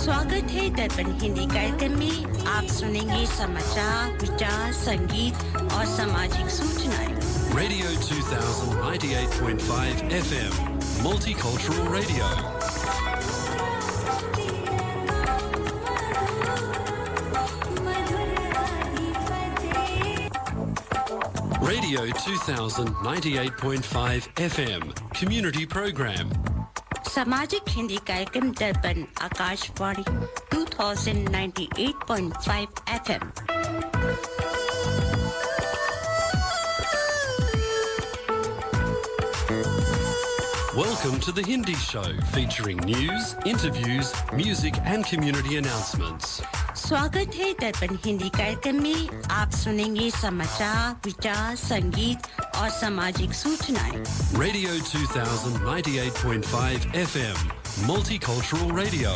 स्वागत है दर्पण हिंदी कार्यक्रम में। आप सुनेंगे समाचार, विचार, संगीत और सामाजिक सूचनाएं। Radio 2000 98.5 FM, multicultural radio. Radio 2000 98.5 FM, community program. सामाजिक हिंदी कार्यक्रम दर्पण Akashvani 2098.5 FM। Welcome to the Hindi Show, featuring news, interviews, music and community announcements. स्वागत है दर्पण हिंदी कार्यक्रम में। आप सुनेंगे समाचार, विचार, संगीत और सामाजिक सूचनाएं। Radio 2000 98.5 FM, multicultural radio.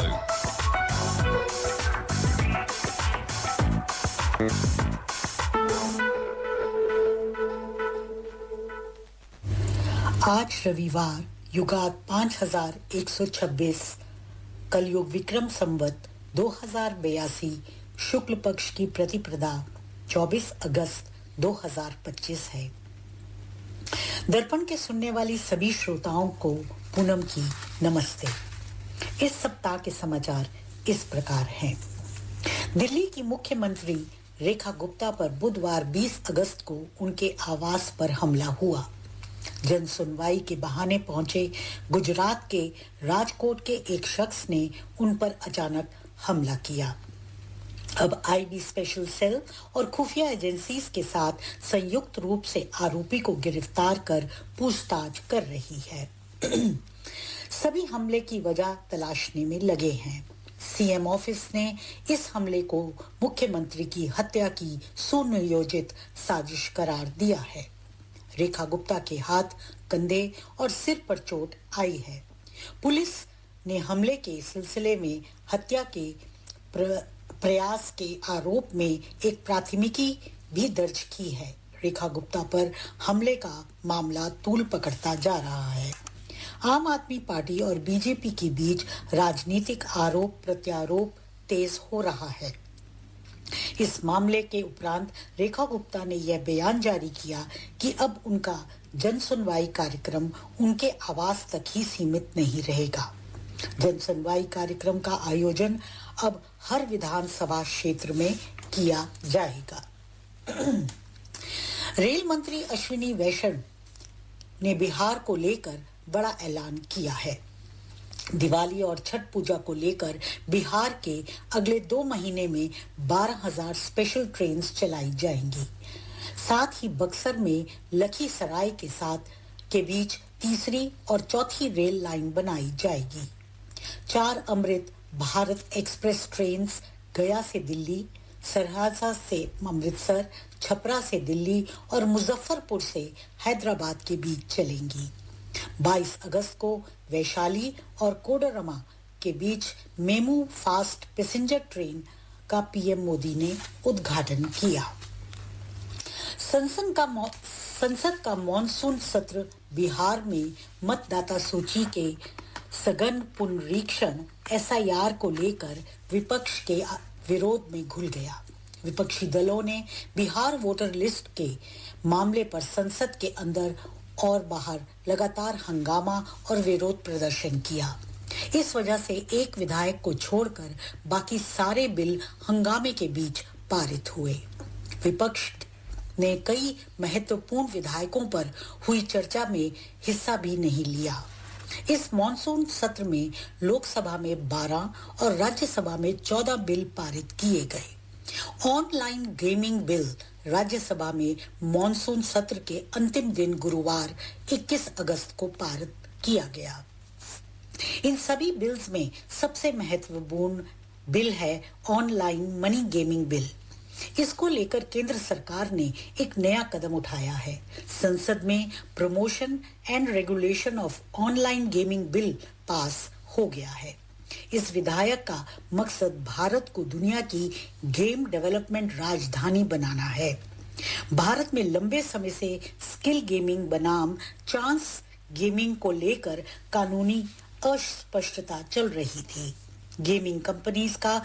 आज रविवार युगात 5126 कलयुग विक्रम संवत 2082 शुक्ल पक्ष की प्रतिपदा 24 अगस्त 2025 है। दर्पण के सुनने वाली सभी श्रोताओं को पूनम की नमस्ते। इस सप्ताह के समाचार इस प्रकार हैं। दिल्ली की मुख्यमंत्री रेखा गुप्ता पर बुधवार 20 अगस्त को उनके आवास पर हमला हुआ। जन सुनवाई के बहाने पहुंचे गुजरात के राजकोट के एक शख्स ने उन पर अचानक हमला किया। अब आईबी स्पेशल सेल और खुफिया एजेंसीज के साथ संयुक्त रूप से आरोपी को गिरफ्तार कर पूछताछ कर रही है। सभी हमले की वजह तलाशने में लगे हैं। सीएम ऑफिस ने इस हमले को मुख्यमंत्री की हत्या की सुनियोजित साजिश करार दिया है। रेखा गुप्ता के हाथ, कंधे और सिर पर चोट आई है। पुलिस ने हमले के सिलसिले में हत्या के प्रयास के आरोप में एक प्राथमिकी भी दर्ज की है। रेखा गुप्ता पर हमले का मामला तूल पकड़ता जा रहा है। आम आदमी पार्टी और बीजेपी के बीच राजनीतिक आरोप प्रत्यारोप तेज हो रहा है। इस मामले के उपरांत रेखा गुप्ता ने यह बयान जारी किया कि अब उनका जन सुनवाई कार्यक्रम उनके आवास तक ही सीमित नहीं रहेगा। जन सुनवाई कार्यक्रम का आयोजन अब हर विधानसभा क्षेत्र में किया जाएगा। रेल मंत्री अश्विनी वैष्णव ने बिहार को लेकर बड़ा ऐलान किया है। दिवाली और छठ पूजा को लेकर बिहार के अगले 2 महीने में 12,000 स्पेशल ट्रेन्स चलाई जाएंगी। साथ ही बक्सर में लखीसराय के बीच तीसरी और चौथी रेल लाइन बनाई जाएगी। 4 अमृत भारत एक्सप्रेस ट्रेन्स गया से दिल्ली, सरहजा से अमृतसर, छपरा से दिल्ली और मुजफ्फरपुर से हैदराबाद के बीच चलेंगी। 22 अगस्त को वैशाली और कोडरमा के बीच मेमू फास्ट पैसेंजर ट्रेन का पीएम मोदी ने उद्घाटन किया। संसद का मॉनसून सत्र बिहार में मतदाता सूची के सघन पुनरीक्षण एसआईआर को लेकर विपक्ष के विरोध में घुल गया। विपक्षी दलों ने बिहार वोटर लिस्ट के मामले पर संसद के अंदर और बाहर लगातार हंगामा और विरोध प्रदर्शन किया। इस वजह से एक विधायक को छोड़कर बाकी सारे बिल हंगामे के बीच पारित हुए। विपक्ष ने कई महत्वपूर्ण विधायकों पर हुई चर्चा में हिस्सा भी नहीं लिया। इस मॉनसून सत्र में लोकसभा में 12 और राज्यसभा में 14 बिल पारित किए गए। ऑनलाइन गेमिंग बिल राज्यसभा में मॉनसून सत्र के अंतिम दिन गुरुवार 21 अगस्त को पारित किया गया। इन सभी बिल्स में सबसे महत्वपूर्ण बिल है ऑनलाइन मनी गेमिंग बिल। इसको लेकर केंद्र सरकार ने एक नया कदम उठाया है। संसद में promotion and regulation of online gaming bill pass हो गया है। इस विधायक का मकसद भारत को दुनिया की गेम डेवलपमेंट राजधानी बनाना है। भारत में लंबे समय से स्किल गेमिंग बनाम चांस गेमिंग को लेकर कानूनी अस्पष्टता चल रही थी। गेमिंग कंपनीज का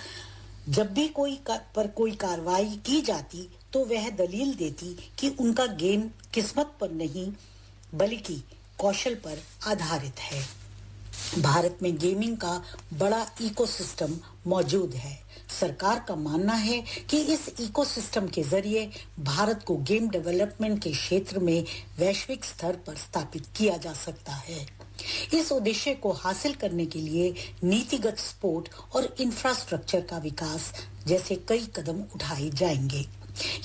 जब भी पर कोई कार्रवाई की जाती तो वह दलील देती कि उनका गेम किस्मत पर नहीं बल्कि कौशल पर आधारित है। भारत में गेमिंग का बड़ा इकोसिस्टम मौजूद है। सरकार का मानना है कि इस इकोसिस्टम के जरिए भारत को गेम डेवलपमेंट के क्षेत्र में वैश्विक स्तर पर स्थापित किया जा सकता है। इस उद्देश्य को हासिल करने के लिए नीतिगत सपोर्ट और इंफ्रास्ट्रक्चर का विकास जैसे कई कदम उठाए जाएंगे।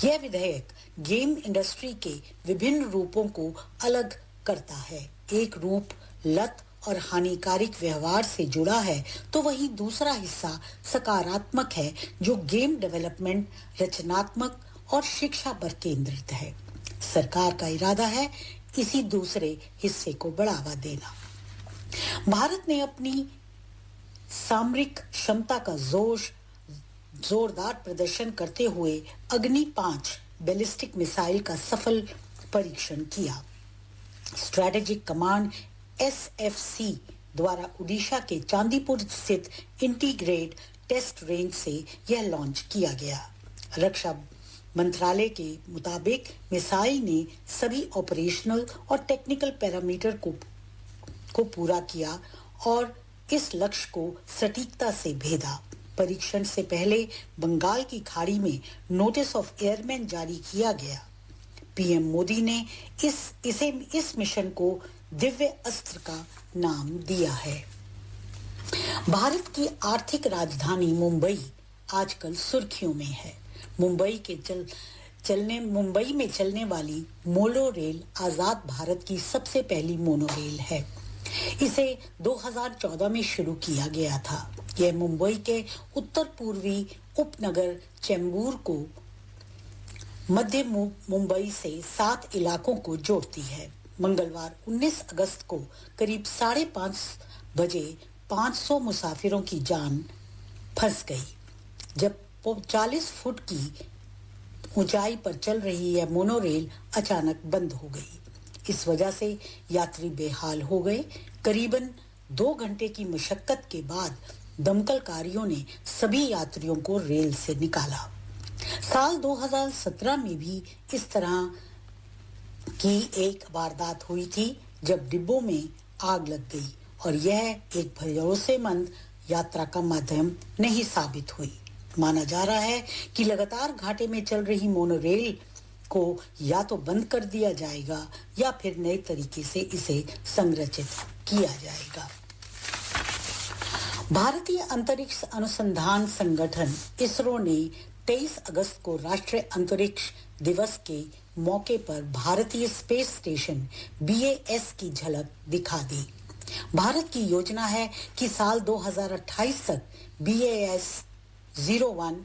यह विधेयक गेम इंडस्ट्री के विभिन्न रूपों को अलग करता है। एक रूप लत और हानिकारक व्यवहार से जुड़ा है तो वहीं दूसरा हिस्सा सकारात्मक है जो गेम डेवलपमेंट, रचनात्मक और शिक्षा पर केंद्रित है। सरकार का इरादा है इसी दूसरे हिस्से को बढ़ावा देना। भारत ने अपनी सामरिक क्षमता का जोरदार प्रदर्शन करते हुए अग्नि 5 बैलिस्टिक मिसाइल का सफल परीक्षण किया। स्ट्रैटेजिक कमांड SFC द्वारा ओडिशा के चांदीपुर स्थित इंटीग्रेटेड टेस्ट रेंज से यह लॉन्च किया गया। रक्षा मंत्रालय के मुताबिक मिसाइल ने सभी ऑपरेशनल और टेक्निकल पैरामीटर को पूरा किया और इस लक्ष्य को सटीकता से भेदा। परीक्षण से पहले बंगाल की खाड़ी में नोटिस ऑफ एयरमैन जारी किया गया। पीएम मोदी ने इस मिशन को दिव्य अस्त्र का नाम दिया है। भारत की आर्थिक राजधानी मुंबई आजकल सुर्खियों में है। मुंबई में चलने वाली मोनो रेल आजाद भारत की सबसे पहली मोनोरेल है। इसे 2014 में शुरू किया गया था। यह मुंबई के उत्तर पूर्वी उपनगर चेंबूर को मध्य मुंबई से 7 इलाकों को जोड़ती है। मंगलवार 19 अगस्त को करीब 5:30 बजे 500 मुसाफिरों की जान फंस गई जब 40 फुट की ऊंचाई पर चल रही यह मोनोरेल अचानक बंद हो गई। इस वजह से यात्री बेहाल हो गए। करीबन 2 घंटे की मशक्कत के बाद दमकलकारियों ने सभी यात्रियों को रेल से निकाला। साल 2017 में भी इस तरह की एक वारदात हुई थी जब डिब्बों में आग लग गई और यह एक भरोसेमंद यात्रा का माध्यम नहीं साबित हुई। माना जा रहा है कि लगातार घाटे में चल रही मोनोरेल को या तो बंद कर दिया जाएगा या फिर नए तरीके से इसे संरचित किया जाएगा। भारतीय अंतरिक्ष अनुसंधान संगठन इसरो ने 23 अगस्त को राष्ट्रीय अंतरिक्ष दिवस के मौके पर भारतीय स्पेस स्टेशन BAS की झलक दिखा दी। भारत की योजना है कि साल 2028 तक BAS 01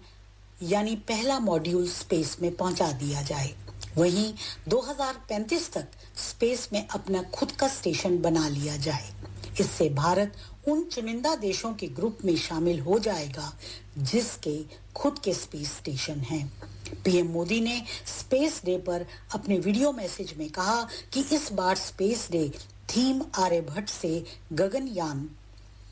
यानी पहला मॉड्यूल स्पेस में पहुंचा दिया जाए। वहीं 2035 तक स्पेस में अपना खुद का स्टेशन बना लिया जाए। इससे भारत उन चुनिंदा देशों के ग्रुप में शामिल हो जाएगा जिसके खुद के स्पेस स्टेशन हैं। पीएम मोदी ने स्पेस डे पर अपने वीडियो मैसेज में कहा कि इस बार स्पेस डे थीम आर्यभट्ट से गगनयान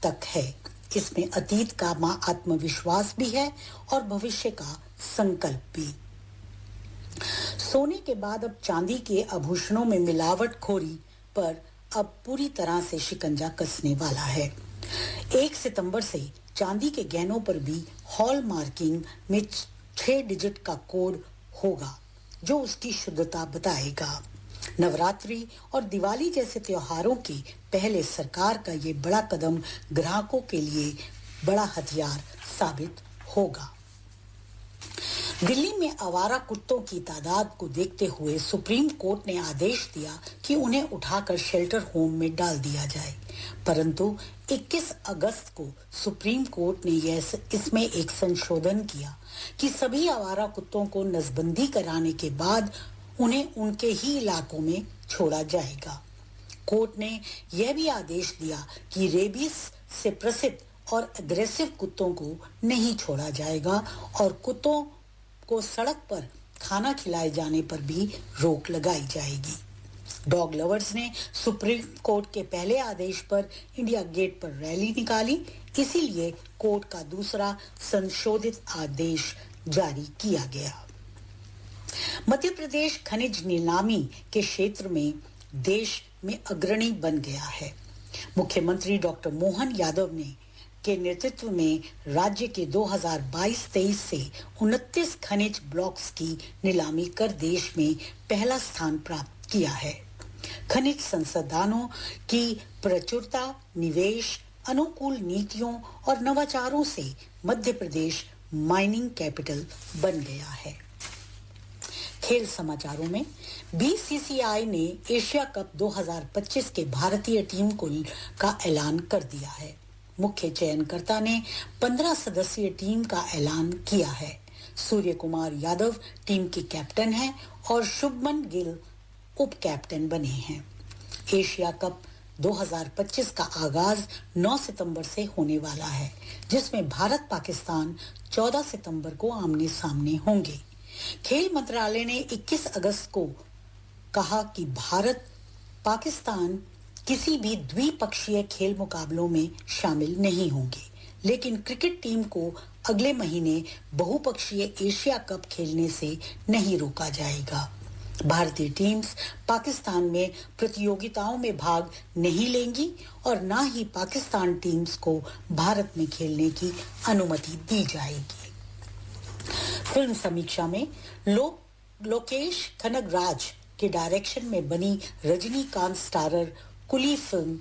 तक है। इसमें अतीत का आत्मविश्वास भी है और भविष्य का संकल्प भी। सोने के बाद अब चांदी के आभूषणों में मिलावटखोरी पर अब पूरी तरह से शिकंजा कसने वाला है। 1 सितंबर से चांदी के गहनों पर भी हॉल मार्किंग में 6 डिजिट का कोड होगा जो उसकी शुद्धता बताएगा। नवरात्रि और दिवाली जैसे त्योहारों के पहले सरकार का ये बड़ा कदम ग्राहकों के लिए बड़ा हथियार साबित होगा। दिल्ली में आवारा कुत्तों की तादाद को देखते हुए सुप्रीम कोर्ट ने आदेश दिया कि उन्हें उठाकर शेल्टर होम में डाल दिया जाए, परंतु 21 अगस्त को सुप्रीम कोर्ट ने इसमें एक संशोधन किया कि सभी आवारा कुत्तों को नसबंदी कराने के बाद उन्हें उनके ही इलाकों में छोड़ा जाएगा। कोर्ट ने यह भी आदेश दिया कि रेबीज से प्रसिद्ध और अग्रेसिव कुत्तों को नहीं छोड़ा जाएगा और कुत्तों को सड़क पर खाना खिलाए जाने पर भी रोक लगाई जाएगी। डॉग लवर्स ने सुप्रीम कोर्ट के पहले आदेश पर इंडिया गेट पर रैली निकाली, इसीलिए कोर्ट का दूसरा संशोधित आदेश जारी किया गया। मध्य प्रदेश खनिज नीलामी के क्षेत्र में देश में अग्रणी बन गया है। मुख्यमंत्री डॉक्टर मोहन यादव ने के नेतृत्व में राज्य के 2022-23 से 29 खनिज ब्लॉक्स की नीलामी कर देश में पहला स्थान प्राप्त किया है। खनिज संसाधनों की प्रचुरता, निवेश, अनुकूल नीतियों और नवाचारों से मध्य प्रदेश माइनिंग कैपिटल बन गया है। खेल समाचारों में बीसीसीआई ने एशिया कप 2025 के भारतीय टीम का ऐलान कर दिया है। मुख्य चयनकर्ता ने 15 सदस्यीय टीम का ऐलान किया है। सूर्य कुमार यादव टीम के कैप्टन हैं और शुभमन गिल उप कैप्टन बने हैं। एशिया कप 2025 का आगाज 9 सितंबर से होने वाला है, जिसमें भारत पाकिस्तान 14 सितंबर को आमने सामने होंगे। खेल मंत्रालय ने 21 अगस्त को कहा कि भारत पाकिस्तान किसी भी द्विपक्षीय खेल मुकाबलों में शामिल नहीं होंगे, लेकिन क्रिकेट टीम को अगले महीने बहुपक्षीय एशिया कप खेलने से नहीं रोका जाएगा। भारतीय टीम्स पाकिस्तान में प्रतियोगिताओं में भाग नहीं लेंगी और न ही पाकिस्तान टीम्स को भारत में खेलने की अनुमति दी जाएगी। फिल्म समीक्षा में लोकेश कनगराज के डायरेक्शन में बनी रजनीकांत स्टारर कुली फिल्म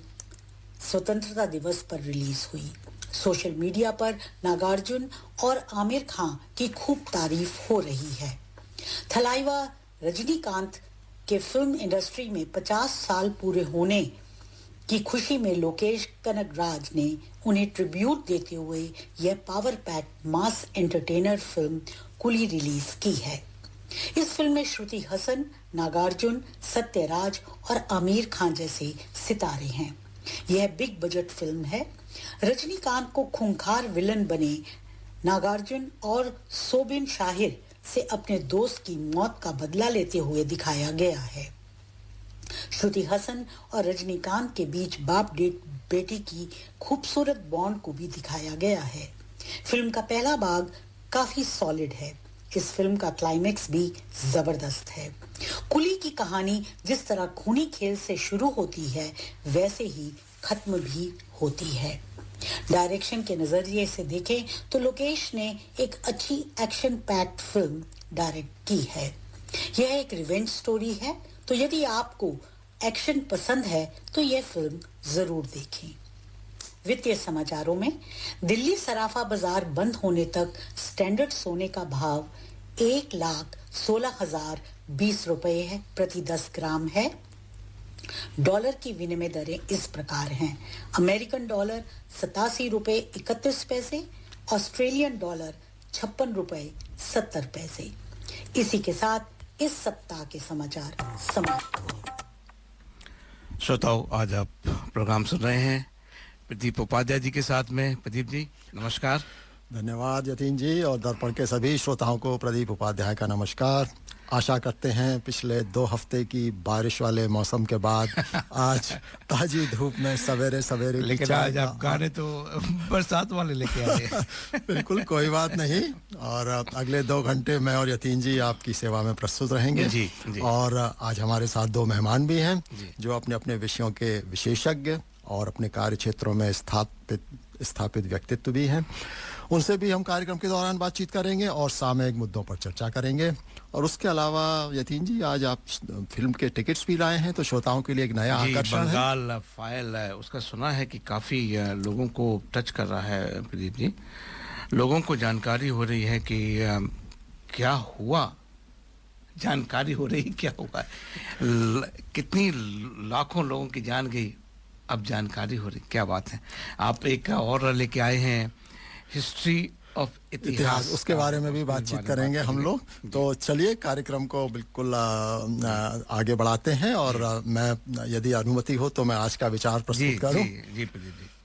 स्वतंत्रता दिवस पर रिलीज हुई। सोशल मीडिया पर नागार्जुन और आमिर खान की खूब तारीफ हो रही है। थलाइवा रजनीकांत के फिल्म इंडस्ट्री में 50 साल पूरे होने की खुशी में लोकेश कनगराज ने उन्हें ट्रिब्यूट देते हुए यह पावर पैक मास एंटरटेनर फिल्म कुली रिलीज की है। इस फिल्म में श्रुति हसन, नागार्जुन, सत्यराज और आमिर खान जैसे सितारे हैं। यह बिग बजट फिल्म है। रजनीकांत को खूंखार विलन बने नागार्जुन और सोबिन शाहिर से अपने दोस्त की मौत का बदला लेते हुए दिखाया गया है। श्रुति हसन और रजनीकांत के बीच बाप बेटी की खूबसूरत बॉन्ड को भी दिखाया गया है। फिल्म का पहला भाग काफी सॉलिड है। इस फिल्म का क्लाइमेक्स भी जबरदस्त है। कुली की कहानी जिस तरह खूनी खेल से शुरू होती है, वैसे ही खत्म भी होती है। डायरेक्शन के नजरिए से देखें तो लोकेश ने एक अच्छी एक्शन पैक्ड फिल्म डायरेक्ट की है। यह एक रिवेंज स्टोरी है, तो यदि आपको एक्शन पसंद है तो यह फिल्म जरूर देखें। वित्तीय समाचारों में दिल्ली सराफा बाजार बंद होने तक स्टैंडर्ड सोने का भाव 1,16,020 रुपए है प्रति 10 ग्राम है। डॉलर की विनिमय दरें इस प्रकार हैं: अमेरिकन डॉलर 87 रुपए 31 पैसे, ऑस्ट्रेलियन डॉलर 56 रुपए 70 पैसे। इसी के साथ इस सप्ताह के समाचार समाप्त हुए। श्रोताओं, आज आप प्रोग्राम सुन रहे हैं प्रदीप उपाध्याय जी के साथ में। प्रदीप जी नमस्कार। धन्यवाद यतीन जी, और दर्पण के सभी श्रोताओं को प्रदीप उपाध्याय का नमस्कार। आशा करते हैं पिछले 2 हफ्ते की बारिश वाले मौसम के बाद आज ताजी धूप में सवेरे सवेरे, लेकिन आज आप गाने तो बरसात वाले लेके आए। बिल्कुल कोई बात नहीं, और अगले 2 घंटे मैं और यतीन जी आपकी सेवा में प्रस्तुत रहेंगे। जी। और आज हमारे साथ 2 मेहमान भी हैं जो अपने अपने विषयों के विशेषज्ञ और अपने कार्य क्षेत्रों में स्थापित व्यक्तित्व भी हैं। उनसे भी हम कार्यक्रम के दौरान बातचीत करेंगे और सामयिक मुद्दों पर चर्चा करेंगे। और उसके अलावा यतीन जी, आज आप फिल्म के टिकट्स भी लाए हैं, तो श्रोताओं के लिए एक नया आकर्षण है। बंगाल फाइल है, उसका सुना है कि काफी लोगों को टच कर रहा है। प्रदीप जी, लोगों को जानकारी हो रही है कि क्या हुआ, जानकारी हो रही क्या हुआ, कितनी लाखों लोगों की जान गई, अब जानकारी हो रही। क्या बात है। आप एक और लेके आए हैं, हिस्ट्री ऑफ इतिहास, उसके बारे में भी बातचीत करेंगे हम लोग। तो चलिए कार्यक्रम को बिल्कुल आगे बढ़ाते हैं, और मैं यदि अनुमति हो तो मैं आज का विचार प्रस्तुत करूं। जी।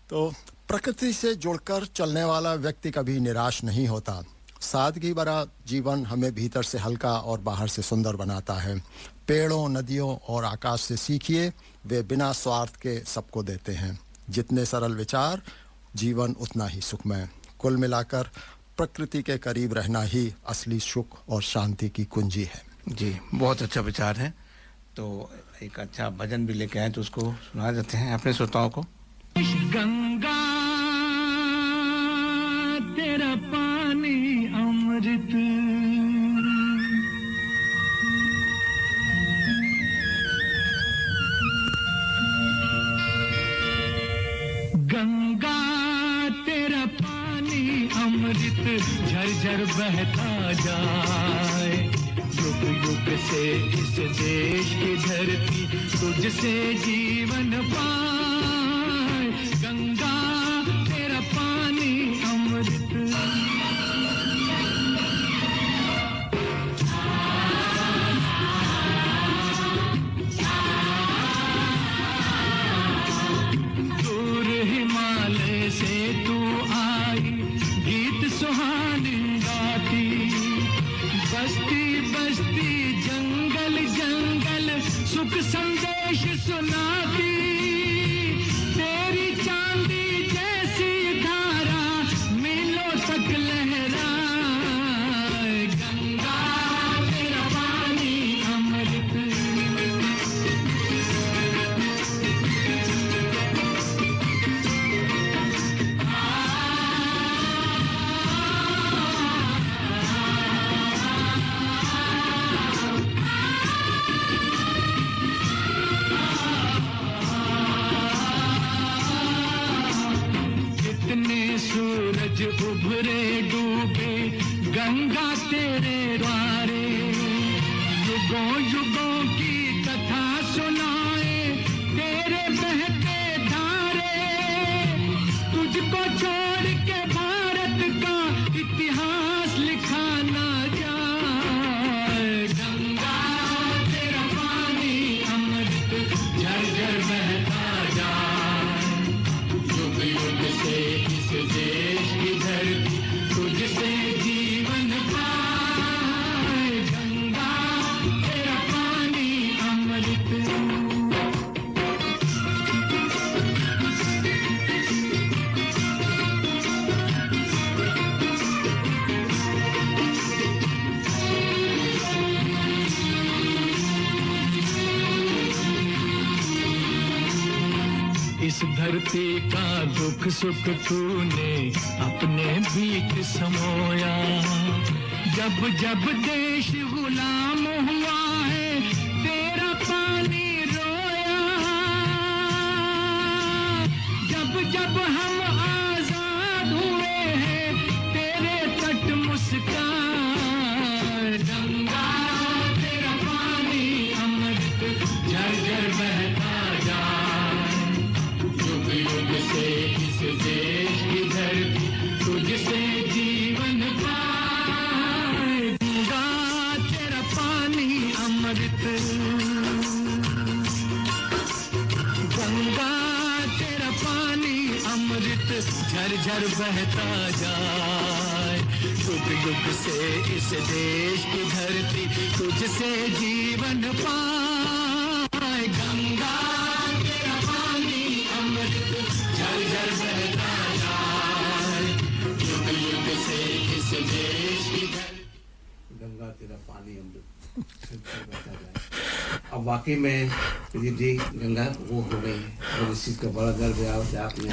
तो प्रकृति से जुड़कर चलने वाला व्यक्ति कभी निराश नहीं होता। सादगी भरा जीवन हमें भीतर से हल्का और बाहर से सुंदर बनाता है। पेड़ों, नदियों और आकाश से सीखिए, वे बिना स्वार्थ के सबको देते हैं। जितने सरल विचार, जीवन उतना ही सुखमय। कुल मिलाकर प्रकृति के करीब रहना ही असली सुख और शांति की कुंजी है। जी, बहुत अच्छा विचार है। तो एक अच्छा भजन भी लेके आए तो उसको सुना देते हैं अपने श्रोताओं को। गंगा तेरा पानी अमृत, गंगा तेरा पानी अमृत झरझर बहता जाए। युग युग से इस देश की धरती तुझसे जीवन पाए। गंगा तेरा पानी अमृत, दूर हिमालय से तू आई गीत सुहानी गाती। बस्ती बस्ती जंगल जंगल सुख संदेश सुनाती। तेरी चांदी जैसी धारा मीलों तक लहराए। गंगा तेरा पानी अमृत, कितने सूरज उभरे डूबे गंगा तेरे द्वारे। युगों युगों की कथा सुनाए तेरे बहते धारे। तुझको छोड़ के भारत का इतिहास लिखा ना जाए। गंगा तेरा पानी अमृत झरझर बहता जाए। युग युग से इस देश की धरती तुझसे जीवन पाए। गंगा तेरा पानी अमृत, इस धरती का दुख सुख तूने अपने बीच समोया। जब जब देश गुलाम हुआ है तेरा पानी रोया। जब जब हम आजाद हुए हैं तेरे तट मुस्कान। गंगा तेरा पानी अमृत झरझर बहता जाए। युग युग से इस देश की धरती तुझसे जीवन पाए। गंगा तेरा पानी अमृत, गंगा तेरा पानी अमृत झरझर बहता जाए। युग युग से इस देश की धरती तुझसे जीवन पाए। गंगा तेरा पानी अमृत झरझर बहता जाए। युग युग से इस देश की धरती। गंगा तेरा पानी अमृत बहता जाए। अब वाकई में प्रदीप जी गंगा वो हो गई है और इस चीज़ का बड़ा गर्व है आपने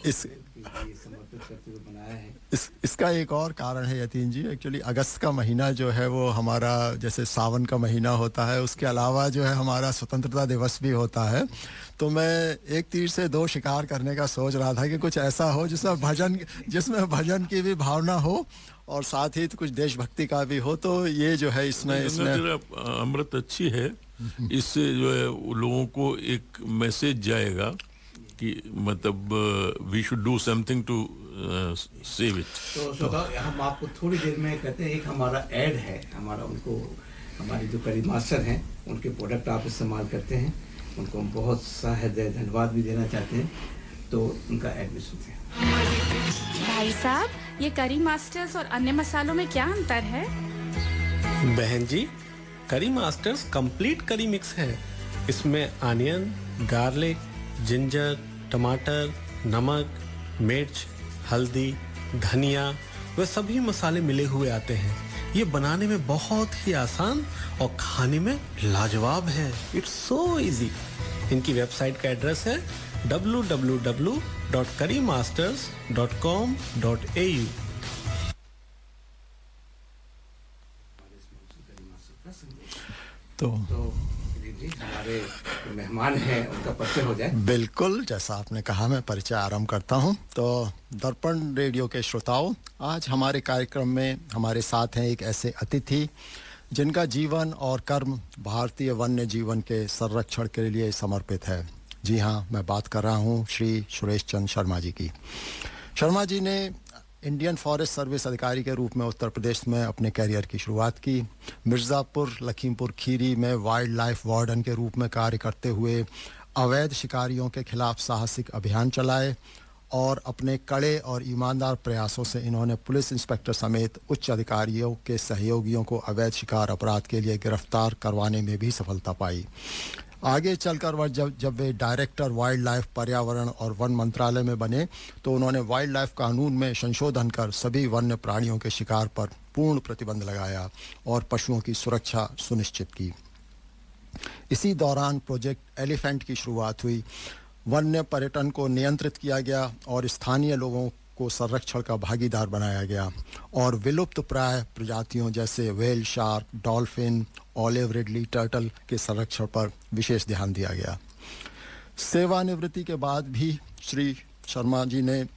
इस समर्पित करते हुए बनाया है। इसका एक और कारण है यतीन जी, एक्चुअली अगस्त का महीना जो है वो हमारा जैसे सावन का महीना होता है, उसके अलावा जो है हमारा स्वतंत्रता दिवस भी होता है। तो मैं एक तीर से दो शिकार करने का सोच रहा था कि कुछ ऐसा हो जिसमें भजन की भी भावना हो और साथ ही तो कुछ देशभक्ति का भी हो। तो ये जो है इसमें अमृत अच्छी है। इससे जो है लोगों को एक मैसेज जाएगा कि मतलब we should do something to save it. तो हम आपको थोड़ी देर में कहते हैं, एक हमारा ऐड है, हमारा उनको हमारे जो करी मास्टर हैं उनके प्रोडक्ट आप इस्तेमाल करते हैं, उनको हम बहुत सा धन्यवाद भी देना चाहते हैं। तो उनका ऐड भी सुनते हैं। भाई साहब, ये करी मास्टर्स और अन्य मसालों में क्या अंतर है? बहन जी, करी मास्टर्स कंप्लीट करी मिक्स है। इसमें अनियन, गार्लिक, जिंजर, टमाटर, नमक, मिर्च, हल्दी, धनिया वे सभी मसाले मिले हुए आते हैं। ये बनाने में बहुत ही आसान और खाने में लाजवाब है। It's so easy. इनकी वेबसाइट का एड्रेस है www.currymasters.com.au। तो हमारे मेहमान हैं उनका परिचय हो जाए। बिल्कुल, जैसा आपने कहा मैं परिचय आरंभ करता हूं। तो दर्पण रेडियो के श्रोताओं, आज हमारे कार्यक्रम में हमारे साथ हैं एक ऐसे अतिथि जिनका जीवन और कर्म भारतीय वन्य जीवन के संरक्षण के लिए समर्पित है। जी हाँ, मैं बात कर रहा हूं श्री सुरेश चंद्र शर्मा जी की। शर्मा जी ने इंडियन फॉरेस्ट सर्विस अधिकारी के रूप में उत्तर प्रदेश में अपने करियर की शुरुआत की। मिर्ज़ापुर, लखीमपुर खीरी में वाइल्ड लाइफ वार्डन के रूप में कार्य करते हुए अवैध शिकारियों के खिलाफ साहसिक अभियान चलाए और अपने कड़े और ईमानदार प्रयासों से इन्होंने पुलिस इंस्पेक्टर समेत उच्च अधिकारियों के सहयोगियों को अवैध शिकार अपराध के लिए गिरफ्तार करवाने में भी सफलता पाई। आगे चलकर वह जब वे डायरेक्टर वाइल्ड लाइफ, पर्यावरण और वन मंत्रालय में बने तो उन्होंने वाइल्ड लाइफ कानून में संशोधन कर सभी वन्य प्राणियों के शिकार पर पूर्ण प्रतिबंध लगाया और पशुओं की सुरक्षा सुनिश्चित की। इसी दौरान प्रोजेक्ट एलिफेंट की शुरुआत हुई। वन्य पर्यटन को नियंत्रित किया गया और स्थानीय लोगों को संरक्षण का भागीदार बनाया गया और विलुप्त प्राय प्रजातियों जैसे whale shark, dolphin, olive ridley turtle के संरक्षण पर विशेष ध्यान दिया गया। सेवानिवृत्ति के बाद भी श्री शर्मा जी ने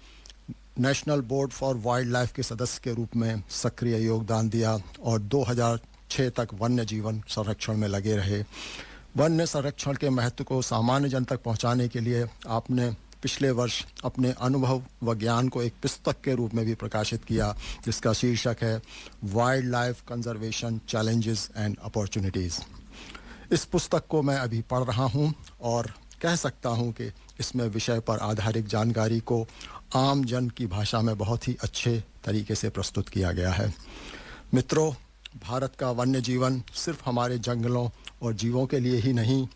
national board for wild life के सदस्य के रूप में सक्रिय योगदान दिया और 2006 तक वन्य जीवन संरक्षण में लगे रहे। वन्य संरक्षण के महत्व को सामान्य जन तक पहुंचाने के लिए आपने पिछले वर्ष अपने अनुभव व ज्ञान को एक पुस्तक के रूप में भी प्रकाशित किया, जिसका शीर्षक है wild life conservation challenges and opportunities. इस पुस्तक को मैं अभी पढ़ रहा हूं और कह सकता हूं कि इसमें विषय पर आधारित जानकारी को आम जन की भाषा में बहुत ही अच्छे तरीके से प्रस्तुत किया गया है। मित्रों, भारत का वन्य जीवन सिर्फ हमारे जंगलों और जीवों के लिए ही नहीं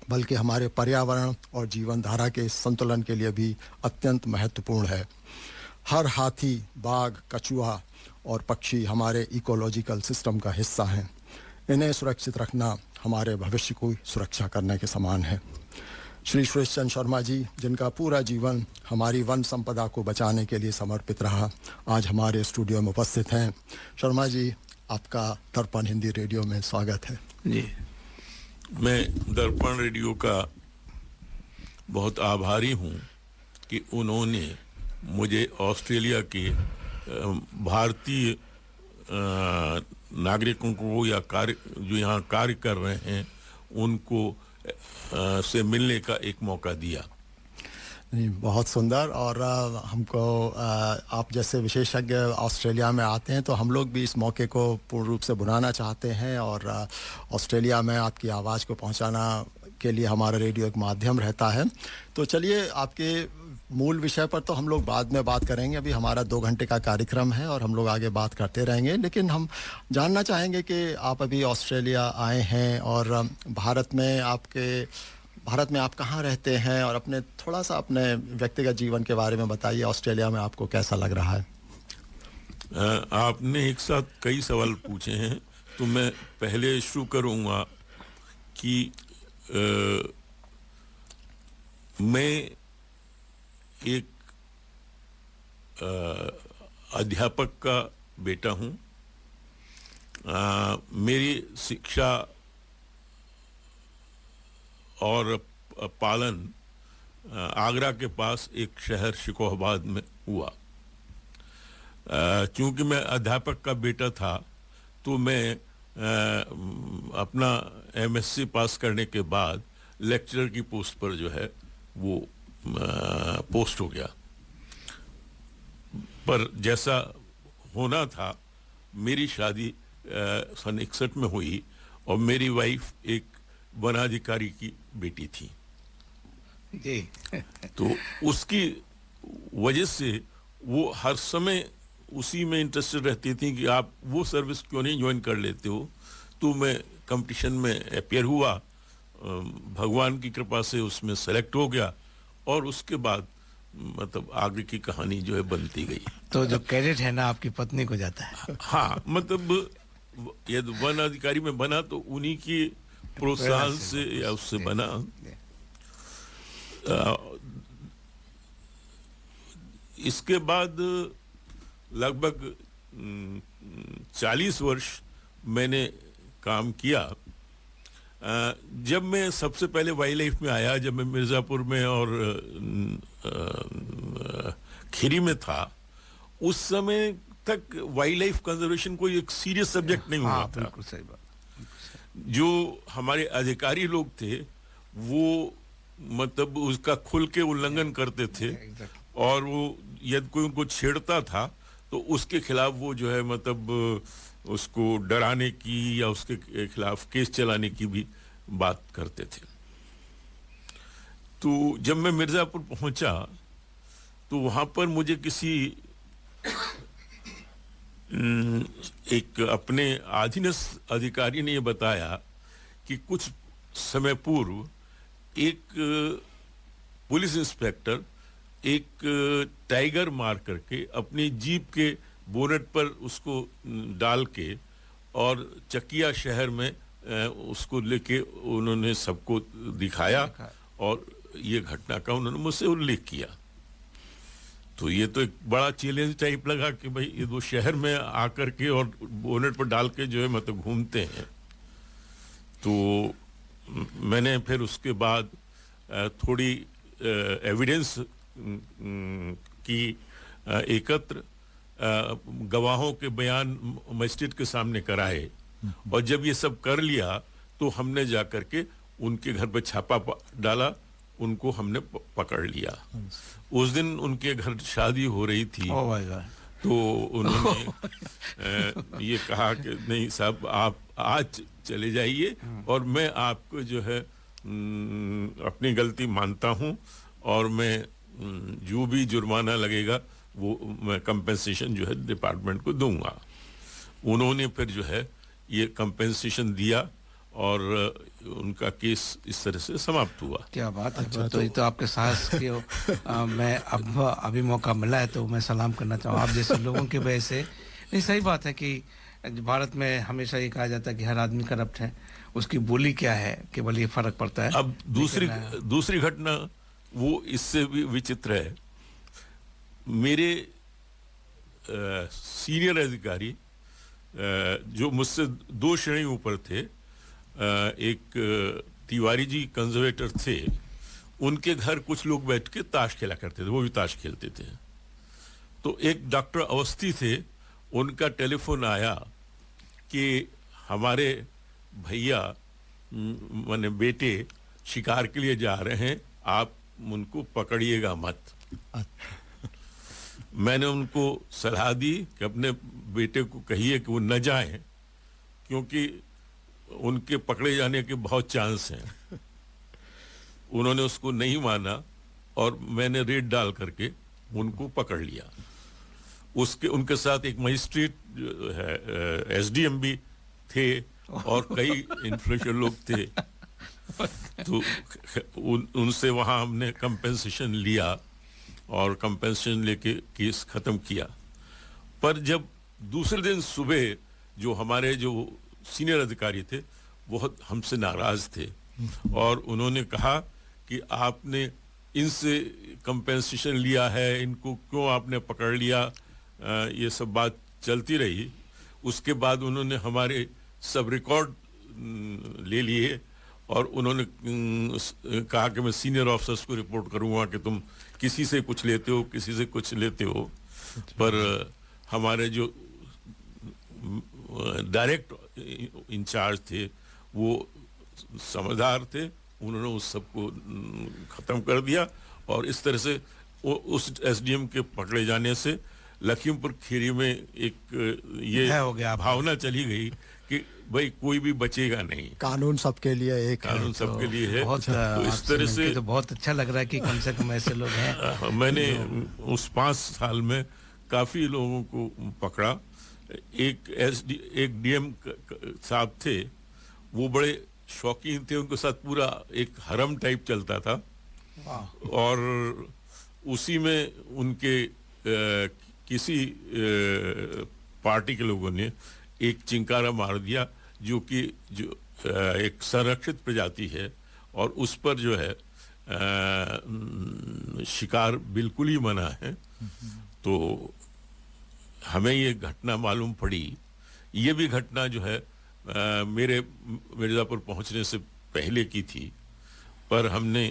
बल्कि हमारे पर्यावरण और जीवन धारा के संतुलन के लिए भी अत्यंत महत्वपूर्ण है। हर हाथी, बाघ, कछुआ और पक्षी हमारे इकोलॉजिकल सिस्टम का हिस्सा हैं। इन्हें सुरक्षित रखना हमारे भविष्य की सुरक्षा करने के समान है। श्री सुरेश चंद्र शर्मा जी, जिनका पूरा जीवन हमारी वन संपदा को बचाने के लिए समर्पित रहा, आज हमारे स्टूडियो में उपस्थित हैं। शर्मा जी, आपका दर्पण हिंदी रेडियो में स्वागत है। जी, मैं दर्पण रेडियो का बहुत आभारी हूं कि उन्होंने मुझे ऑस्ट्रेलिया के भारतीय नागरिकों को या जो यहाँ कार्य कर रहे हैं उनको से मिलने का एक मौका दिया। बहुत सुंदर। और हमको आप जैसे विशेषज्ञ ऑस्ट्रेलिया में आते हैं तो हम लोग भी इस मौके को पूर्ण रूप से बुलाना चाहते हैं और ऑस्ट्रेलिया में आपकी आवाज़ को पहुंचाना के लिए हमारा रेडियो एक माध्यम रहता है। तो चलिए, आपके मूल विषय पर तो हम लोग बाद में बात करेंगे। अभी हमारा 2 घंटे का कार्यक्रम है और हम लोग आगे बात करते रहेंगे, लेकिन हम जानना चाहेंगे कि आप अभी ऑस्ट्रेलिया आए हैं और भारत में आप कहाँ रहते हैं और अपने थोड़ा सा अपने व्यक्तिगत जीवन के बारे में बताइए। ऑस्ट्रेलिया में आपको कैसा लग रहा है? आपने एक साथ कई सवाल पूछे हैं, तो मैं पहले शुरू करूँगा कि मैं एक अध्यापक का बेटा हूँ। मेरी शिक्षा और पालन आगरा के पास एक शहर शिकोहाबाद में हुआ। चूंकि मैं अध्यापक का बेटा था तो मैं अपना एमएससी पास करने के बाद लेक्चरर की पोस्ट पर जो है वो पोस्ट हो गया। पर जैसा होना था, मेरी शादी सन 61 में हुई और मेरी वाइफ एक वनाधिकारी की बेटी थी। जी। तो उसकी वजह से वो हर समय उसी में इंटरेस्टेड रहती थी कि आप वो सर्विस क्यों नहीं ज्वाइन कर लेते हो तो मैं कंपटीशन में अपियर हुआ, भगवान की कृपा से उसमें सेलेक्ट हो गया और उसके बाद मतलब आगे की कहानी जो है बनती गई। तो जो क्रेडिट है ना आपकी पत्नी को जाता है। हाँ, मतलब यदि वन अधिकारी में बना तो उन्हीं की प्रोत्साहन से या उससे बना। इसके बाद लगभग 40 वर्ष मैंने काम किया। जब मैं सबसे पहले वाइल्ड लाइफ में आया, जब मैं मिर्जापुर में और खीरी में था, उस समय तक वाइल्ड लाइफ कंजर्वेशन कोई एक सीरियस सब्जेक्ट नहीं हुआ था। बिल्कुल सही बात। जो हमारे अधिकारी लोग थे वो मतलब उसका खुल के उल्लंघन करते थे और वो यदि कोई उनको छेड़ता था तो उसके खिलाफ वो जो है मतलब उसको डराने की या उसके खिलाफ केस चलाने की भी बात करते थे। तो जब मैं मिर्जापुर पहुंचा तो वहां पर मुझे किसी एक अपने अधीनस्थ अधिकारी ने ये बताया कि कुछ समय पूर्व एक पुलिस इंस्पेक्टर एक टाइगर मार करके अपनी जीप के बोनेट पर उसको डाल के और चकिया शहर में उसको लेके उन्होंने सबको दिखाया और ये घटना का उन्होंने मुझसे उल्लेख किया। तो ये तो एक बड़ा चैलेंज टाइप लगा कि भाई ये दो शहर में आकर के और बोनेट पर डाल के जो है मतलब घूमते हैं। तो मैंने फिर उसके बाद थोड़ी एविडेंस की एकत्र गवाहों के बयान मजिस्ट्रेट के सामने कराए और जब ये सब कर लिया तो हमने जाकर के उनके घर पे छापा डाला, उनको हमने पकड़ लिया। उस दिन उनके घर शादी हो रही थी। तो उन्होंने ये कहा कि नहीं साहब आप आज चले जाइए और मैं आपको जो है अपनी गलती मानता हूँ और मैं जो भी जुर्माना लगेगा वो मैं कंपेंसेशन जो है डिपार्टमेंट को दूंगा। उन्होंने फिर जो है ये कंपेंसेशन दिया और उनका केस इस तरह से समाप्त हुआ। क्या बात है। अच्छा, तो ये तो आपके साहस के मैं अब अभी मौका मिला है तो मैं सलाम करना चाहूँ आप जैसे लोगों की वजह से। नहीं, सही बात है कि भारत में हमेशा ये कहा जाता है कि हर आदमी करप्ट है, उसकी बोली क्या है केवल ये फर्क पड़ता है। अब दूसरी घटना वो इससे भी विचित्र है। मेरे सीनियर अधिकारी जो मुझसे 2 श्रेणी ऊपर थे, एक तिवारी जी कंजर्वेटर थे, उनके घर कुछ लोग बैठ के ताश खेला करते थे, वो भी ताश खेलते थे। तो एक डॉक्टर अवस्थी थे, उनका टेलीफोन आया कि हमारे भैया माने बेटे शिकार के लिए जा रहे हैं, आप उनको पकड़िएगा मत। मैंने उनको सलाह दी कि अपने बेटे को कहिए कि वो न जाएं क्योंकि उनके पकड़े जाने के बहुत चांस हैं। उन्होंने उसको नहीं माना और मैंने रेड डाल करके उनको पकड़ लिया। उनके साथ एक मजिस्ट्रेट है, एसडीएम भी थे और कई इन्फ्लुएंशियल लोग थे। तो उनसे वहां हमने कंपेंसेशन लिया और कंपेंसेशन लेके केस खत्म किया। पर जब दूसरे दिन सुबह जो हमारे जो सीनियर अधिकारी थे वो हमसे नाराज थे और उन्होंने कहा कि आपने इनसे कंपेंसेशन लिया है, इनको क्यों आपने पकड़ लिया, ये सब बात चलती रही। उसके बाद उन्होंने हमारे सब रिकॉर्ड ले लिए और उन्होंने कहा कि मैं सीनियर ऑफिसर्स को रिपोर्ट करूंगा कि तुम किसी से कुछ लेते हो, किसी से कुछ लेते हो। पर हमारे जो डायरेक्ट इंचार्ज थे वो समझदार थे, उन्होंने उस सबको खत्म कर दिया और इस तरह से उस एसडीएम के पकड़े जाने से लखीमपुर खीरी में एक ये हो गया, भावना चली गई कि भाई कोई भी बचेगा नहीं, कानून सबके लिए एक है। कानून सबके लिए है। तो इस तरह से तो बहुत अच्छा लग रहा है कि कम से कम ऐसे लोग हैं। मैंने उस 5 साल में काफी लोगों को पकड़ा एक डीएम साहब थे, वो बड़े शौकीन थे, उनके साथ पूरा एक हरम टाइप चलता था। और उसी में उनके किसी पार्टी के लोगों ने एक चिंकारा मार दिया, जो कि एक संरक्षित प्रजाति है, और उस पर जो है शिकार बिल्कुल ही मना है। तो हमें ये घटना मालूम पड़ी। ये भी घटना जो है मेरे मिर्ज़ापुर पहुंचने से पहले की थी, पर हमने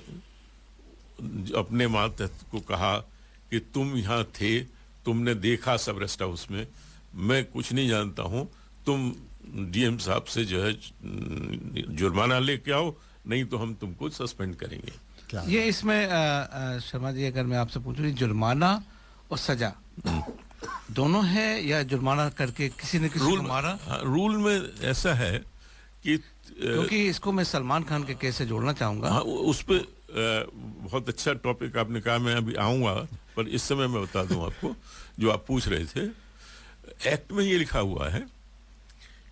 अपने मातहत को कहा कि तुम यहाँ थे, तुमने देखा सब रेस्ट हाउस में, मैं कुछ नहीं जानता हूँ, तुम डीएम साहब से जो है जुर्माना लेके आओ, नहीं तो हम तुमको सस्पेंड करेंगे। क्या ये इसमें शर्मा जी, अगर मैं आपसे पूछूं, जुर्माना और सजा दोनों है या जुर्माना करके किसी ने किसी को मारा? रूल में ऐसा है कि क्योंकि इसको मैं सलमान खान के केस से जोड़ना चाहूंगा। हाँ, उस पे बहुत अच्छा टॉपिक आपने कहा, मैं अभी आऊंगा, पर इस समय मैं बता दूं आपको जो आप पूछ रहे थे। एक्ट में ये लिखा हुआ है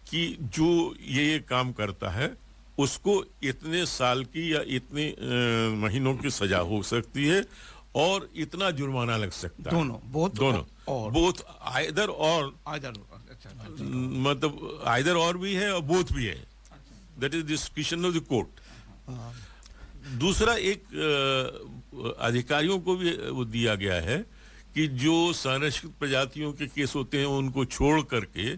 कि जो ये काम करता है उसको इतने साल की या इतने महीनों की सजा हो सकती है और इतना जुर्माना लग सकता है। दोनों बोथ आइदर और मतलब आइदर और भी है और बोथ भी है। That is discretion of the court. दूसरा, एक अधिकारियों को भी वो दिया गया है कि जो संरक्षित प्रजातियों के केस होते हैं उनको छोड़ करके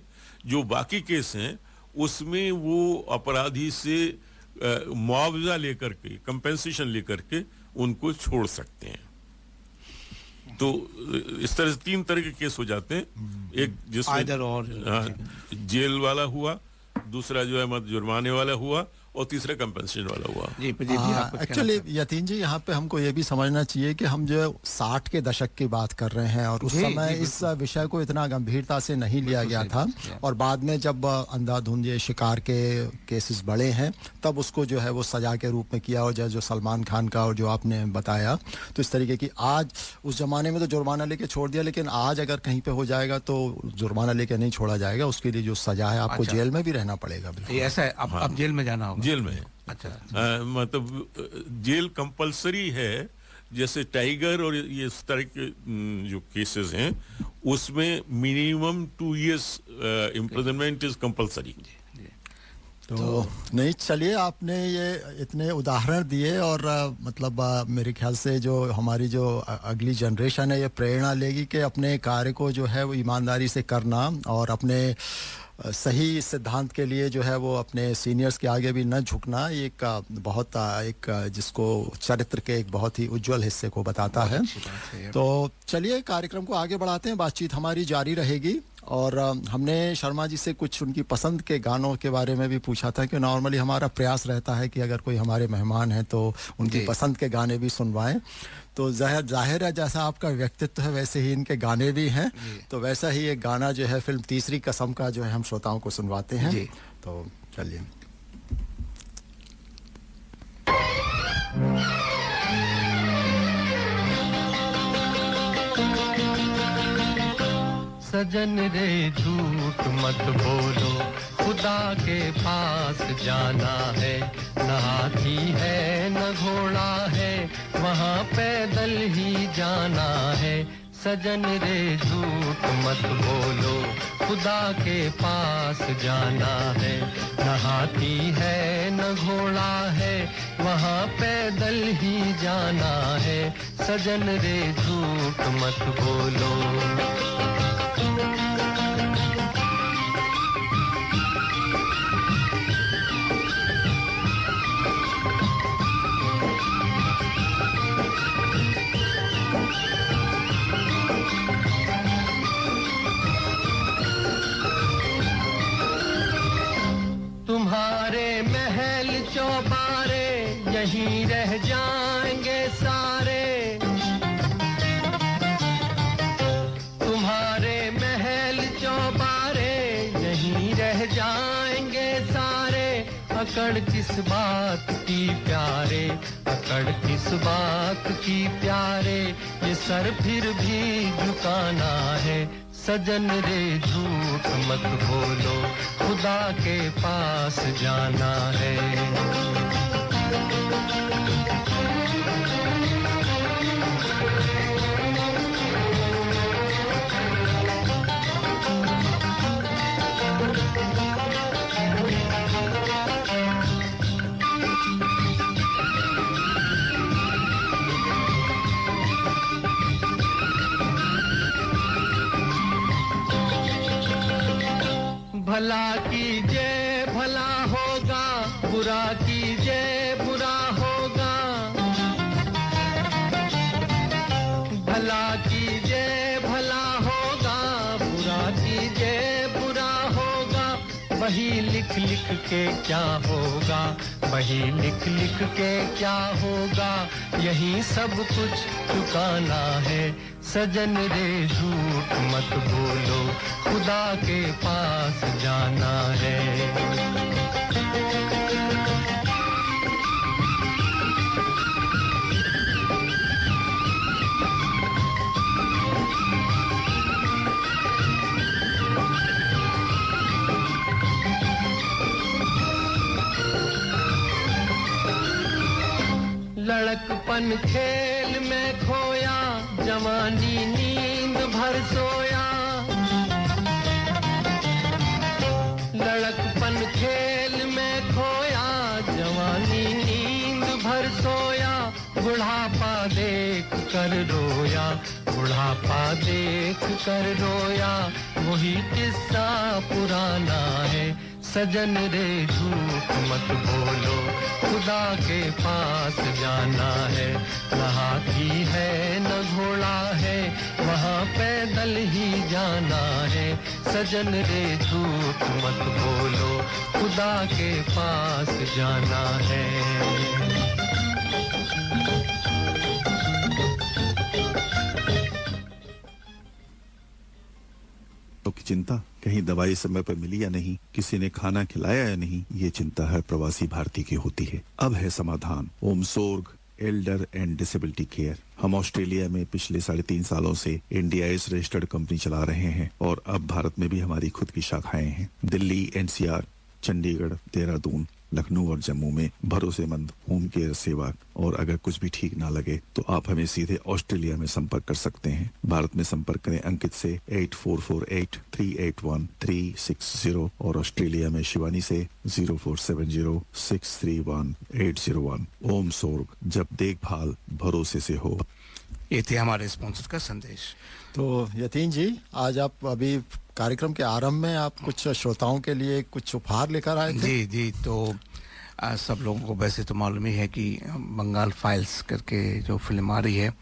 जो बाकी केस हैं उसमें वो अपराधी से मुआवजा लेकर के, कंपेंसेशन लेकर के उनको छोड़ सकते हैं। तो इस तरह से 3 तरह के केस हो जाते हैं। एक जिसमें जेल वाला हुआ, दूसरा जो है जुर्माने वाला हुआ, और तीसरा कंपेंसेशन वाला हुआ। एक्चुअली यतीन जी, यहाँ पे हमको ये भी समझना चाहिए कि हम जो 60 के दशक की बात कर रहे हैं, और उस समय इस विषय को इतना गंभीरता से नहीं लिया गया था, और बाद में जब अंधाधुंध ये शिकार के केसेस बढ़े हैं तब उसको जो है वो सजा के रूप में किया। और जो सलमान खान का और जो आपने बताया, तो इस तरीके की आज उस जमाने में तो जुर्माना लेके छोड़ दिया, लेकिन आज अगर कहीं पे हो जाएगा तो जुर्माना लेके नहीं छोड़ा जाएगा, उसके लिए जो सजा है आपको जेल में भी रहना पड़ेगा। ऐसा है, अब जेल में जाना होगा। जेल में, अच्छा, मतलब जेल कंपलसरी है। जैसे टाइगर और ये इस तरह के जो केसेस हैं उसमें minimum 2 years imprisonment is compulsory. तो नहीं, चलिए, आपने ये इतने उदाहरण दिए, और मतलब मेरे ख्याल से जो हमारी जो अगली जनरेशन है ये प्रेरणा लेगी कि अपने कार्य को जो है वो ईमानदारी से करना, और अपने सही सिद्धांत के लिए जो है वो अपने सीनियर्स के आगे भी न झुकना, एक बहुत एक जिसको चरित्र के एक बहुत ही उज्जवल हिस्से को बताता है। तो चलिए कार्यक्रम को आगे बढ़ाते हैं, बातचीत हमारी जारी रहेगी। और हमने शर्मा जी से कुछ उनकी पसंद के गानों के बारे में भी पूछा था कि नॉर्मली हमारा प्रयास रहता है कि अगर कोई हमारे मेहमान हैं तो उनकी पसंद के गाने भी सुनवाएं। तो जाहिर है जैसा आपका व्यक्तित्व है वैसे ही इनके गाने भी हैं, तो वैसा ही एक गाना जो है फिल्म तीसरी कसम का जो है हम श्रोताओं को सुनवाते हैं। तो चलिए। सजन रे झूठ मत बोलो, खुदा के पास जाना है, न हाथी है न घोड़ा है, वहाँ पैदल ही जाना है। सजन रे झूठ मत बोलो, खुदा के पास जाना है, न हाथी है न घोड़ा है, वहाँ पैदल ही जाना है। सजन रे झूठ मत बोलो। तुम्हारे महल चौबारे यहीं रह जाएंगे सारे, तुम्हारे महल चौबारे यहीं रह जाएंगे सारे। अकड़ किस बात की प्यारे, अकड़ किस बात की प्यारे, ये सर फिर भी झुकाना है। सजन रे झूठ मत बोलो, खुदा के पास जाना है। भला कीजिए भला होगा, बुरा कीजिए बुरा होगा। भला कीजिए भला होगा, बुरा कीजिए बुरा होगा। वही लिख लिख के क्या होगा, वही लिख लिख के क्या होगा। यही सब कुछ चुकाना है। सजन रे झूठ मत बोलो, खुदा के पास जाना है। लड़कपन खेल में खोया, जवानी नींद भर सोया। लड़कपन खेल में खोया, जवानी नींद भर सोया। बुढ़ापा देख कर रोया, बुढ़ापा देख कर रोया। वही किस्सा पुराना है। सजन रे झूठ मत बोलो, खुदा के पास जाना है। न हाथी है न घोड़ा है, वहाँ पैदल ही जाना है। सजन रे झूठ मत बोलो, खुदा के पास जाना है। की चिंता, कहीं दवाई समय पर मिली या नहीं, किसी ने खाना खिलाया या नहीं, ये चिंता हर प्रवासी भारतीय की होती है। अब है समाधान, ओमसोर्ग एल्डर एंड डिसेबिलिटी केयर। हम ऑस्ट्रेलिया में पिछले 3.5 सालों से इंडियाज रजिस्टर्ड कंपनी चला रहे हैं और अब भारत में भी हमारी खुद की शाखाएं हैं। दिल्ली, एनसीआर, चंडीगढ़, देहरादून, लखनऊ और जम्मू में भरोसेमंद होम केयर सेवा। और अगर कुछ भी ठीक ना लगे तो आप हमें सीधे ऑस्ट्रेलिया में संपर्क कर सकते हैं। भारत में संपर्क करें अंकित से 8448381360 और ऑस्ट्रेलिया में शिवानी से 0470631801। ओम सोर्ग, जब देखभाल भरोसे से हो। ये थे हमारे स्पॉन्सर का संदेश। तो यतीन जी, आज आप अभी कार्यक्रम के आरंभ में आप कुछ श्रोताओं के लिए कुछ उपहार लेकर आए थे। जी जी, तो सब लोगों को वैसे तो मालूम ही है कि बंगाल फाइल्स करके जो फिल्म आ रही है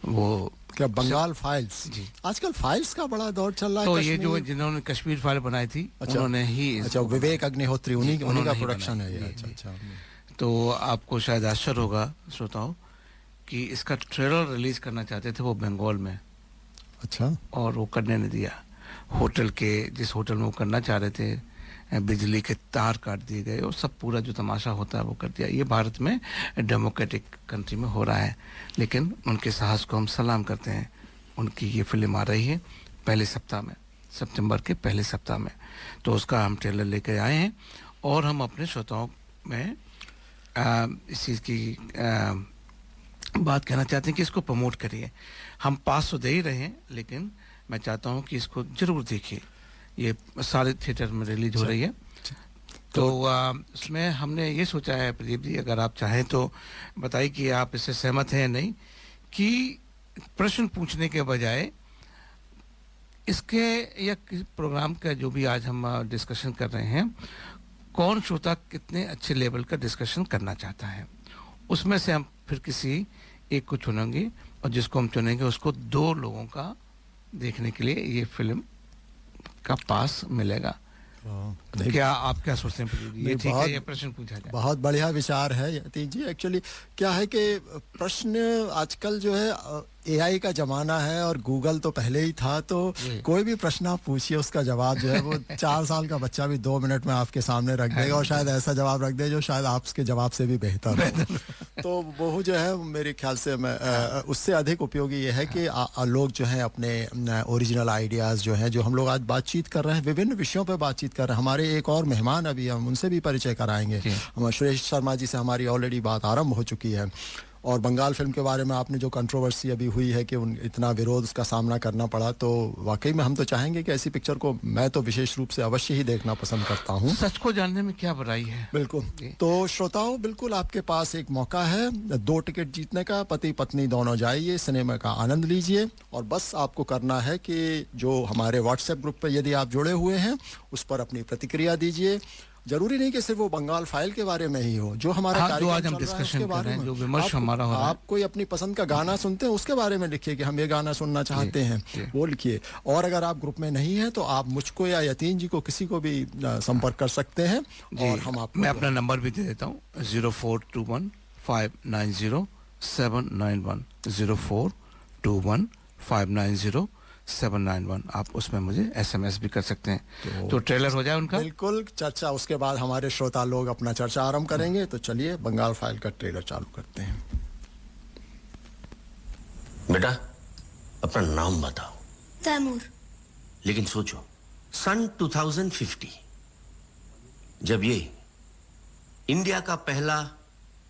वो क्या बंगाल फाइल्स जी, आजकल फाइल्स का बड़ा दौर चल रहा है। तो ये जो जिन्होंने कश्मीर फाइल बनाई थी, उन्होंने ही, अच्छा, विवेक अग्निहोत्री, उन्हीं का प्रोडक्शन है ये। अच्छा। तो आपको शायद आश्चर्य होगा श्रोताओ कि इसका ट्रेलर रिलीज करना चाहते थे वो बंगाल में। अच्छा। और वो करने नहीं दिया। होटल के, जिस होटल में वो करना चाह रहे थे, बिजली के तार काट दिए गए और सब पूरा जो तमाशा होता है वो कर दिया। ये भारत में डेमोक्रेटिक कंट्री में हो रहा है, लेकिन उनके साहस को हम सलाम करते हैं। उनकी ये फिल्म आ रही है पहले सप्ताह में, सितंबर के पहले सप्ताह में, तो उसका हम ट्रेलर लेकर आए हैं और हम अपने श्रोताओं में इस चीज़ की बात कहना चाहते हैं कि इसको प्रमोट करिए। हम पास तो दे ही रहे हैं, लेकिन मैं चाहता हूं कि इसको जरूर देखिए। ये सारे थिएटर में रिलीज हो रही है। तो इसमें हमने ये सोचा है, प्रदीप जी, अगर आप चाहें तो बताइए कि आप इससे सहमत हैं या नहीं, कि प्रश्न पूछने के बजाय इसके या प्रोग्राम का जो भी आज हम डिस्कशन कर रहे हैं, कौन श्रोता कितने अच्छे लेवल का डिस्कशन करना चाहता है, उसमें से हम फिर किसी एक को चुनेंगे और जिसको हम चुनेंगे उसको 2 लोगों का देखने के लिए ये फिल्म का पास मिलेगा। तो क्या आप क्या सोचते हैं? ये ठीक है, ये प्रश्न पूछा जाए। बहुत बढ़िया विचार है यतीन जी। एक्चुअली क्या है कि प्रश्न आजकल जो है एआई का जमाना है और गूगल तो पहले ही था, तो कोई भी प्रश्न आप पूछिए, उसका जवाब जो है वो 4 साल का बच्चा भी 2 मिनट में आपके सामने रख देगा और शायद ऐसा जवाब रख दे जो शायद आपके जवाब से भी बेहतर हो। तो वो जो है मेरे ख्याल से मैं उससे अधिक उपयोगी ये है कि लोग जो है अपने ओरिजिनल आइडियाज़ जो हैं, जो हम लोग आज बातचीत कर रहे हैं, विभिन्न विषयों पर बातचीत कर रहे हैं। हमारे एक और मेहमान अभी हम उनसे भी परिचय कराएंगे। हम सुरेश शर्मा जी से हमारी ऑलरेडी बात आरंभ हो चुकी है। और बंगाल फिल्म के बारे में आपने जो कंट्रोवर्सी अभी हुई है कि इतना विरोध उसका सामना करना पड़ा, तो वाकई में हम तो चाहेंगे कि ऐसी पिक्चर को मैं तो विशेष रूप से अवश्य ही देखना पसंद करता हूँ। सच को जानने में क्या बुराई है। बिल्कुल। तो श्रोताओं, बिल्कुल आपके पास एक मौका है 2 टिकट जीतने का। पति पत्नी दोनों जाइए, सिनेमा का आनंद लीजिए। और बस आपको करना है कि जो हमारे व्हाट्सएप ग्रुप पर यदि आप जुड़े हुए हैं उस पर अपनी प्रतिक्रिया दीजिए। जरूरी नहीं कि सिर्फ वो बंगाल फाइल के बारे में ही हो, जो हमारा जो आज हम डिस्कशन कर रहे हैं, जो विमर्श हमारा हो रहा है, आप कोई अपनी पसंद का गाना सुनते हैं उसके बारे में लिखिए कि हम ये गाना सुनना चाहते हैं, वो लिखिए। और अगर आप ग्रुप में नहीं हैं तो आप मुझको या यतीन जी को किसी को भी संपर्क कर सकते हैं। और हम आपको मैं अपना नंबर भी दे देता हूँ 0421590791 0421590791। आप उसमें मुझे SMS भी कर सकते हैं। तो ट्रेलर हो जाए उनका। बिल्कुल। चर्चा उसके बाद हमारे श्रोता लोग अपना चर्चा आरंभ करेंगे। तो चलिए बंगाल फाइल का ट्रेलर चालू करते हैं। बेटा, अपना नाम बताओ। तैमूर। लेकिन सोचो, सन 2050 जब ये इंडिया का पहला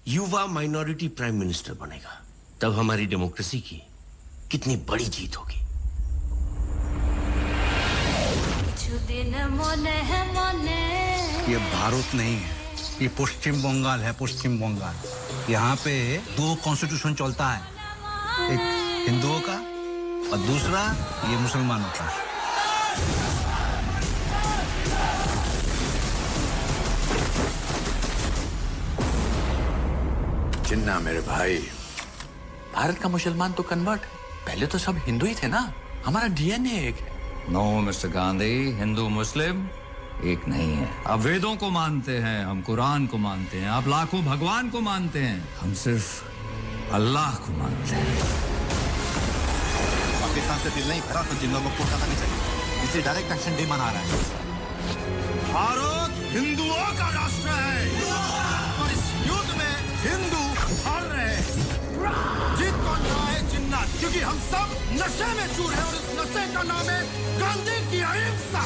युवा माइनॉरिटी प्राइम मिनिस्टर बनेगा, तब हमारी डेमोक्रेसी की कितनी बड़ी जीत होगी। ये भारत नहीं है, ये पश्चिम बंगाल है। पश्चिम बंगाल, यहाँ पे 2 कॉन्स्टिट्यूशन चलता है, एक हिंदुओं का और दूसरा ये मुसलमानों का। जिन्ना मेरे भाई, भारत का मुसलमान तो कन्वर्ट है, पहले तो सब हिंदू ही थे ना। हमारा DNA एक है। नो मिस्टर गांधी, हिंदू मुस्लिम एक नहीं है। आप वेदों को मानते हैं, हम कुरान को मानते हैं। आप लाखों भगवान को मानते हैं, हम सिर्फ अल्लाह को मानते हैं। पाकिस्तान से दिल नहीं भरा तो जिन लोगों को पता नहीं चाहिए, इसलिए डायरेक्ट एक्शन डे मना रहा है। भारत हिंदुओं का राष्ट्र है और इस युद्ध में हिंदू हार रहे हैं। जीत कौन रहा है? जिन्नात, क्योंकि हम सब नशे में चूर हैं और इस नशे का नाम है गांधी की अहिंसा।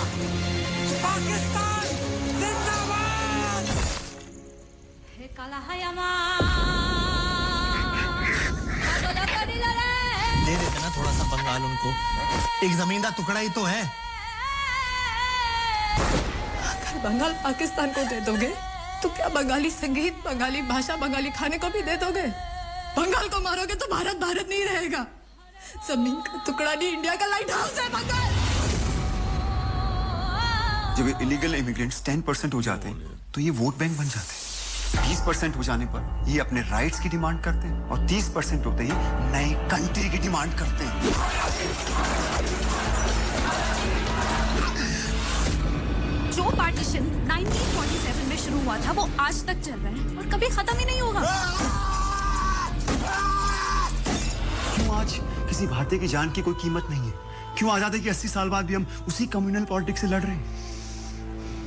पाकिस्तान जिंदाबाद। दे देते ना थोड़ा सा बंगाल उनको, एक जमीन का टुकड़ा ही तो है। अगर बंगाल पाकिस्तान को दे दोगे तो क्या बंगाली संगीत, बंगाली भाषा, बंगाली खाने को भी दे दोगे? बंगाल को मारोगे तो भारत भारत नहीं रहेगा। जमीन का टुकड़ा नहीं, इंडिया का लाइट हाउस है बंगाल। जब इलीगल इमिग्रेंट्स 10% हो जाते हैं तो ये वोट बैंक बन जाते हैं। 20% हो जाने पर ये अपने राइट्स की डिमांड करते हैं और 30% होते ही नई कंट्री की डिमांड करते हैं। जो पार्टीशन 1947 में शुरू हुआ था वो आज तक चल रहा है और कभी खत्म ही नहीं होगा। क्यों आज किसी भारतीय की जान की कोई कीमत नहीं है? क्यों आजादी के 80 साल बाद भी हम उसी कम्युनल पॉलिटिक्स से लड़ रहे हैं?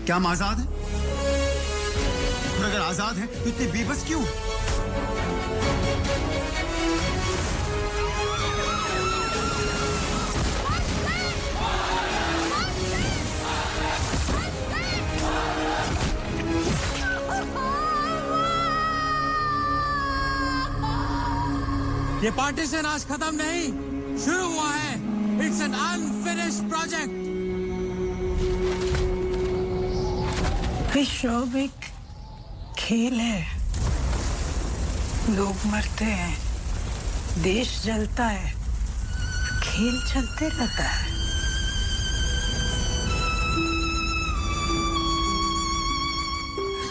क्या हम आजाद हैं? और अगर आजाद हैं तो इतने बेबस क्यों? ये पार्टीशन आज खत्म नहीं, शुरू हुआ है। It's an unfinished project. विश्व एक खेल है, लोग मरते हैं, देश जलता है, खेल चलते रहता है।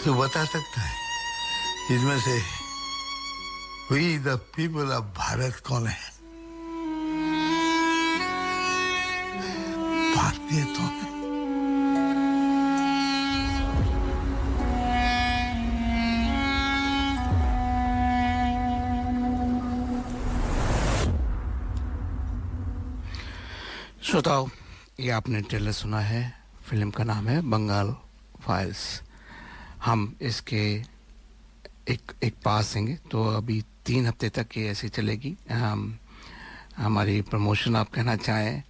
तो बता सकता है इसमें से We the people of Bharat कौन है? भारतीय तो है। श्रोताओ, ये आपने ट्रेलर सुना है। फिल्म का नाम है बंगाल फाइल्स। हम इसके एक पास देंगे, तो अभी 3 हफ्ते तक ये ऐसे चलेगी। हमारी प्रमोशन आप कहना चाहें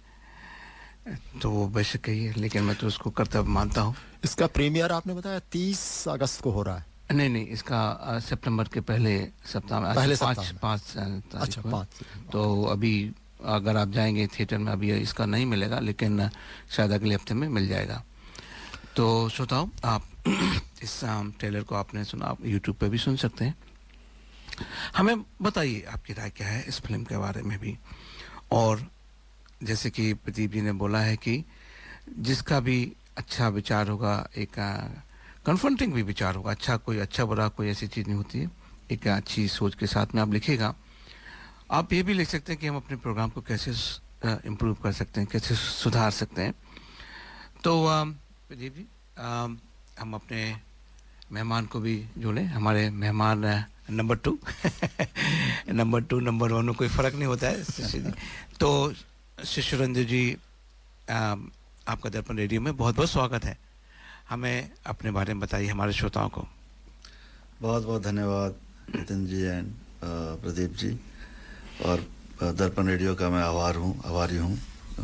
तो वो बेशक कहिए, लेकिन मैं तो उसको कर्तव्य मानता हूँ। इसका प्रीमियर आपने बताया 30 अगस्त को हो रहा है? नहीं, इसका सितंबर के पहले सप्ताह में, पहले 5 अच्छा 5। तो अभी अगर आप जाएंगे थिएटर में, अभी इसका नहीं मिलेगा, लेकिन शायद अगले हफ्ते में मिल जाएगा। तो श्रोताओ, आप इस ट्रेलर को आपने सुना, आप यूट्यूब पे भी सुन सकते हैं। हमें बताइए आपकी राय क्या है इस फिल्म के बारे में भी। और जैसे कि प्रदीप जी ने बोला है कि जिसका भी अच्छा विचार होगा, एक कन्फ्रंटिंग भी विचार होगा, कोई अच्छा बुरा कोई ऐसी चीज़ नहीं होती है, एक अच्छी सोच के साथ में आप लिखिएगा। आप ये भी लिख सकते हैं कि हम अपने प्रोग्राम को कैसे इम्प्रूव कर सकते हैं, कैसे सुधार सकते हैं। तो प्रदीप जी, हम अपने मेहमान को भी जोड़ें। हमारे मेहमान नंबर 2 नंबर 1 में कोई फ़र्क नहीं होता है। तो शिशुरंजन जी, आपका दर्पण रेडियो में बहुत बहुत स्वागत है। हमें अपने बारे में बताइए हमारे श्रोताओं को। बहुत बहुत धन्यवाद नितिन जी एंड प्रदीप जी, और दर्पण रेडियो का मैं आभारी हूँ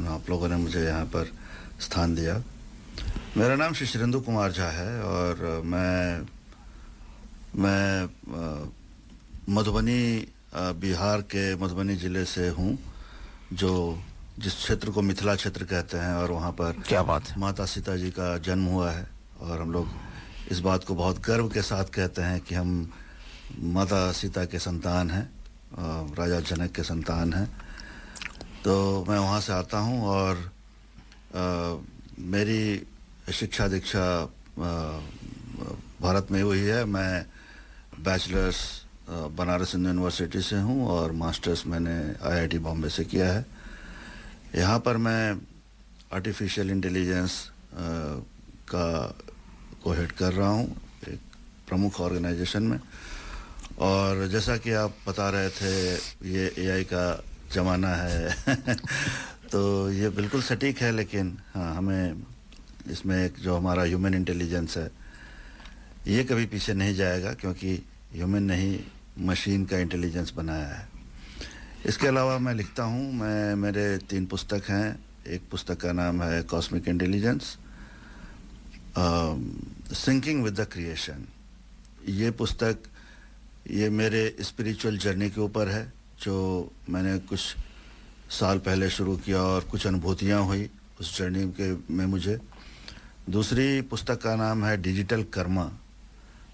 आप लोगों ने मुझे यहाँ पर स्थान दिया। मेरा नाम शिशुरेंदु कुमार झा है और मैं मधुबनी, बिहार के मधुबनी ज़िले से हूँ, जो जिस क्षेत्र को मिथिला क्षेत्र कहते हैं, और वहाँ पर क्या बात है, माता सीता जी का जन्म हुआ है। और हम लोग इस बात को बहुत गर्व के साथ कहते हैं कि हम माता सीता के संतान हैं, राजा जनक के संतान हैं। तो मैं वहाँ से आता हूँ और मेरी शिक्षा दीक्षा भारत में हुई है। मैं बैचलर्स बनारस हिंदू यूनिवर्सिटी से हूँ और मास्टर्स मैंने IIT बॉम्बे से किया है। यहाँ पर मैं आर्टिफिशियल इंटेलिजेंस को हेड कर रहा हूँ एक प्रमुख ऑर्गेनाइजेशन में। और जैसा कि आप बता रहे थे, ये AI का ज़माना है तो ये बिल्कुल सटीक है, लेकिन हाँ, हमें इसमें एक जो हमारा ह्यूमन इंटेलिजेंस है, ये कभी पीछे नहीं जाएगा, क्योंकि ह्यूमन ने ही मशीन का इंटेलिजेंस बनाया है। इसके अलावा मैं लिखता हूँ। मेरे 3 पुस्तक हैं। एक पुस्तक का नाम है cosmic intelligence, syncing with the creation. ये पुस्तक ये मेरे स्पिरिचुअल जर्नी के ऊपर है, जो मैंने कुछ साल पहले शुरू किया और कुछ अनुभूतियाँ हुई उस जर्नी में मुझे। दूसरी पुस्तक का नाम है digital Karma,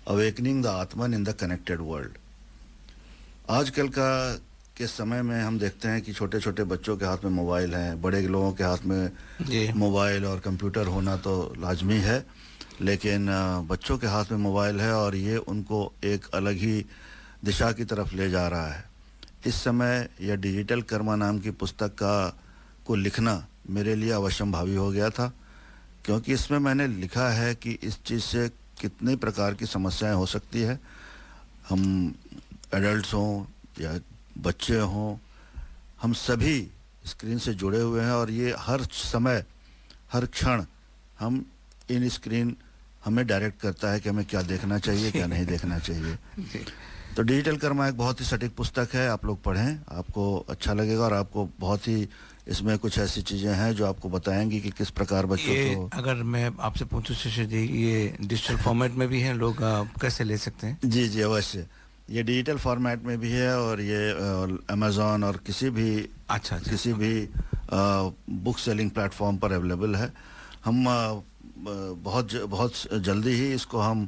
awakening the Atman in the connected world. आजकल के समय में हम देखते हैं कि छोटे छोटे बच्चों के हाथ में मोबाइल हैं, बड़े लोगों के हाथ में मोबाइल और कंप्यूटर होना तो लाजमी है, लेकिन बच्चों के हाथ में मोबाइल है और ये उनको एक अलग ही दिशा की तरफ ले जा रहा है। इस समय यह डिजिटल कर्मा नाम की पुस्तक को लिखना मेरे लिए अवश्यंभावी हो गया था, क्योंकि इसमें मैंने लिखा है कि इस चीज़ से कितने प्रकार की समस्याएं हो सकती है। हम एडल्ट्स हों या बच्चे हों, हम सभी स्क्रीन से जुड़े हुए हैं और ये हर समय हर क्षण हम इन स्क्रीन हमें डायरेक्ट करता है कि हमें क्या देखना चाहिए क्या नहीं देखना चाहिए। तो डिजिटल कर्मा एक बहुत ही सटीक पुस्तक है, आप लोग पढ़ें, आपको अच्छा लगेगा और आपको बहुत ही इसमें कुछ ऐसी चीज़ें हैं जो आपको बताएंगी कि किस प्रकार बच्चों को। अगर मैं आपसे पूछूं शिशु जी, ये डिजिटल फॉर्मेट में भी है, लोग कैसे ले सकते हैं? जी अवश्य, ये डिजिटल फॉर्मेट में भी है और ये अमेज़ॉन और किसी भी किसी भी बुक सेलिंग प्लेटफॉर्म पर अवेलेबल है। हम बहुत जल्दी ही इसको हम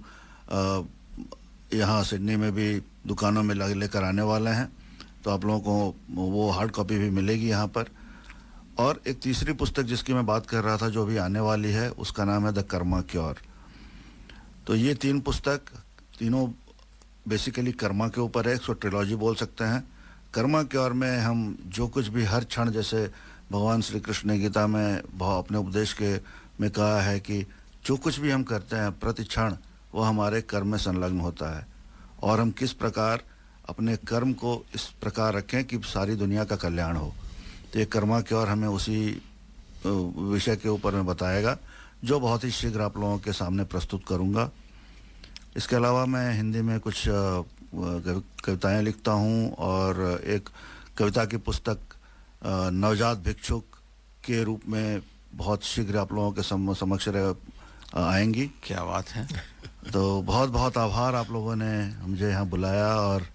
यहाँ सिडनी में भी दुकानों में लेकर आने वाले हैं, तो आप लोगों को वो हार्ड कॉपी भी मिलेगी यहाँ पर। और एक तीसरी पुस्तक जिसकी मैं बात कर रहा था जो भी आने वाली है, उसका नाम है द कर्मा क्योर। तो ये 3 पुस्तक तीनों बेसिकली कर्मा के ऊपर है, इसको ट्रिलॉजी बोल सकते हैं। कर्मा क्योर में हम जो कुछ भी हर क्षण, जैसे भगवान श्री कृष्ण ने गीता में अपने उपदेश में कहा है कि जो कुछ भी हम करते हैं प्रति क्षण वो हमारे कर्म में संलग्न होता है, और हम किस प्रकार अपने कर्म को इस प्रकार रखें कि सारी दुनिया का कल्याण हो। तो ये कर्मा क्योर हमें उसी विषय के ऊपर में बताएगा, जो बहुत ही शीघ्र आप लोगों के सामने प्रस्तुत करूंगा। इसके अलावा मैं हिंदी में कुछ कविताएं लिखता हूं और एक कविता की पुस्तक नवजात भिक्षुक के रूप में बहुत शीघ्र आप लोगों के समक्ष आएंगी। क्या बात है। तो बहुत बहुत आभार, आप लोगों ने मुझे यहाँ बुलाया। और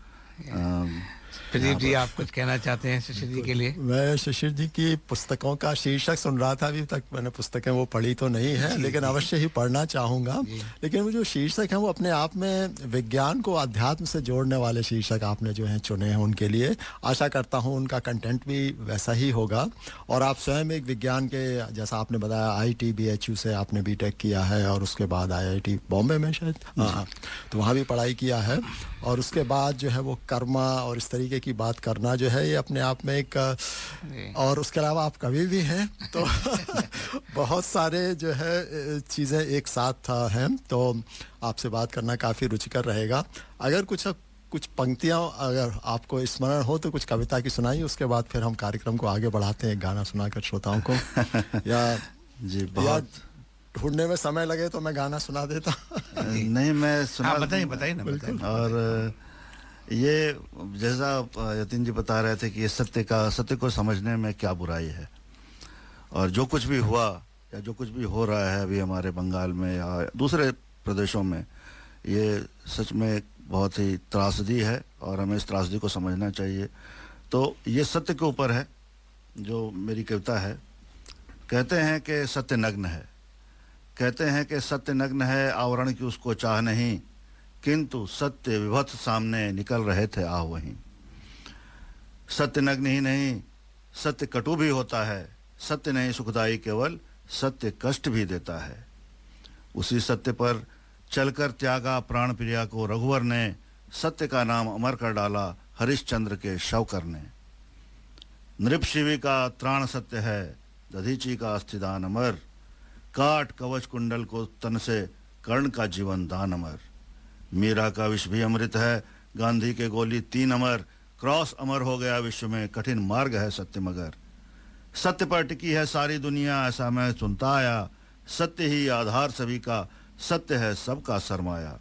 प्रदीप जी, आप कुछ कहना चाहते हैं शिशिर जी के लिए? मैं शिशिर जी की पुस्तकों का शीर्षक सुन रहा था, अभी तक मैंने पुस्तकें वो पढ़ी तो नहीं है, लेकिन अवश्य ही पढ़ना चाहूँगा। लेकिन वो जो शीर्षक है वो अपने आप में विज्ञान को अध्यात्म से जोड़ने वाले शीर्षक आपने जो हैं चुने हैं उनके लिए। आशा करता हूँ उनका कंटेंट भी वैसा ही होगा। और आप स्वयं एक विज्ञान के, जैसा आपने बताया IIT-BHU से आपने BTech किया है और उसके बाद IIT बॉम्बे में शायद, हाँ, तो वहाँ भी पढ़ाई किया है। और उसके बाद जो है वो कर्मा और इस तरीके की बात करना जो है ये अपने आप में एक, और उसके अलावा आप कवि भी हैं, तो बहुत सारे जो है चीज़ें एक साथ हैं। तो आपसे बात करना काफ़ी रुचिकर रहेगा। अगर कुछ पंक्तियाँ अगर आपको स्मरण हो तो कुछ कविता की सुनाइए, उसके बाद फिर हम कार्यक्रम को आगे बढ़ाते हैं गाना सुनाकर श्रोताओं को। या जी बहुत ढूंढने में समय लगे तो मैं गाना सुना देता। नहीं, मैं सुना। बताइए ना। और ये जैसा यतीन जी बता रहे थे कि ये सत्य को समझने में क्या बुराई है, और जो कुछ भी हुआ या जो कुछ भी हो रहा है अभी हमारे बंगाल में या दूसरे प्रदेशों में, ये सच में बहुत ही त्रासदी है और हमें इस त्रासदी को समझना चाहिए। तो ये सत्य के ऊपर है जो मेरी कविता है। कहते हैं कि सत्य नग्न है, कहते हैं कि सत्य नग्न है, आवरण की उसको चाह नहीं, किंतु सत्य विभत्स सामने निकल रहे थे आह वहीं। सत्य नग्न ही नहीं, सत्य कटु भी होता है, सत्य नहीं सुखदाई केवल, सत्य कष्ट भी देता है। उसी सत्य पर चलकर त्यागा प्राण प्रिया को रघुवर ने, सत्य का नाम अमर कर डाला हरिश्चंद्र के शव करने। नृपशिवी का त्राण सत्य है, दधीची का अस्थिदान अमर, काट कवच कुंडल को तन से कर्ण का जीवन दान अमर। मीरा का विष भी अमृत है, गांधी के गोली 3 अमर, क्रॉस अमर हो गया विश्व में, कठिन मार्ग है सत्य मगर। सत्य पर टिकी है सारी दुनिया, ऐसा मैं सुनता आया, सत्य ही आधार सभी का, सत्य है सबका सरमाया।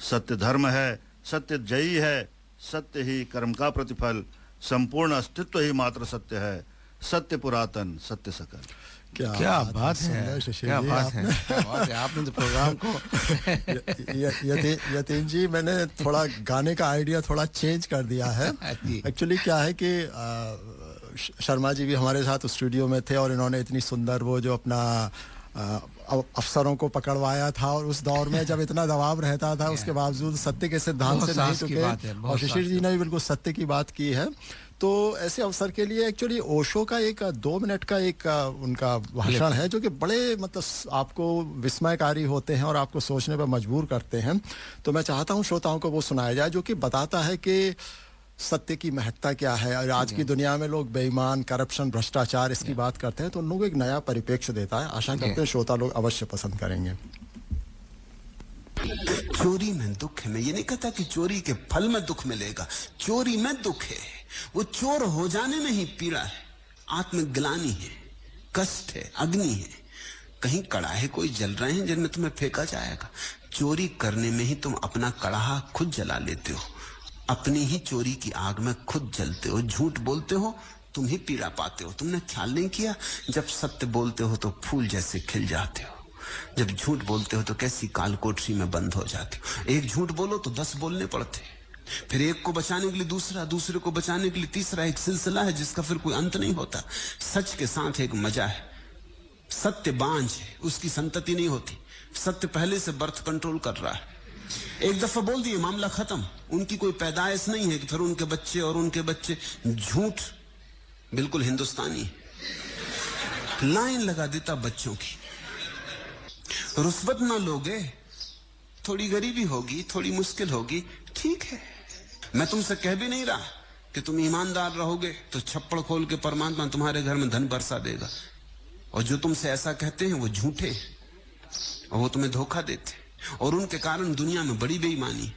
सत्य धर्म है, सत्य जयी है, सत्य ही कर्म का प्रतिफल, संपूर्ण अस्तित्व ही मात्र सत्य है, सत्य पुरातन सत्य सकल। क्या बात है, क्या बात है, क्या बात है। आपने तो प्रोग्राम को यतीन जी, मैंने थोड़ा गाने का आइडिया थोड़ा चेंज कर दिया है। एक्चुअली क्या है कि शर्मा जी भी हमारे साथ स्टूडियो में थे और इन्होंने इतनी सुंदर वो जो अपना अफसरों को पकड़वाया था, और उस दौर में जब इतना दबाव रहता था उसके बावजूद सत्य के सिद्धांत से नहीं चुके, और शिशिर जी ने भी बिल्कुल सत्य की बात की है। तो ऐसे अवसर के लिए एक्चुअली ओशो का एक 2 मिनट का एक उनका भाषण है जो कि बड़े मतलब आपको विस्मयकारी होते हैं और आपको सोचने पर मजबूर करते हैं। तो मैं चाहता हूं श्रोताओं को वो सुनाया जाए, जो कि बताता है कि सत्य की महत्ता क्या है। और आज की दुनिया में लोग बेईमान, करप्शन, भ्रष्टाचार इसकी बात करते हैं, तो उन लोगों को एक नया परिप्रेक्ष्य देता है। आशा करते हैं श्रोता लोग अवश्य पसंद करेंगे। चोरी में दुख है। मैं ये नहीं कहता कि चोरी के फल में दुख मिलेगा, चोरी में दुख है। वो चोर हो जाने में ही पीड़ा है, आत्मग्लानि है, कष्ट है, अग्नि है। कहीं कड़ाहे कोई जल रहे हैं जिनमें तुम्हें फेंका जाएगा। चोरी करने में ही तुम अपना कड़ाहा खुद जला लेते हो, अपनी ही चोरी की आग में खुद जलते हो। झूठ बोलते हो, तुम ही पीड़ा पाते हो। तुमने ख्याल नहीं किया, जब सत्य बोलते हो तो फूल जैसे खिल जाते हो, जब झूठ बोलते हो तो कैसी कालकोठरी में बंद हो जाते हो। एक झूठ बोलो तो 10 बोलने पड़ते, फिर एक को बचाने के लिए दूसरा, दूसरे को बचाने के लिए तीसरा। एक सिलसिला है जिसका फिर कोई अंत नहीं होता। सच के साथ एक मजा है। सत्य बांझ है, उसकी संतति नहीं होती। सत्य पहले से बर्थ कंट्रोल कर रहा है। एक दफा बोल दिए, मामला खत्म। उनकी कोई पैदाइश नहीं है कि फिर उनके बच्चे और उनके बच्चे। झूठ बिल्कुल हिंदुस्तानी है, लाइन लगा देता बच्चों की। रुस्वत ना लोगे, थोड़ी गरीबी होगी, थोड़ी मुश्किल होगी, ठीक है। मैं तुमसे कह भी नहीं रहा कि तुम ईमानदार रहोगे तो छप्पड़ खोल के परमात्मा तुम्हारे घर में धन बरसा देगा। और जो तुमसे ऐसा कहते हैं वो झूठे, और वो तुम्हें धोखा देते, और उनके कारण दुनिया में बड़ी बेईमानी।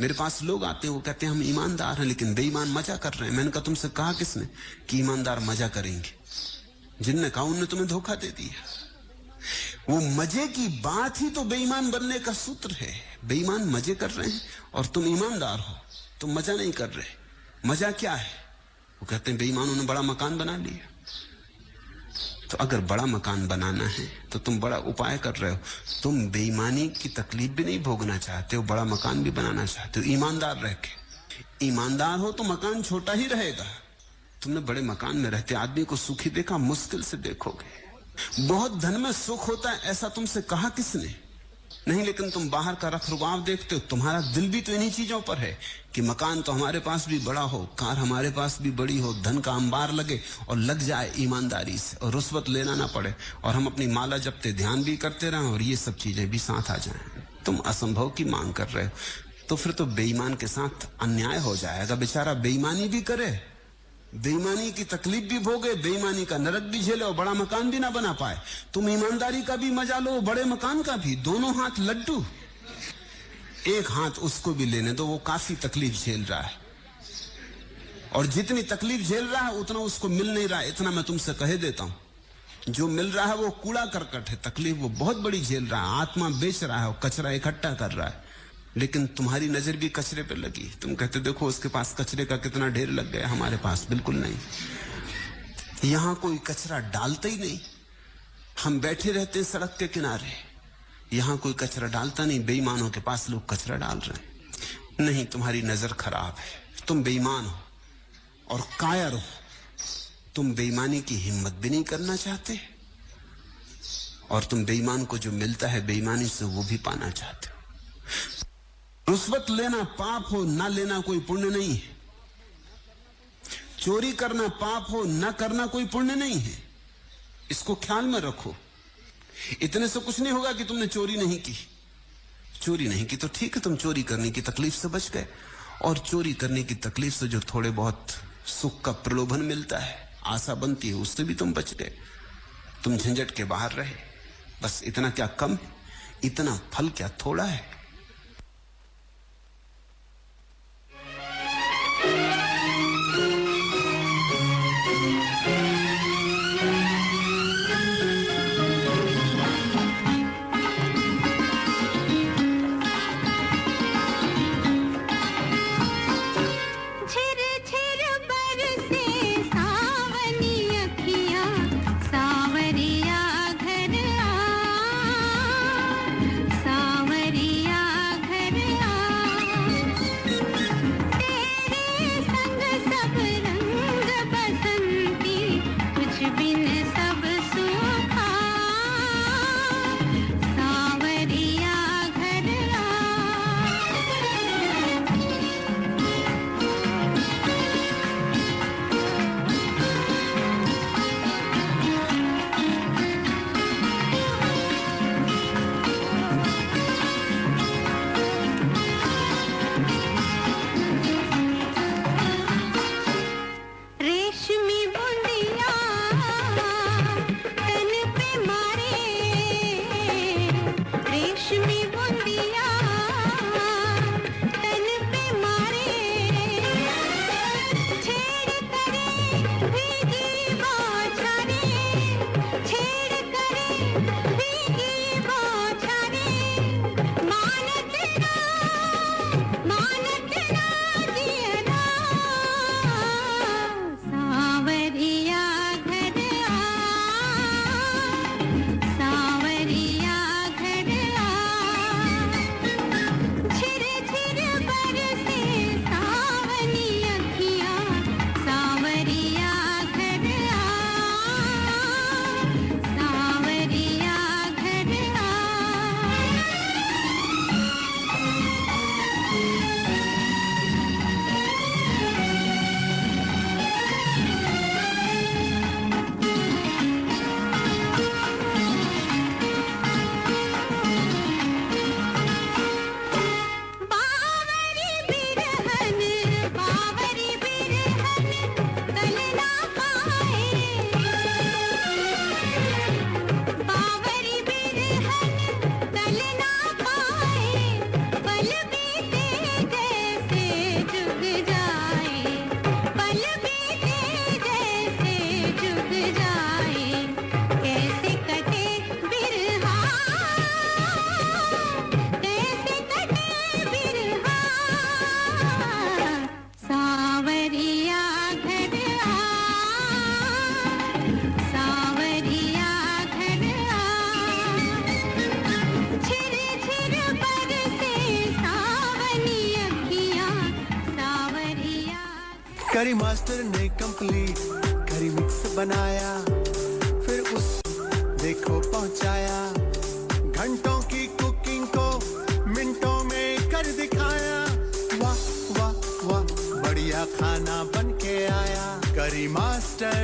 मेरे पास लोग आते हैं, वो कहते हैं हम ईमानदार हैं लेकिन बेईमान मजा कर रहे हैं। मैंने कहा तुमसे कहा किसने कि ईमानदार मजा करेंगे? जिनने कहा उनने तुम्हें धोखा दे दिया। वो मजे की बात ही तो बेईमान बनने का सूत्र है। बेईमान मजे कर रहे हैं और तुम ईमानदार हो, तुम मजा नहीं कर रहे। मजा क्या है? वो कहते हैं बेईमानों ने बड़ा मकान बना लिया। तो अगर बड़ा मकान बनाना है तो तुम बड़ा उपाय कर रहे हो। तुम बेईमानी की तकलीफ भी नहीं भोगना चाहते हो, बड़ा मकान भी बनाना चाहते हो ईमानदार रह के। ईमानदार हो तो मकान छोटा ही रहेगा। तुमने बड़े मकान में रहते आदमी को सुखी देखा? मुश्किल से देखोगे। बहुत धन में सुख होता है ऐसा तुमसे कहा किसने? नहीं, लेकिन तुम बाहर का रखरखाव देखते हो। तुम्हारा दिल भी तो इन्हीं चीजों पर है कि मकान तो हमारे पास भी बड़ा हो, कार हमारे पास भी बड़ी हो, धन का अंबार लगे और लग जाए ईमानदारी से और रुश्वत लेना ना पड़े और हम अपनी माला जपते ध्यान भी करते रहें और ये सब चीजें भी साथ आ जाएं। तुम असंभव की मांग कर रहे हो, तो फिर तो बेईमान के साथ अन्याय हो जाएगा। बेचारा बेईमानी भी करे, बेईमानी की तकलीफ भी भोगे, बेईमानी का नरक भी झेले और बड़ा मकान भी ना बना पाए। तुम ईमानदारी का भी मजा लो, बड़े मकान का भी। दोनों हाथ लड्डू। एक हाथ उसको भी लेने दो, वो काफी तकलीफ झेल रहा है और जितनी तकलीफ झेल रहा है उतना उसको मिल नहीं रहा है। इतना मैं तुमसे कह देता हूं, जो मिल रहा है वो कूड़ा करकट है। तकलीफ वो बहुत बड़ी झेल रहा है, आत्मा बेच रहा है और कचरा इकट्ठा कर रहा है। लेकिन तुम्हारी नजर भी कचरे पे लगी। तुम कहते देखो उसके पास कचरे का कितना ढेर लग गया, हमारे पास बिल्कुल नहीं। यहां कोई कचरा डालता ही नहीं। हम बैठे रहते हैं सड़क के किनारे, यहां कोई कचरा डालता नहीं। बेईमानों के पास लोग कचरा डाल रहे हैं। नहीं, तुम्हारी नजर खराब है। तुम बेईमान हो और कायर हो। तुम बेईमानी की हिम्मत भी नहीं करना चाहते और तुम बेईमान को जो मिलता है बेईमानी से वो भी पाना चाहते हो। रुश्वत लेना पाप हो, ना लेना कोई पुण्य नहीं है। चोरी करना पाप हो, ना करना कोई पुण्य नहीं है। इसको ख्याल में रखो। इतने से कुछ नहीं होगा कि तुमने चोरी नहीं की। चोरी नहीं की तो ठीक है, तुम चोरी करने की तकलीफ से बच गए। और चोरी करने की तकलीफ से जो थोड़े बहुत सुख का प्रलोभन मिलता है, आशा बनती है, उससे भी तुम बच गए। तुम झंझट के बाहर रहे। बस इतना क्या कम है? इतना फल क्या थोड़ा है? सावरिया करी मास्टर ने कंप्लीट करी मिक्स बनाया, फिर उस देखो पहुंचाया, घंटों की कुकिंग को मिनटों में कर दिखाया। वाह वाह वाह बढ़िया खाना बन के आया। करी मास्टर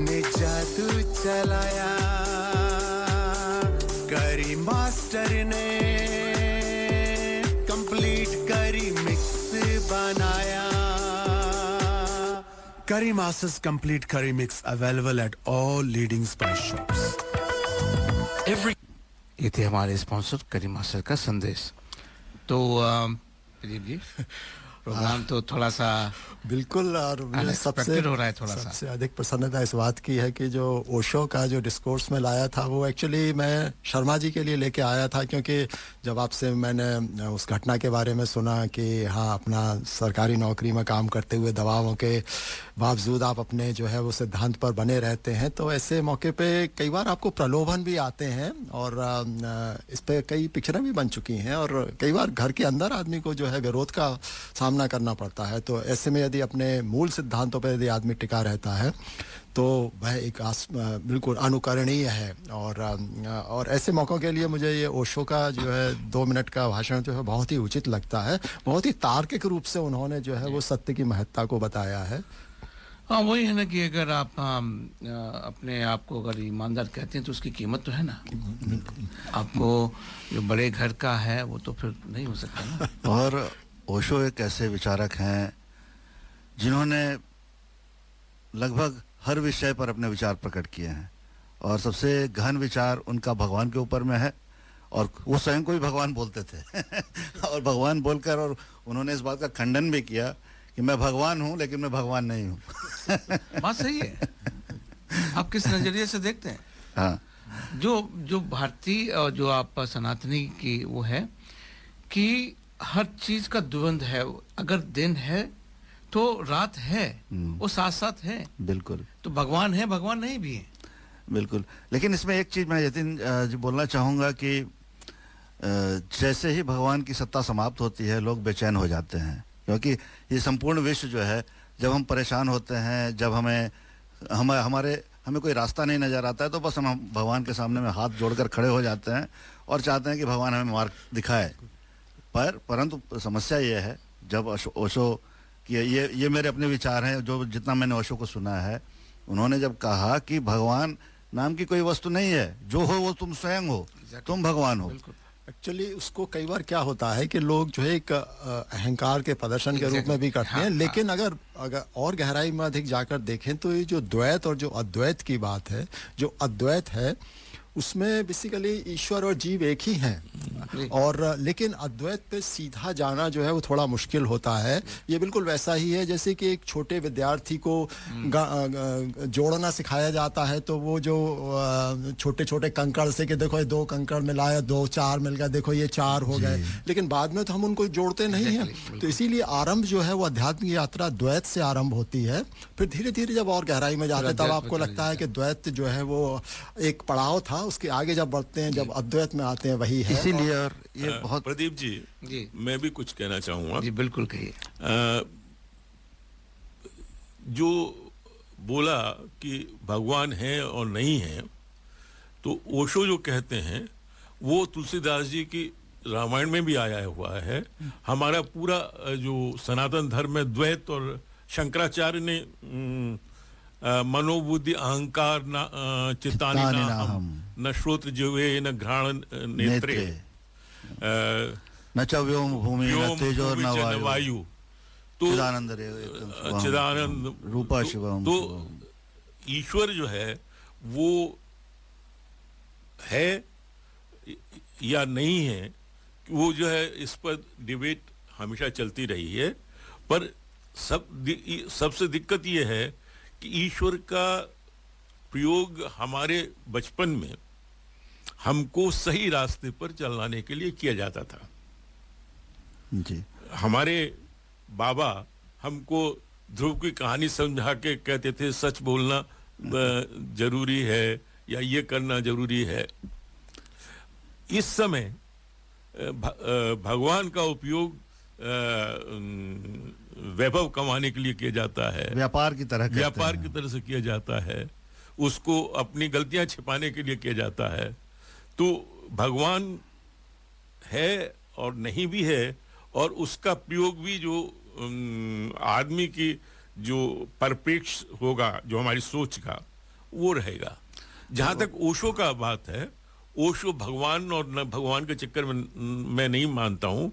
ने जादू चलाया, करी मास्टर ने कंप्लीट करी मिक्स बनाया। Curry Masters Complete Curry Mix available at all leading spice shops. ये थे हमारे स्पॉन्सर करी मास्टर का संदेश। तो प्रदीप जी प्रोग्राम तो थोड़ा सा बिल्कुल, और मुझे अनएक्सपेक्टेड हो रहा है थोड़ा सा। सबसे अधिक प्रसन्नता इस बात की है कि जो ओशो का जो डिस्कोर्स में लाया था वो एक्चुअली मैं शर्मा जी के लिए लेके आया था, क्योंकि जब आपसे मैंने उस घटना के बारे में सुना कि हाँ अपना सरकारी नौकरी में काम करते हुए दबावों के बावजूद आप अपने जो है वो सिद्धांत पर बने रहते हैं, तो ऐसे मौके पे कई बार आपको प्रलोभन भी आते हैं और इस पे कई पिक्चरें भी बन चुकी हैं और कई बार घर के अंदर आदमी को जो है विरोध का सामना करना पड़ता है। तो ऐसे में यदि अपने मूल सिद्धांतों पर यदि आदमी टिका रहता है तो वह एक बिल्कुल अनुकरणीय है। और ऐसे मौक़ों के लिए मुझे ये ओशो का जो है 2 मिनट का भाषण जो है बहुत ही उचित लगता है। बहुत ही तार्किक रूप से उन्होंने जो है वो सत्य की महत्ता को बताया है। हाँ वही है ना कि अगर आप अपने आप को अगर ईमानदार कहते हैं तो उसकी कीमत तो है ना। आपको जो बड़े घर का है वो तो फिर नहीं हो सकता ना। और ओशो एक ऐसे विचारक हैं जिन्होंने लगभग हर विषय पर अपने विचार प्रकट किए हैं और सबसे गहन विचार उनका भगवान के ऊपर में है और वो स्वयं को भी भगवान बोलते थे और भगवान बोलकर और उन्होंने इस बात का खंडन भी किया कि मैं भगवान हूं लेकिन मैं भगवान नहीं हूं। बात सही है। आप किस नजरिए से देखते हैं? हाँ, जो भारतीय और जो आप सनातनी की वो है कि हर चीज का द्वंद है। अगर दिन है तो रात है, वो साथ साथ है। बिल्कुल। तो भगवान है, भगवान नहीं भी है। बिल्कुल। लेकिन इसमें एक चीज मैं यतीन जी बोलना चाहूंगा कि जैसे ही भगवान की सत्ता समाप्त होती है लोग बेचैन हो जाते हैं, क्योंकि ये संपूर्ण विश्व जो है जब हम परेशान होते हैं, जब हमें कोई रास्ता नहीं नजर आता है तो बस हम भगवान के सामने में हाथ जोड़कर खड़े हो जाते हैं और चाहते हैं कि भगवान हमें मार्ग दिखाए। परंतु समस्या ये है, जब ओशो कि ये मेरे अपने विचार हैं, जो जितना मैंने ओशो को सुना है, उन्होंने जब कहा कि भगवान नाम की कोई वस्तु नहीं है, जो हो वो तुम स्वयं हो, तुम भगवान हो। एक्चुअली उसको कई बार क्या होता है कि लोग जो है एक अहंकार के प्रदर्शन के रूप में भी करते हैं, लेकिन अगर और गहराई में अधिक जाकर देखें तो ये जो द्वैत और जो अद्वैत की बात है, जो अद्वैत है उसमें बेसिकली ईश्वर और जीव एक ही हैं और लेकिन अद्वैत पे सीधा जाना जो है वो थोड़ा मुश्किल होता है। ये बिल्कुल वैसा ही है जैसे कि एक छोटे विद्यार्थी को जोड़ना सिखाया जाता है तो वो जो छोटे छोटे कंकड़ से कि देखो ये 2 कंकड़ मिलाया 2 4 मिल गया, देखो ये 4 हो गए, लेकिन बाद में तो हम उनको जोड़ते नहीं हैं। तो इसीलिए आरंभ जो है वो आध्यात्मिक यात्रा द्वैत से आरंभ होती है, फिर धीरे धीरे जब और गहराई में जाते हैं तब आपको लगता है कि द्वैत जो है वो एक पड़ाव था, उसके आगे जब बढ़ते हैं जब अद्वैत में आते हैं वही है। इसीलिए और ये बहुत प्रदीप जी मैं भी कुछ कहना चाहूंगा। जी बिल्कुल कहिए। जो बोला कि भगवान है और नहीं है, तो ओशो जो कहते हैं वो तुलसीदास जी की रामायण में भी आया हुआ है। हमारा पूरा जो सनातन धर्म में द्वैत और शंकराचार्य ने मनोबुद्धि अहंकार न चित्तानि नाहम न श्रोत्र जिह्वे न घ्राण नेत्रे न च व्योम भूमि न तेजो न वायु तो चिदानंद रूपा शिवम। तो ईश्वर जो है वो है या नहीं है, वो जो है इस पर डिबेट हमेशा चलती रही है। पर सबसे दिक्कत ये है कि ईश्वर का प्रयोग हमारे बचपन में हमको सही रास्ते पर चलाने के लिए किया जाता था। जी हमारे बाबा हमको ध्रुव की कहानी समझा के कहते थे सच बोलना जरूरी है या ये करना जरूरी है। इस समय भगवान का उपयोग वैभव कमाने के लिए किया जाता है, व्यापार की तरह करते व्यापार हैं। की तरह से किया जाता है, उसको अपनी गलतियां छिपाने के लिए किया जाता है। तो भगवान है और नहीं भी है, और उसका प्रयोग भी जो आदमी की जो परिप्रेक्ष्य होगा, जो हमारी सोच का, वो रहेगा। जहां तक ओशो का बात है, ओशो भगवान और न भगवान के चक्कर में मैं नहीं मानता हूं।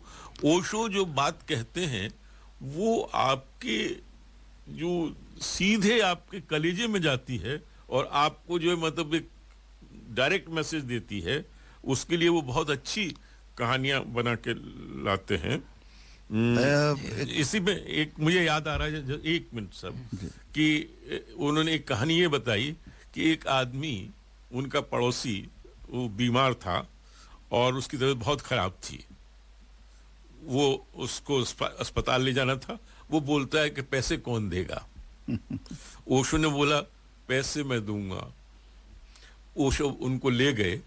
ओशो जो बात कहते हैं वो आपके जो सीधे आपके कलेजे में जाती है और आपको जो है मतलब एक डायरेक्ट मैसेज देती है। उसके लिए वो बहुत अच्छी कहानियां बना के लाते हैं। इसी में एक मुझे याद आ रहा है, एक मिनट सब, कि उन्होंने एक कहानी ये बताई कि एक आदमी, उनका पड़ोसी, वो बीमार था और उसकी तबीयत बहुत खराब थी। वो उसको अस्पताल ले जाना था। वो बोलता है कि पैसे कौन देगा? ओशो ने बोला पैसे मैं दूंगा। ओशो उनको ले गए,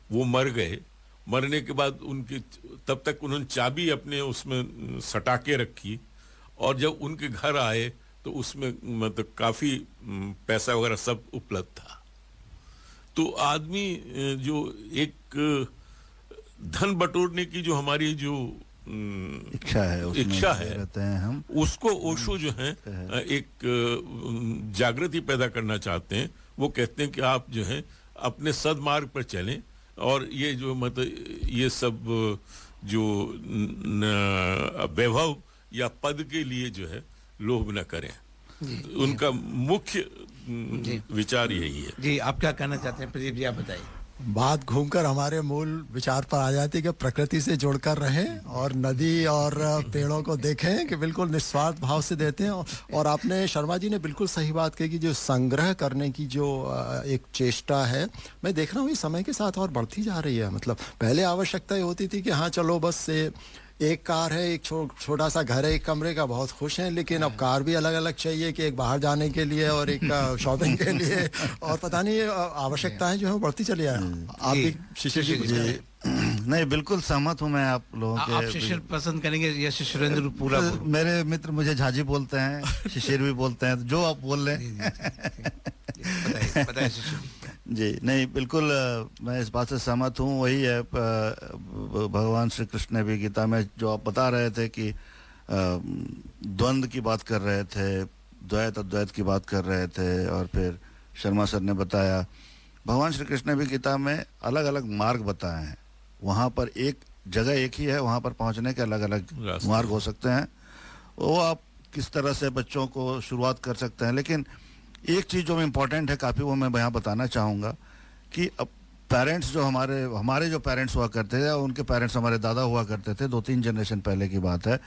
वो मर गए। मरने के बाद उनकी, तब तक उन्होंने चाबी अपने उसमें सटा के रखी, और जब उनके घर आए तो उसमें मतलब काफी पैसा वगैरह सब उपलब्ध था। तो आदमी जो एक धन बटोरने की जो हमारी जो इच्छा है रहते हैं हम, उसको ओशो जो है एक जागृति पैदा करना चाहते हैं। वो कहते हैं कि आप जो है अपने सद्मार्ग पर चलें, और ये जो मतलब ये सब जो वैभव या पद के लिए जो है लोभ न करें। उनका मुख्य विचार यही है। जी, आप क्या कहना चाहते हैं प्रदीप जी, आप बताइए। बात घूमकर हमारे मूल विचार पर आ जाती है कि प्रकृति से जुड़कर रहें और नदी और पेड़ों को देखें कि बिल्कुल निस्वार्थ भाव से देते हैं। और आपने, शर्मा जी ने बिल्कुल सही बात कही कि जो संग्रह करने की जो एक चेष्टा है, मैं देख रहा हूँ ये समय के साथ और बढ़ती जा रही है। मतलब पहले आवश्यकता ये होती थी कि हाँ चलो बस से एक कार है, एक छोटा सा घर है, एक कमरे का, बहुत खुश हैं। लेकिन अब कार भी अलग अलग चाहिए, कि एक बाहर जाने के लिए और एक शॉपिंग के लिए, और पता नहीं आवश्यकताएं जो है बढ़ती चली है। आप भी शिशिर जी? नहीं, बिल्कुल सहमत हूँ मैं आप लोगों के। आप शिशिर पसंद करेंगे या शिशिरेंद्र पूरा? मेरे मित्र मुझे झाजी बोलते हैं, शिशिर भी बोलते हैं, जो आप बोल रहे हैं। बताइए शिशिर जी। नहीं, बिल्कुल मैं इस बात से सहमत हूँ। वही है, भगवान श्री कृष्ण ने भी गीता में जो आप बता रहे थे कि द्वंद्व की बात कर रहे थे, द्वैत अद्वैत की बात कर रहे थे, और फिर शर्मा सर ने बताया भगवान श्री कृष्ण ने भी गीता में अलग अलग मार्ग बताए हैं। वहाँ पर एक जगह एक ही है, वहाँ पर पहुँचने के अलग अलग मार्ग हो सकते हैं। वो आप किस तरह से बच्चों को शुरुआत कर सकते हैं। लेकिन एक चीज़ जो इम्पोर्टेंट है काफ़ी, वो मैं यहाँ बताना चाहूँगा कि अब पेरेंट्स जो हमारे जो पेरेंट्स हुआ करते थे, उनके पेरेंट्स हमारे दादा हुआ करते थे, 2-3 जनरेशन पहले की बात है।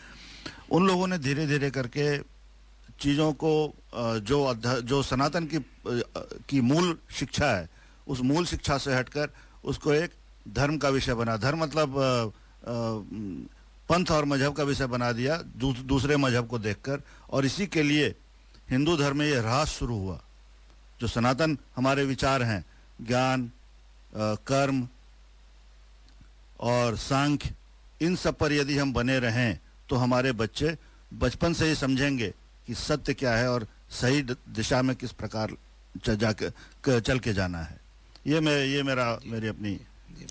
उन लोगों ने धीरे धीरे करके चीज़ों को जो सनातन की मूल शिक्षा है, उस मूल शिक्षा से हटकर उसको एक धर्म का विषय बना। धर्म मतलब पंथ और मजहब का विषय बना दिया, दूसरे मजहब को देखकर। और इसी के लिए हिंदू धर्म में यह ह्रास शुरू हुआ। जो सनातन हमारे विचार हैं, ज्ञान, कर्म और सांख्य, इन सब पर यदि हम बने रहें तो हमारे बच्चे बचपन से ही समझेंगे कि सत्य क्या है और सही दिशा में किस प्रकार चल के जाना है। ये मेरी अपनी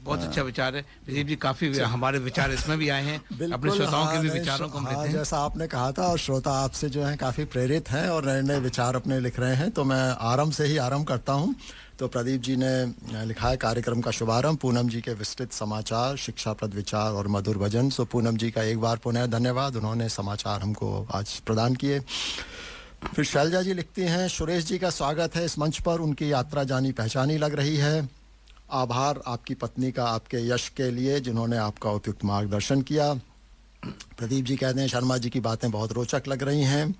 बहुत अच्छा विचार है प्रदीप जी। काफी हमारे विचार इसमें भी आए हैं, अपने श्रोताओं के भी विचारों को हम लेते हैं। जैसा आपने कहा था, और श्रोता आपसे जो है काफी प्रेरित हैं और नए नए विचार अपने लिख रहे हैं, तो मैं आरंभ से ही आरंभ करता हूं। तो प्रदीप जी ने लिखा है कार्यक्रम का शुभारंभ पूनम जी के विस्तृत समाचार, शिक्षाप्रद विचार और मधुर भजन। सो पूनम जी का एक बार पुनः धन्यवाद, उन्होंने समाचार हमको आज प्रदान किए। फिर शैलजा जी लिखती हैं, सुरेश जी का स्वागत है इस मंच पर, उनकी यात्रा जानी पहचानी लग रही है। आभार आपकी पत्नी का आपके यश के लिए, जिन्होंने आपका उपयुक्त मार्गदर्शन किया। प्रदीप जी कहते हैं शर्मा जी की बातें बहुत रोचक लग रही हैं।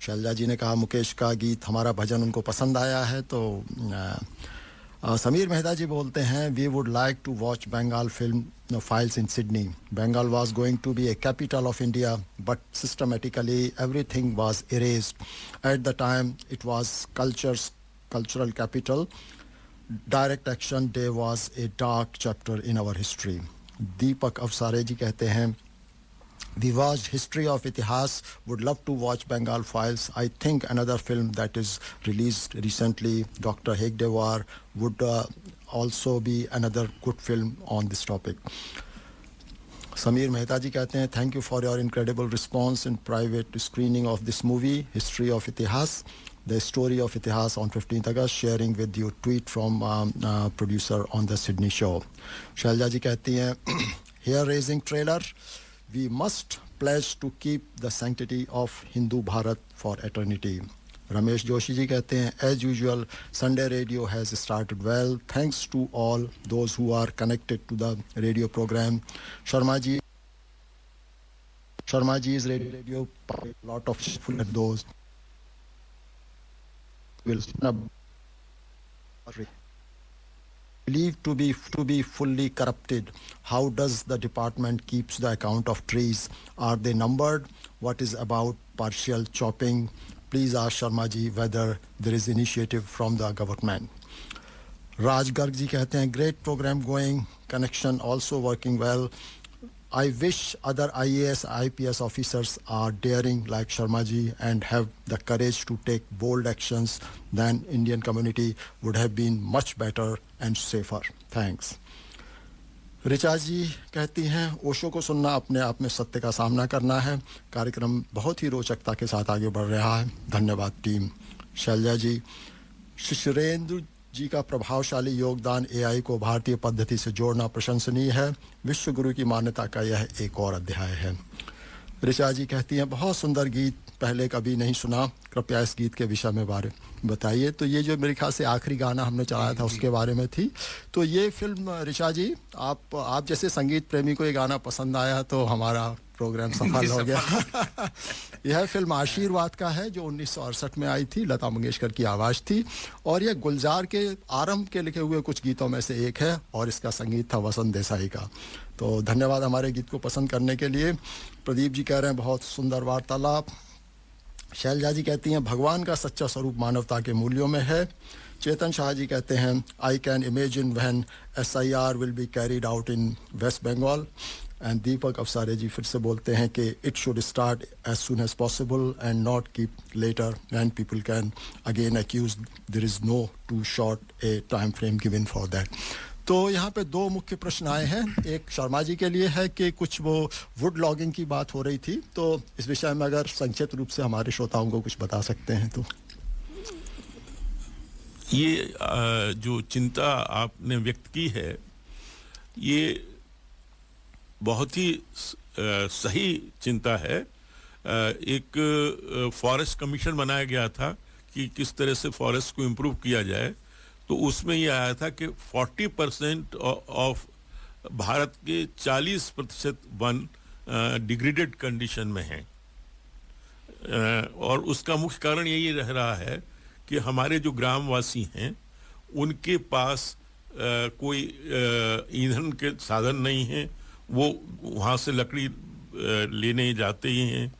शैलजा जी ने कहा मुकेश का गीत हमारा भजन उनको पसंद आया है। तो समीर मेहता जी बोलते हैं we would like to watch Bengal film files in Sydney. Bengal was going to be a capital of India but systematically everything was erased. At the time it was cultural capital. Direct Action Day was a dark chapter in our history. दीपक अवसारे जी कहते हैं We watched History of Itihas. Would love to watch Bengal Files. I think another film that is released recently, Dr. Hegdewar, would also be another good film on this topic. Sameer Mehta ji कहते हैं, thank you for your incredible response in private screening of this movie, History of Itihas, the story of Itihas on 15th August, sharing with you tweet from producer on the Sydney show. Shailja ji कहती हैं, hair-raising trailer, we must pledge to keep the sanctity of Hindu Bharat for eternity. Ramesh Joshi ji कहते हैं, as usual, Sunday radio has started well. Thanks to all those who are connected to the radio program. Sharma ji's radio, a lot of full at those will believed to be fully corrupted. How does the department keeps the account of trees? Are they numbered? What is about partial chopping? Please ask Sharma ji whether there is initiative from the government. Raj Garg ji कहते हैं, great program going, connection also working well. I wish other IAS, IPS officers are daring like Sharma ji and have the courage to take bold actions. Then Indian community would have been much better and safer. Thanks. Richa जी कहती हैं, ओशो को सुनना अपने आप में सत्य का सामना करना है. कार्यक्रम बहुत ही रोचकता के साथ आगे बढ़ रहा है. धन्यवाद टीम. शैलजा जी, शिशिरेंद्र जी का प्रभावशाली योगदान एआई को भारतीय पद्धति से जोड़ना प्रशंसनीय है. विश्व गुरु की मान्यता का यह एक और अध्याय है. ऋचा जी कहती हैं, बहुत सुंदर गीत, पहले कभी नहीं सुना, कृपया इस गीत के विषय में बारे बताइए. तो ये जो मेरे ख्याल से आखिरी गाना हमने चलाया था उसके बारे में थी. तो ये फिल्म, ऋचा जी, आप जैसे संगीत प्रेमी को ये गाना पसंद आया तो हमारा प्रोग्राम सफल हो गया. यह फिल्म आशीर्वाद का है जो 1968 में आई थी. लता मंगेशकर की आवाज़ थी और यह गुलजार के आरंभ के लिखे हुए कुछ गीतों में से एक है और इसका संगीत था वसंत देसाई का. तो धन्यवाद हमारे गीत को पसंद करने के लिए. प्रदीप जी कह रहे हैं, बहुत सुंदर वार्तालाप. शैलजा जी कहती हैं, भगवान का सच्चा स्वरूप मानवता के मूल्यों में है. चेतन शाह जी कहते हैं, I can imagine when SIR will be carried out in West Bengal. And Deepak Awsare ji फिर से बोलते हैं कि it should start as soon as possible and not keep later when people can again accuse there is no too short a time frame given for that. तो यहाँ पे दो मुख्य प्रश्न आए हैं. एक शर्मा जी के लिए है कि कुछ वो वुड लॉगिंग की बात हो रही थी, तो इस विषय में अगर संक्षिप्त रूप से हमारे श्रोताओं को कुछ बता सकते हैं तो. ये जो चिंता आपने व्यक्त की है, ये बहुत ही सही चिंता है. एक फॉरेस्ट कमीशन बनाया गया था कि किस तरह से फॉरेस्ट को इम्प्रूव किया जाए. तो उसमें ये आया था कि 40% ऑफ भारत के 40% वन डिग्रेडेड कंडीशन में हैं. और उसका मुख्य कारण यही रह रहा है कि हमारे जो ग्रामवासी हैं उनके पास कोई ईंधन के साधन नहीं हैं. वो वहाँ से लकड़ी लेने जाते ही हैं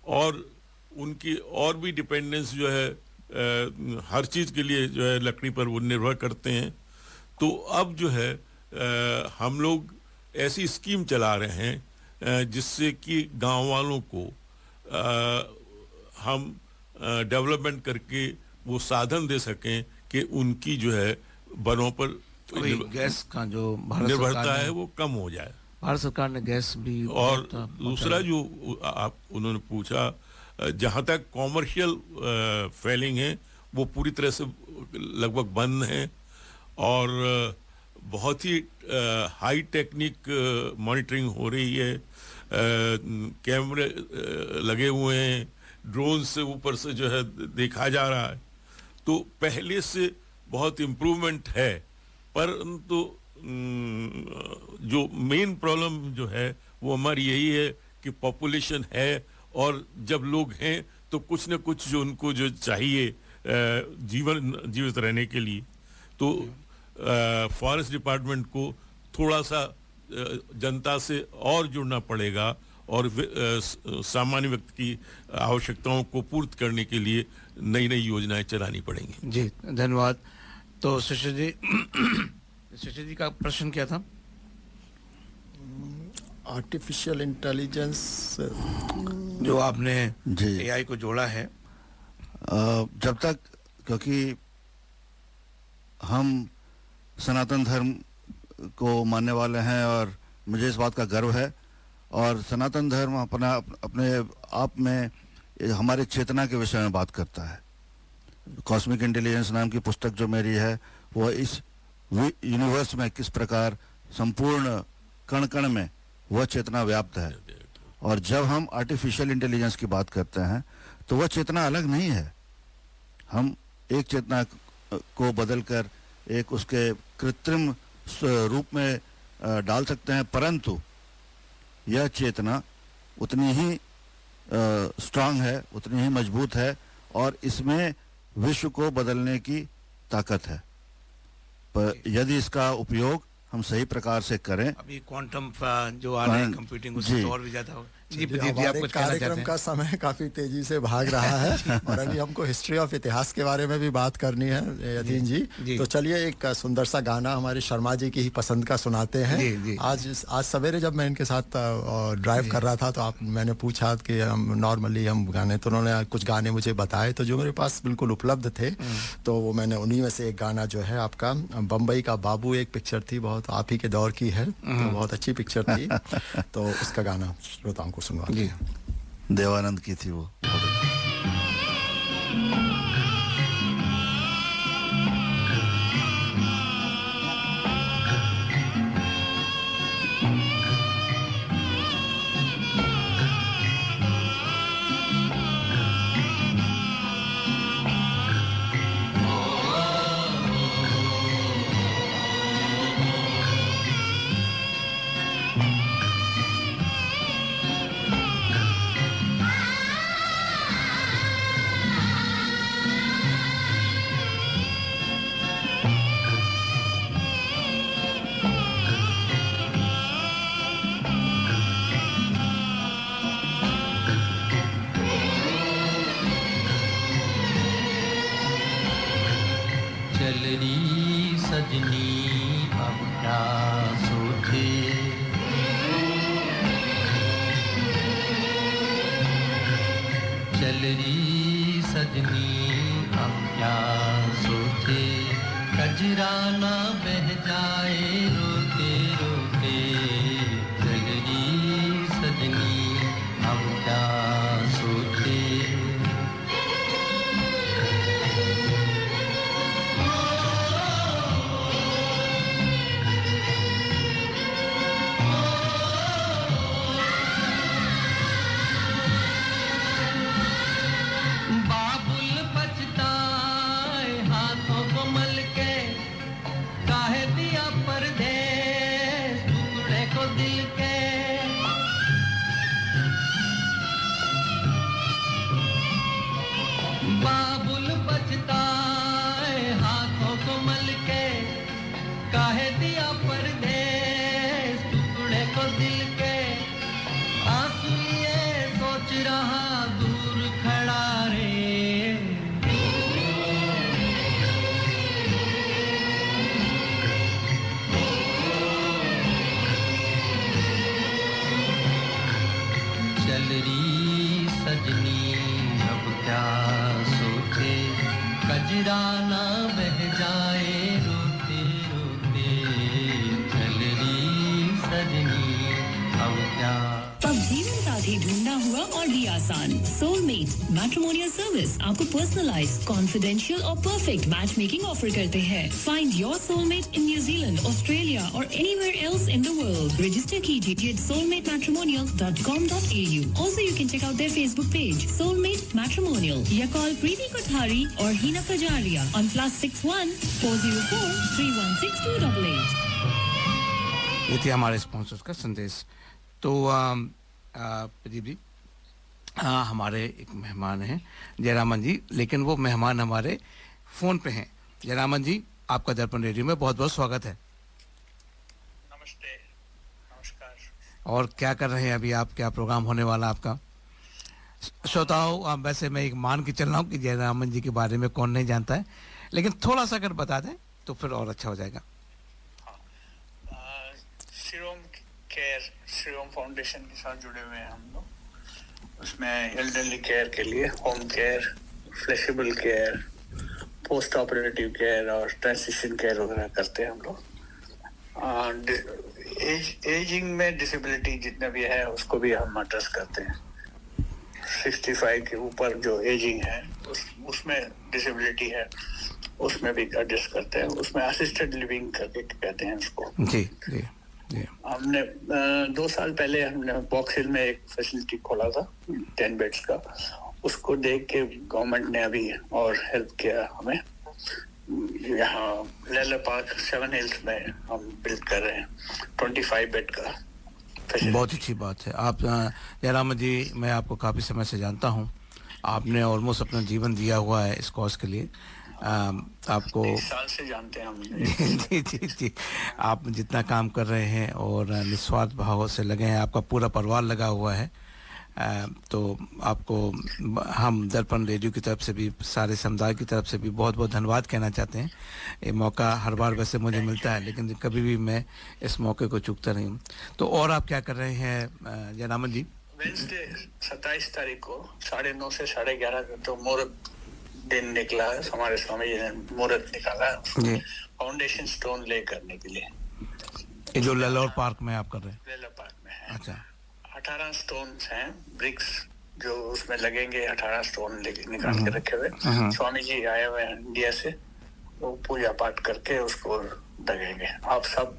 और उनकी और भी डिपेंडेंस जो है हर चीज़ के लिए जो है लकड़ी पर वो निर्भर करते हैं. तो अब जो है हम लोग ऐसी स्कीम चला रहे हैं जिससे कि गांव वालों को हम डेवलपमेंट करके वो साधन दे सकें कि उनकी जो है वनों पर गैस का जो निर्भरता है वो कम हो जाए. भारत सरकार ने गैस भी. और दूसरा जो उन्होंने पूछा, जहाँ तक कॉमर्शियल फेलिंग है वो पूरी तरह से लगभग बंद है और बहुत ही हाई टेक्निक मॉनिटरिंग हो रही है. कैमरे लगे हुए हैं, ड्रोन से ऊपर से जो है देखा जा रहा है. तो पहले से बहुत इम्प्रूवमेंट है, परंतु जो मेन प्रॉब्लम जो है वो हमारी यही है कि पॉपुलेशन है और जब लोग हैं तो कुछ न कुछ जो उनको जो चाहिए जीवित रहने के लिए, तो फॉरेस्ट डिपार्टमेंट को थोड़ा सा जनता से और जुड़ना पड़ेगा और सामान्य व्यक्ति की आवश्यकताओं को पूर्ति करने के लिए नई नई योजनाएं चलानी पड़ेंगी. जी धन्यवाद. तो शिशिर जी का प्रश्न क्या था? आर्टिफिशियल इंटेलिजेंस जो आपने जी एआई को जोड़ा है, जब तक, क्योंकि हम सनातन धर्म को मानने वाले हैं और मुझे इस बात का गर्व है, और सनातन धर्म अपने आप में हमारे चेतना के विषय में बात करता है। कॉस्मिक इंटेलिजेंस नाम की पुस्तक जो मेरी है, वो इस यूनिवर्स में किस प्रकार संपूर्ण कण कण में वह चेतना व्याप्त है। और जब हम आर्टिफिशियल इंटेलिजेंस की बात करते हैं तो वह चेतना अलग नहीं है। हम एक चेतना को बदलकर एक उसके कृत्रिम रूप में डाल सकते हैं, परंतु यह चेतना उतनी ही स्ट्रांग है, उतनी ही मजबूत है, और इसमें विश्व को बदलने की ताकत है। पर यदि इसका उपयोग हम सही प्रकार से करें, अभी क्वांटम जो आ रहे हैं कंप्यूटिंग, उससे तो और भी ज्यादा हो। जी प्रदीप जी, आप हमारे कुछ कहना चाहते कार्यक्रम हैं? का समय काफी तेजी से भाग रहा है और अभी हमको हिस्ट्री ऑफ इतिहास के बारे में भी बात करनी है यतीन जी। तो चलिए एक सुंदर सा गाना हमारे शर्मा जी की ही पसंद का सुनाते हैं। आज सवेरे जब मैं इनके साथ ड्राइव कर रहा था तो मैंने पूछा कि हम नॉर्मली हम गाने, तो उन्होंने कुछ गाने मुझे बताए, तो जो मेरे पास बिल्कुल उपलब्ध थे, तो वो मैंने उन्हीं में से एक गाना जो है आपका बम्बई का बाबू, एक पिक्चर थी बहुत आप ही के दौर की है, तो बहुत अच्छी पिक्चर थी, तो उसका गाना श्रोताओं को सुनवा जी। देवानंद की थी वो। मैट्रिमोनियल सर्विस आपको पर्सनलाइज्ड, कॉन्फिडेंशियल और परफेक्ट मैच मेकिंग ऑफर करते हैं। Find your soulmate in New Zealand, Australia और anywhere else in the world. Register कीजिए soulmatematrimonial.com.au। Also you can check out their Facebook page, Soulmate Matrimonial, या call प्रीति कोठारी और Hina Kajaria on +61 404 316 288। ये थे हमारे स्पॉन्सर्स का संदेश। तो प्रदीप जी, हमारे एक मेहमान हैं जयरामन जी, लेकिन वो मेहमान हमारे फोन पे हैं। जयरामन जी, आपका दर्पण रेडियो में बहुत बहुत स्वागत है। नमस्ते, नमस्कार। और क्या कर रहे हैं अभी आप? क्या प्रोग्राम होने वाला आपका? श्रोताओं, वैसे मैं एक मान के चल रहा हूँ कि जयरामन जी के बारे में कौन नहीं जानता है, लेकिन थोड़ा सा अगर बता दें तो फिर और अच्छा हो जाएगा। श्री ओम फाउंडेशन के साथ जुड़े हुए हैं हम लोग। उसमें एल्डरली केयर के लिए home care, flexible care, post operative care और ट्रांजिशन केयर वगैरह करते हैं हम लोग। एजिंग में डिसेबिलिटी जितना भी है उसको भी हम एड्रेस करते हैं। 65 के ऊपर जो एजिंग है उसमें डिसेबिलिटी है, उसमें भी एडजस्ट करते हैं। उसमें असिस्टेड लिविंग करके कहते हैं उसको। जी जी जी। हमने 2 साल पहले हमने बॉक्स हिल में एक फैसिलिटी खोला था 10 बेड्स का। उसको देख के गवर्नमेंट ने अभी और हेल्प किया हमें। यहाँ लेला पार्क 7 हिल्स में हम बिल्ड कर रहे हैं 25 बेड का। बहुत अच्छी बात है। आप जयराम जी, मैं आपको काफ़ी समय से जानता हूँ। आपने ऑलमोस्ट अपना जीवन दिया हुआ है इस कॉज के लिए। आपको 30 साल से जानते हैं हम। जी जी जी। आप जितना काम कर रहे हैं और निस्वार्थ भाव से लगे हैं, आपका पूरा परिवार लगा हुआ है। तो आपको हम दर्पण रेडियो की तरफ से भी, सारे समुदाय की तरफ से भी बहुत बहुत धन्यवाद कहना चाहते हैं। ये मौका हर बार वैसे मुझे मिलता है, लेकिन कभी भी मैं इस मौके को चूकता नहीं हूँ। तो और आप क्या कर रहे हैं जयरामन जी? वेडनेसडे 27 तारीख को 9:30 से 11:30 तो मुहूर्त दिन निकला है। हमारे स्वामी जी ने मुहूर्त निकाला है फाउंडेशन स्टोन ले करने के लिए। ये जो ललोर पार्क में आप कर रहे हैं? लेला पार्क में है। अच्छा। 18 स्टोन्स हैं, ब्रिक्स जो उसमें लगेंगे। 18 स्टोन लेके निकाल के रखे हुए। स्वामी जी आए हुए हैं इंडिया से, वो पूजा पाठ करके उसको लगेंगे। आप सब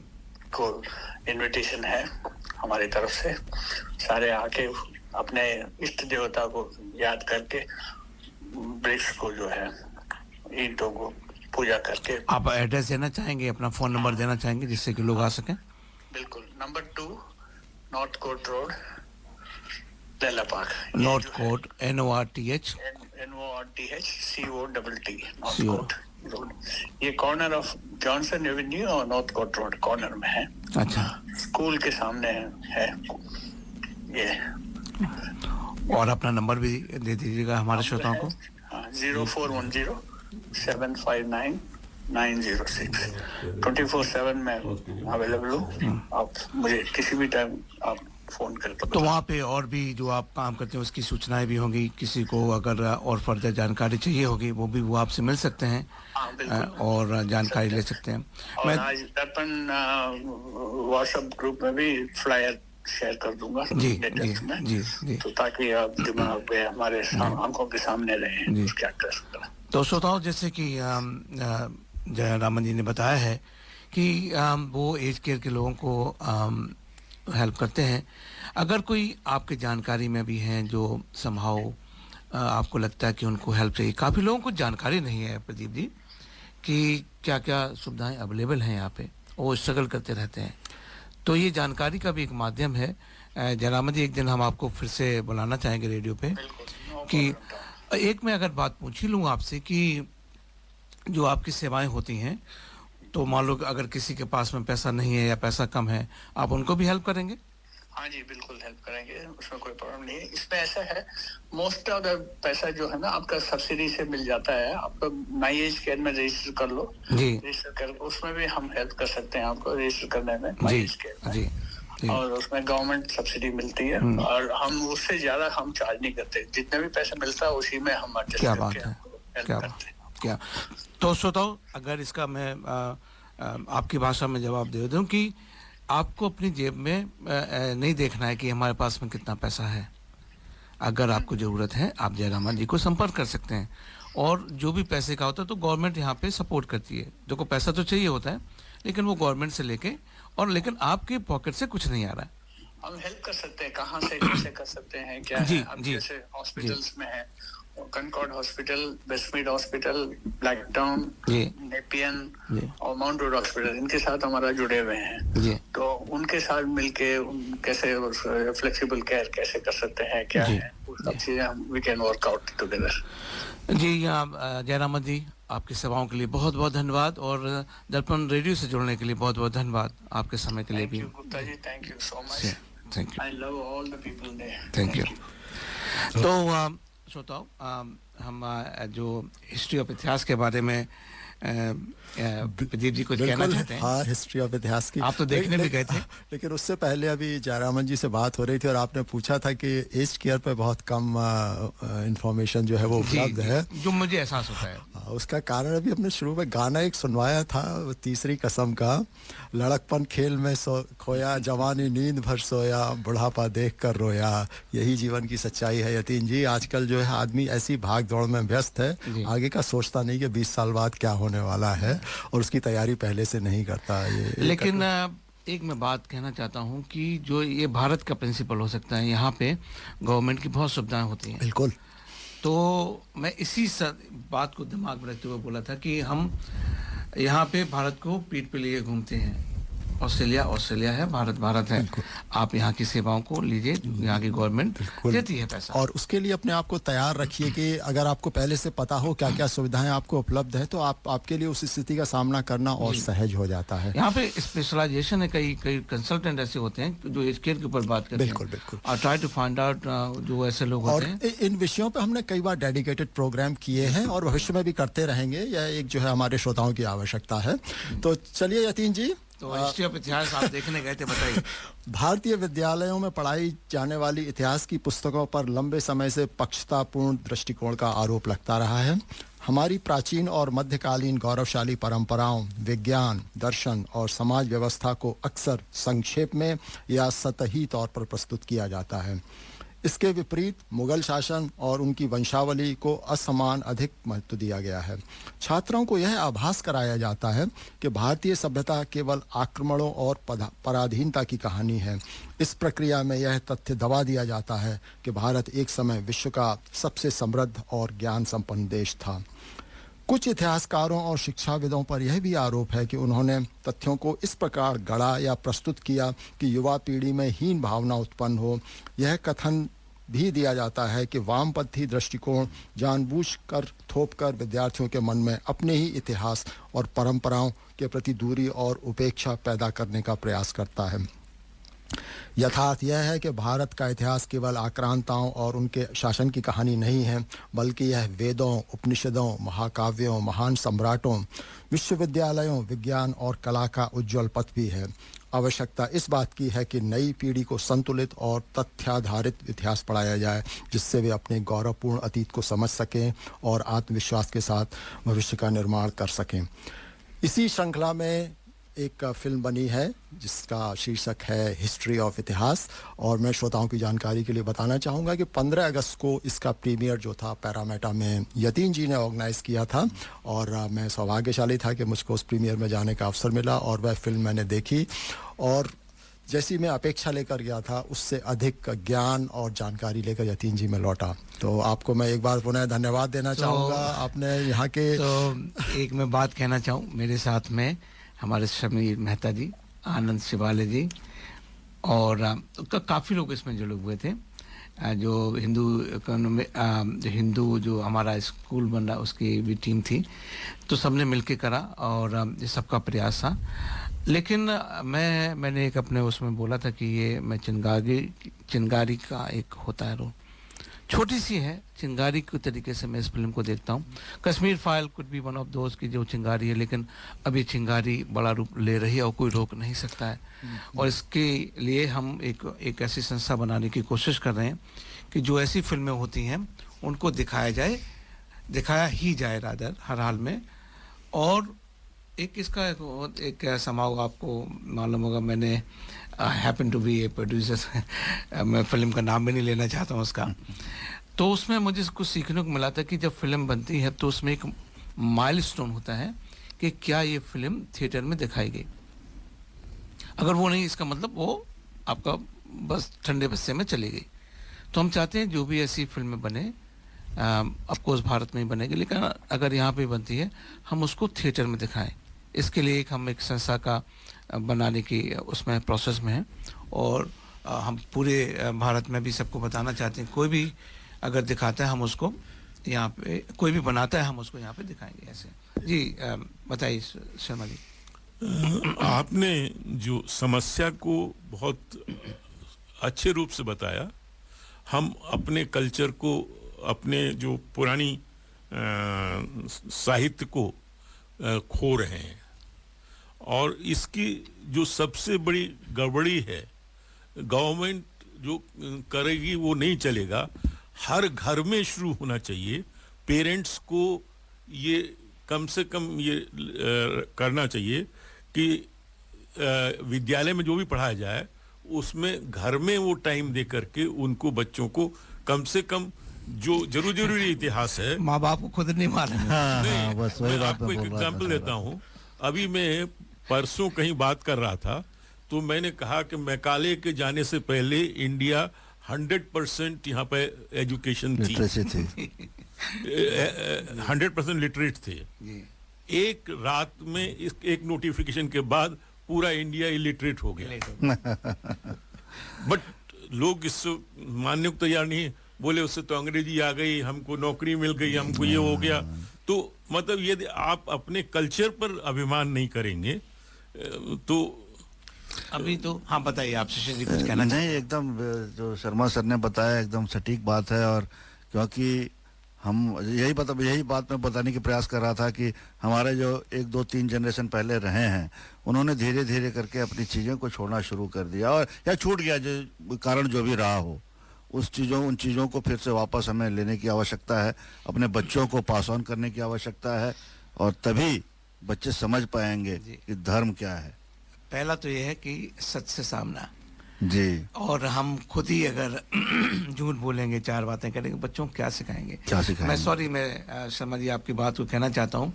को इनविटेशन है हमारी तरफ से। सारे आके अपने इष्ट देवता को याद करके ब्रिक्स को जो है ईंटों को पूजा करके। आप एड्रेस देना चाहेंगे, अपना फोन नंबर देना चाहेंगे जिससे कि लोग आ सकें? बिल्कुल। Number 2 North Cott Road, Leila Park. North Cott NORTH COTT North Cott Road. ये कॉर्नर ऑफ जॉनसन एवेन्यू और नॉर्थ कोट रोड कॉर्नर में है। अच्छा। स्कूल के सामने है ये। और अपना नंबर भी दे दीजिएगा हमारे श्रोताओं को। 0410 759 906। 24/7 में अवेलेबल हूँ। आप मुझे किसी भी टाइम आप फोन करके। तो वहाँ पे और भी जो आप काम करते हैं उसकी सूचनाएं भी होंगी। किसी को अगर और फर्दर जानकारी चाहिए होगी वो भी वो आपसे मिल सकते हैं और जानकारी ले सकते हैं। और आज दर्पण व्हाट्सएप ग्रुप में भी फ्लायर शेयर कर दूंगा। जी जी जी जी। तो ताकि आप दिमाग पे हमारे आंखों के सामने रहे क्या कर सकते हैं। तो श्रोताओं, जैसे कि जयरामन जी ने बताया है कि वो एज केयर के लोगों को हेल्प करते हैं। अगर कोई आपके जानकारी में भी हैं जो संभाव आपको लगता है कि उनको हेल्प चाहिए, काफ़ी लोगों को जानकारी नहीं है प्रदीप जी कि क्या क्या सुविधाएं अवेलेबल हैं यहाँ पे, वो स्ट्रगल करते रहते हैं। तो ये जानकारी का भी एक माध्यम है। जयरामन जी, एक दिन हम आपको फिर से बुलाना चाहेंगे रेडियो पे कि एक मैं अगर बात पूछ ही लूँ आपसे कि जो आपकी सेवाएं होती हैं, तो मान लो अगर किसी के पास में पैसा नहीं है या पैसा कम है, आप उनको भी हेल्प करेंगे? हाँ जी, बिल्कुल हेल्प करेंगे, उसमें कोई प्रॉब्लम नहीं है। इसमें ऐसा है, मोस्ट ऑफ द पैसा जो है ना आपका सब्सिडी से मिल जाता है। आपका माई एज केयर में रजिस्टर कर लो जी। रजिस्टर कर, उसमें भी हम हेल्प कर सकते हैं आपको रजिस्टर करने में जी जी, जी। और उसमें गवर्नमेंट सब्सिडी मिलती है और हम उससे ज्यादा हम चार्ज नहीं करते। जितना भी पैसा मिलता है उसी में हम एडजस्ट क्या करके बात है, हेल्प क्या करते हैं। क्या। तो श्रोताओ, अगर इसका मैं आपकी भाषा में जवाब दे दूं कि आपको अपनी जेब में नहीं देखना है कि हमारे पास में कितना पैसा है। अगर आपको ज़रूरत है आप जयरामन जी को संपर्क कर सकते हैं। और जो भी पैसे का होता है तो गवर्नमेंट यहाँ पे सपोर्ट करती है। देखो, पैसा तो चाहिए होता है लेकिन वो गवर्नमेंट से लेके, और लेकिन आपके पॉकेट से कुछ नहीं आ रहा है। हम हेल्प कर सकते हैं, कहाँ से कैसे कर सकते हैं, क्या जी, है। अब जी, जैसे हॉस्पिटल्स में है, concord hospital, Westmead hospital, black town, Nepean और माउंट रोड हॉस्पिटल, इनके साथ हमारा जुड़े हुए हैं। तो उनके साथ मिलके कैसे फ्लेक्सिबल केयर कैसे कर सकते हैं, क्या है, वो सब चीजें हम we can work out together. जी, जयरामन जी, आपकी सेवाओं के लिए बहुत बहुत धन्यवाद और दर्पण रेडियो से जुड़ने के लिए बहुत बहुत धन्यवाद। आपके समय के लिए भी Gupta ji, thank you so much. Thank you. I love all the people there. Thank you. तो श्रोताओ, हम जो हिस्ट्री ऑफ इतिहास के बारे में प्रदीप जी कुछ कहना चाहते हैं? हाँ, हिस्ट्री ऑफ इतिहास की आप तो देखने भी गए थे। लेकिन उससे पहले अभी जयरामन जी से बात हो रही थी और आपने पूछा था कि एज केयर पे बहुत कम इंफॉर्मेशन जो है वो उपलब्ध है, जो मुझे एहसास होता है। उसका कारण अभी अपने शुरू में गाना एक सुनवाया था, तीसरी कसम का, लड़कपन खेल में खोया, जवानी नींद भर सोया, बुढ़ापा देख कर रोया, यही जीवन की सच्चाई है। यतीन जी, आजकल जो है आदमी ऐसी भाग दौड़ में व्यस्त है, आगे का सोचता नहीं कि 20 साल बाद क्या होने वाला है, और उसकी तैयारी पहले से नहीं करता ये। लेकिन एक मैं बात कहना चाहता हूँ कि जो ये भारत का प्रिंसिपल हो सकता है, यहाँ पे गवर्नमेंट की बहुत सुविधाएं होती हैं। बिल्कुल। तो मैं इसी बात को दिमाग में रखते हुए बोला था कि हम यहाँ पे भारत को पीठ पे लिए घूमते हैं। ऑस्ट्रेलिया है, भारत है। आप यहाँ की सेवाओं को लीजिए, यहाँ की गवर्नमेंट देती है पैसा, और उसके लिए अपने आप को तैयार रखिए कि अगर आपको पहले से पता हो क्या क्या सुविधाएं आपको उपलब्ध है, तो आपके लिए उस स्थिति का सामना करना और सहज हो जाता है। यहाँ पे स्पेशलाइजेशन है, कई कंसल्टेंट ऐसे होते हैं जो एज केयर के ऊपर बात करते हैं। बिल्कुल। और ट्राई टू फाइंड आउट जो ऐसे लोग होते हैं। इन विषयों पे हमने कई बार डेडिकेटेड प्रोग्राम किए हैं और भविष्य में भी करते रहेंगे। यह एक जो है हमारे श्रोताओं की आवश्यकता है। तो चलिए यतीन जी, तो हिस्ट्री ऑफ इतिहास आप देखने गए थे, बताइए। भारतीय विद्यालयों में पढ़ाई जाने वाली इतिहास की पुस्तकों पर लंबे समय से पक्षतापूर्ण दृष्टिकोण का आरोप लगता रहा है। हमारी प्राचीन और मध्यकालीन गौरवशाली परंपराओं, विज्ञान, दर्शन और समाज व्यवस्था को अक्सर संक्षेप में या सतही तौर पर प्रस्तुत किया जाता है। इसके विपरीत मुगल शासन और उनकी वंशावली को असमान अधिक महत्व दिया गया है। छात्रों को यह आभास कराया जाता है कि भारतीय सभ्यता केवल आक्रमणों और पराधीनता की कहानी है। इस प्रक्रिया में यह तथ्य दबा दिया जाता है कि भारत एक समय विश्व का सबसे समृद्ध और ज्ञान संपन्न देश था। कुछ इतिहासकारों और शिक्षाविदों पर यह भी आरोप है कि उन्होंने तथ्यों को इस प्रकार गढ़ा या प्रस्तुत किया कि युवा पीढ़ी में हीन भावना उत्पन्न हो। यह कथन भी दिया जाता है कि वामपंथी दृष्टिकोण जानबूझकर थोपकर विद्यार्थियों के मन में अपने ही इतिहास और परंपराओं के प्रति दूरी और उपेक्षा पैदा करने का प्रयास करता है। यथार्थ यह है कि भारत का इतिहास केवल आक्रांताओं और उनके शासन की कहानी नहीं है, बल्कि यह वेदों, उपनिषदों, महाकाव्यों, महान सम्राटों, विश्वविद्यालयों, विज्ञान और कला का उज्जवल पथ भी है। आवश्यकता इस बात की है कि नई पीढ़ी को संतुलित और तथ्याधारित इतिहास पढ़ाया जाए, जिससे वे अपने गौरवपूर्ण अतीत को समझ सकें और आत्मविश्वास के साथ भविष्य का निर्माण कर सकें। इसी श्रृंखला में एक फिल्म बनी है जिसका शीर्षक है हिस्ट्री ऑफ इतिहास, और मैं श्रोताओं की जानकारी के लिए बताना चाहूँगा कि 15 अगस्त को इसका प्रीमियर जो था पैरामेटा में यतीन जी ने ऑर्गेनाइज़ किया था, और मैं सौभाग्यशाली था कि मुझको उस प्रीमियर में जाने का अवसर मिला और वह फिल्म मैंने देखी, और जैसी मैं अपेक्षा लेकर गया था उससे अधिक ज्ञान और जानकारी लेकर यतीन जी में लौटा। तो आपको मैं एक बार पुनः धन्यवाद देना चाहूँगा। आपने यहाँ के एक मैं बात कहना चाहूँ, मेरे साथ में हमारे समीर मेहता जी, आनंद शिवाले जी और काफ़ी लोग इसमें जुड़े हुए थे। जो हिंदू जो हमारा स्कूल बन रहा उसकी भी टीम थी, तो सबने मिलके करा और ये सबका प्रयास था। लेकिन मैंने एक अपने उसमें बोला था कि ये मैं चिंगारी का एक होता है रोल, छोटी सी है चिंगारी के तरीके से मैं इस फिल्म को देखता हूँ। Kashmir file could be one of those की जो चिंगारी है, लेकिन अभी चिंगारी बड़ा रूप ले रही है और कोई रोक नहीं सकता है। और इसके लिए हम एक ऐसी संस्था बनाने की कोशिश कर रहे हैं कि जो ऐसी फिल्में होती हैं उनको दिखाया ही जाए रादर हर हाल में। और एक इसका एक समाओ आपको मालूम होगा, मैंने happen to be a producer, मैं फिल्म का नाम भी नहीं लेना चाहता हूँ उसका। तो उसमें मुझे कुछ सीखने को मिला था कि जब फिल्म बनती है तो उसमें एक माइलस्टोन होता है कि क्या ये फिल्म थिएटर में दिखाई गई। अगर वो नहीं, इसका मतलब वो आपका बस ठंडे बस्ते में चली गई। तो हम चाहते हैं जो भी ऐसी फिल्में बने, ऑफकोर्स भारत में ही बनेगी, लेकिन अगर यहाँ पे बनती है हम उसको थिएटर में दिखाएं। इसके लिए हम एक संस्था का बनाने की उसमें प्रोसेस में हैं, और हम पूरे भारत में भी सबको बताना चाहते हैं, कोई भी अगर दिखाता है हम उसको यहाँ पे, कोई भी बनाता है हम उसको यहाँ पे दिखाएंगे ऐसे। जी बताइए शर्मा जी। आपने जो समस्या को बहुत अच्छे रूप से बताया। हम अपने कल्चर को, अपने जो पुरानी साहित्य को खो रहे हैं। और इसकी जो सबसे बड़ी गड़बड़ी है, गवर्नमेंट जो करेगी वो नहीं चलेगा, हर घर में शुरू होना चाहिए। पेरेंट्स को ये कम से कम ये करना चाहिए कि विद्यालय में जो भी पढ़ाया जाए उसमें घर में वो टाइम दे करके उनको बच्चों को कम से कम जो जरूरी इतिहास है, माँ बाप को खुद नहीं मालूम। बस वही मैं बात आपको मैं एक बोल रहा था। एग्जाम्पल देता हूँ। अभी मैं परसों कहीं बात कर रहा था तो मैंने कहा कि मैकाले के जाने से पहले इंडिया 100% यहाँ पे एजुकेशन थी, लिटरेसी थी। 100% लिटरेट थे। एक रात में एक नोटिफिकेशन के बाद पूरा इंडिया इलिटरेट हो गया। बट लोग इससे मानने को तैयार नहीं है, बोले उससे तो अंग्रेजी आ गई, हमको नौकरी मिल गई, हमको ये हो गया। तो मतलब यदि आप अपने कल्चर पर अभिमान नहीं करेंगे तो अभी तो हाँ बताइए, आप शशि जी कुछ कहना नहीं, एकदम जो शर्मा सर ने बताया एकदम सटीक बात है। और क्योंकि हम यही बात मैं बताने की प्रयास कर रहा था कि हमारे जो 1 2 3 जनरेशन पहले रहे हैं, उन्होंने धीरे धीरे करके अपनी चीज़ों को छोड़ना शुरू कर दिया, और या छूट गया जो कारण जो भी रहा हो, उन चीज़ों को फिर से वापस हमें लेने की आवश्यकता है, अपने बच्चों को पास ऑन करने की आवश्यकता है, और तभी बच्चे समझ पाएंगे कि धर्म क्या है। पहला तो ये है कि सच से सामना जी, और हम खुद ही अगर झूठ बोलेंगे, 4 बातें करेंगे, बच्चों को क्या सिखाएंगे? क्या सिखाएंगे? मैं शर्मा जी आपकी बात को कहना चाहता हूँ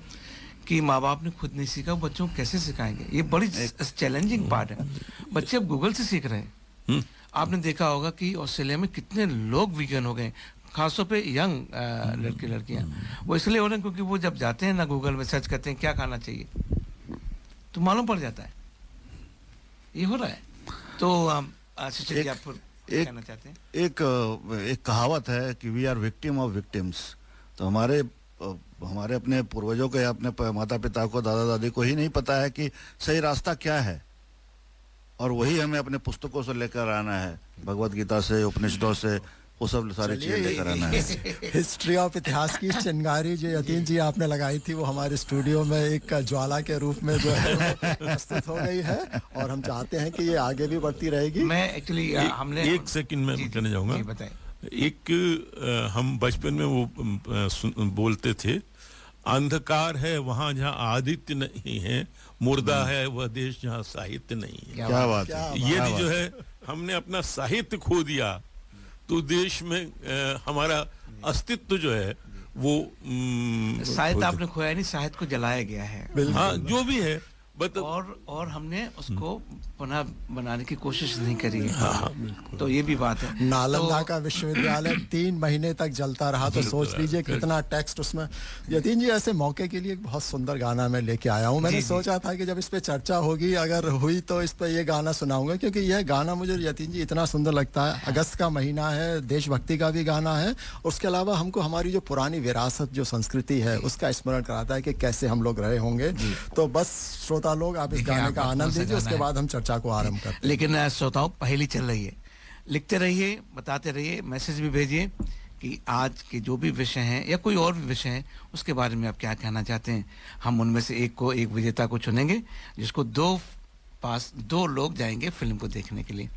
कि माँ बाप ने खुद नहीं सीखा, बच्चों को कैसे सिखाएंगे? ये बड़ी चैलेंजिंग पार्ट है। बच्चे अब गूगल से सीख रहे हैं। आपने देखा होगा कि ऑस्ट्रेलिया में कितने लोग वीगन हो गए, खासतौर पे यंग लड़के लड़कियां। वो इसलिए हो रहे हैं क्योंकि वो जब जाते हैं ना गूगल में सर्च करते हैं क्या खाना चाहिए, तो मालूम पड़ जाता है। ये हो रहा है। तो जी आप कहना चाहते हैं? एक कहावत है कि we are victim of victims. तो हमारे अपने पूर्वजों को या अपने माता पिता को, दादा दादी को ही नहीं पता है कि सही रास्ता क्या है, और वही हमें अपने पुस्तकों से लेकर आना है, भगवत गीता से, उपनिषदों से, वो सब सारी चीजें लेकर आना है। हिस्ट्री ऑफ इतिहास की चिंगारी जो यतीन जी आपने लगाई थी, वो हमारे स्टूडियो में एक ज्वाला के रूप में जो है प्रस्तुत हो गई है, और हम चाहते हैं कि ये आगे भी बढ़ती रहेगी। मैं एक्चुअली हमने एक सेकंड में कहना चाहूंगा। एक हम बचपन में वो बोलते थे, अंधकार है वहां जहां आदित्य नहीं है, मुर्दा है वह देश जहां साहित्य नहीं है। क्या बात है। ये जो है हमने अपना साहित्य खो दिया तो देश में हमारा अस्तित्व जो है वो साहित्य आपने खोया नहीं, साहित्य को जलाया गया है। हाँ, जो भी है और हमने उसको पुनः बनाने की कोशिश नहीं करी है। तो ये भी बात है। नालंदा का विश्वविद्यालय 3 महीने तक जलता रहा, तो सोच लीजिए कितना टेक्स्ट उसमें। यतीन जी, ऐसे मौके के लिए एक बहुत सुंदर गाना मैं लेके आया हूँ। मैंने सोचा था कि जब इस पे चर्चा होगी, अगर हुई तो इस पे ये गाना सुनाऊंगा, क्योंकि यह गाना मुझे यतीन जी इतना सुंदर लगता है। अगस्त का महीना है, देशभक्ति का भी गाना है, उसके अलावा हमको हमारी जो पुरानी विरासत, जो संस्कृति है, उसका स्मरण कराता है कि कैसे हम लोग रहे होंगे। तो बस श्रोता लोग, आप इस गाने का आनंद लीजिए, उसके बाद हम चर्चा को आरंभ करते हैं। लेकिन श्रोताओं, पहली चल रही है, लिखते रहिए, बताते रहिए, मैसेज भी भेजिए कि आज के जो भी विषय हैं या कोई और भी विषय हैं, उसके बारे में आप क्या कहना चाहते हैं। हम उनमें से एक विजेता को चुनेंगे, जिसको 2 लोग जाएंगे फिल्म को देखने के लिए।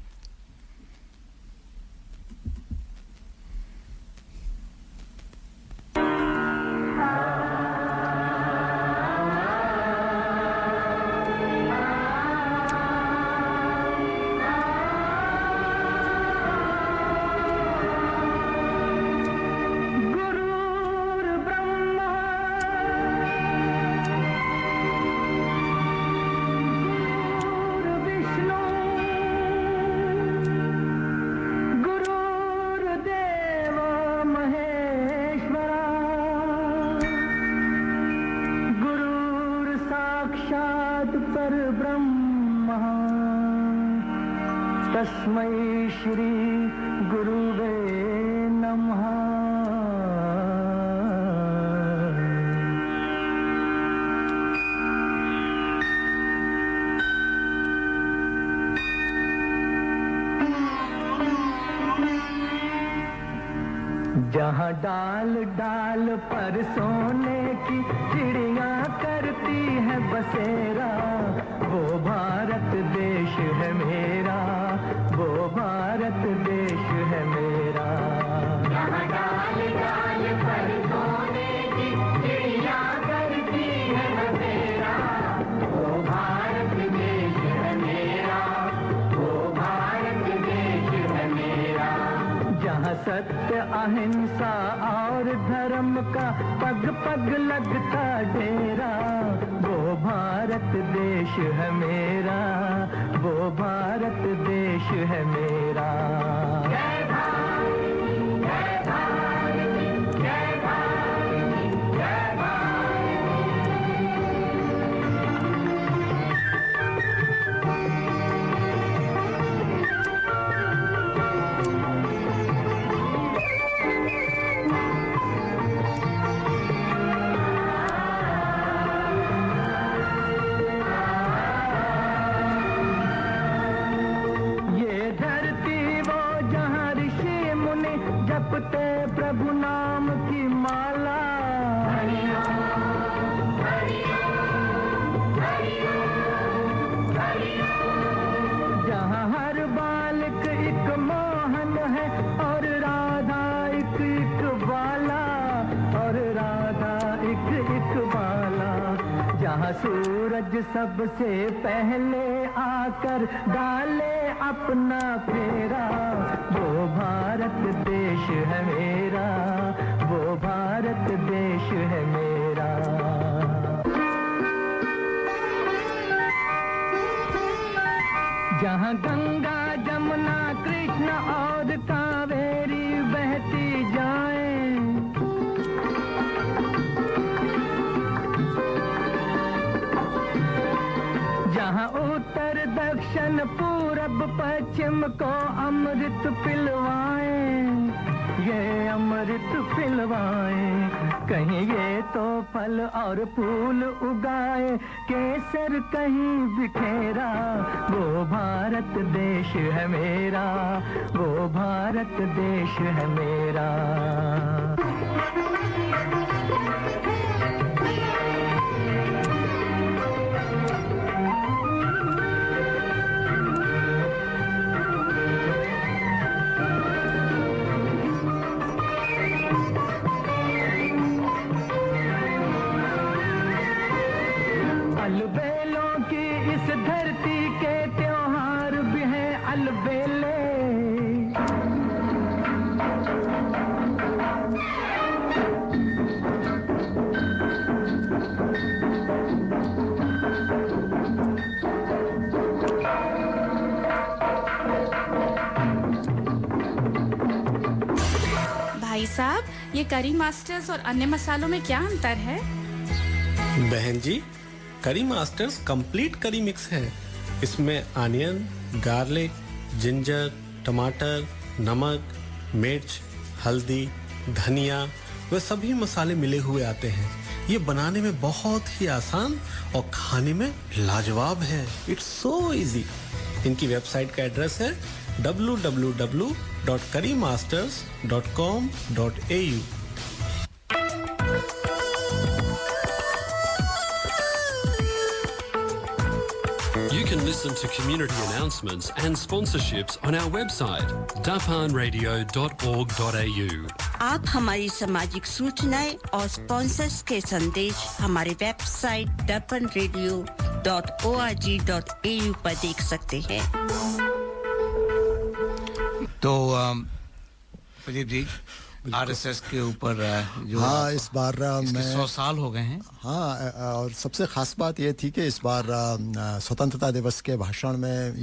तस्मै श्री गुरुवे नमः। जहाँ डाल डाल पर सोने की चिड़िया करती बहती है बसेरा, वो भारत देश है मेरा, वो भारत देश है मेरा। जहाँ डाल डाल पर सोने की चिड़िया करती है बसेरा, वो भारत देश है मेरा, वो भारत देश है मेरा। जहाँ सत्य अहिंसा और धर्म का पग पग लगता डेरा, वो भारत देश है मेरा, वो भारत देश है मेरा। जय भारत, जय भारत, जय भारत, जय जपते प्रभु नाम की माला, जहाँ हर बालक एक मोहन है और राधा एक एक बाला, और राधा एक एक बाला। जहाँ सूरज सबसे पहले आकर डाले अपना फेरा, वो भारत देश है मेरा, वो भारत देश है मेरा। जहाँ गंगा जमुना कृष्ण और कावेरी बहती जाएं, जहाँ उत्तर दक्षिण पूरब पश्चिम को अमृत पिलवाएं, ये अमृत पिलवाएं। कहीं ये तो फल और फूल उगाए, केसर कहीं बिखेरा, वो भारत देश है मेरा, वो भारत देश है मेरा। अलबेलों की इस धरती के त्योहार भी हैं अलबेले, भाई साहब, ये करी मास्टर्स और अन्य मसालों में क्या अंतर है? बहन जी, करी मास्टर्स कंप्लीट करी मिक्स है। इसमें अनियन, गार्लिक, जिंजर, टमाटर, नमक, मिर्च, हल्दी, धनिया वे सभी मसाले मिले हुए आते हैं। ये बनाने में बहुत ही आसान और खाने में लाजवाब है। It's so easy. इनकी वेबसाइट का एड्रेस है www.currymasters.com.au। You can listen to community announcements and sponsorships on our website, darpanradio.org.au. आप हमारी सामाजिक सूचनाएं और स्पॉन्सर्स के संदेश हमारे वेबसाइट darpanradio.org.au पर देख सकते हैं। तो प्रदीप जी, आरएसएस के ऊपर जो हाँ, इस बार मैं 100 साल हो गए हैं। हाँ, और सबसे खास बात ये थी कि इस बार स्वतंत्रता दिवस के भाषण में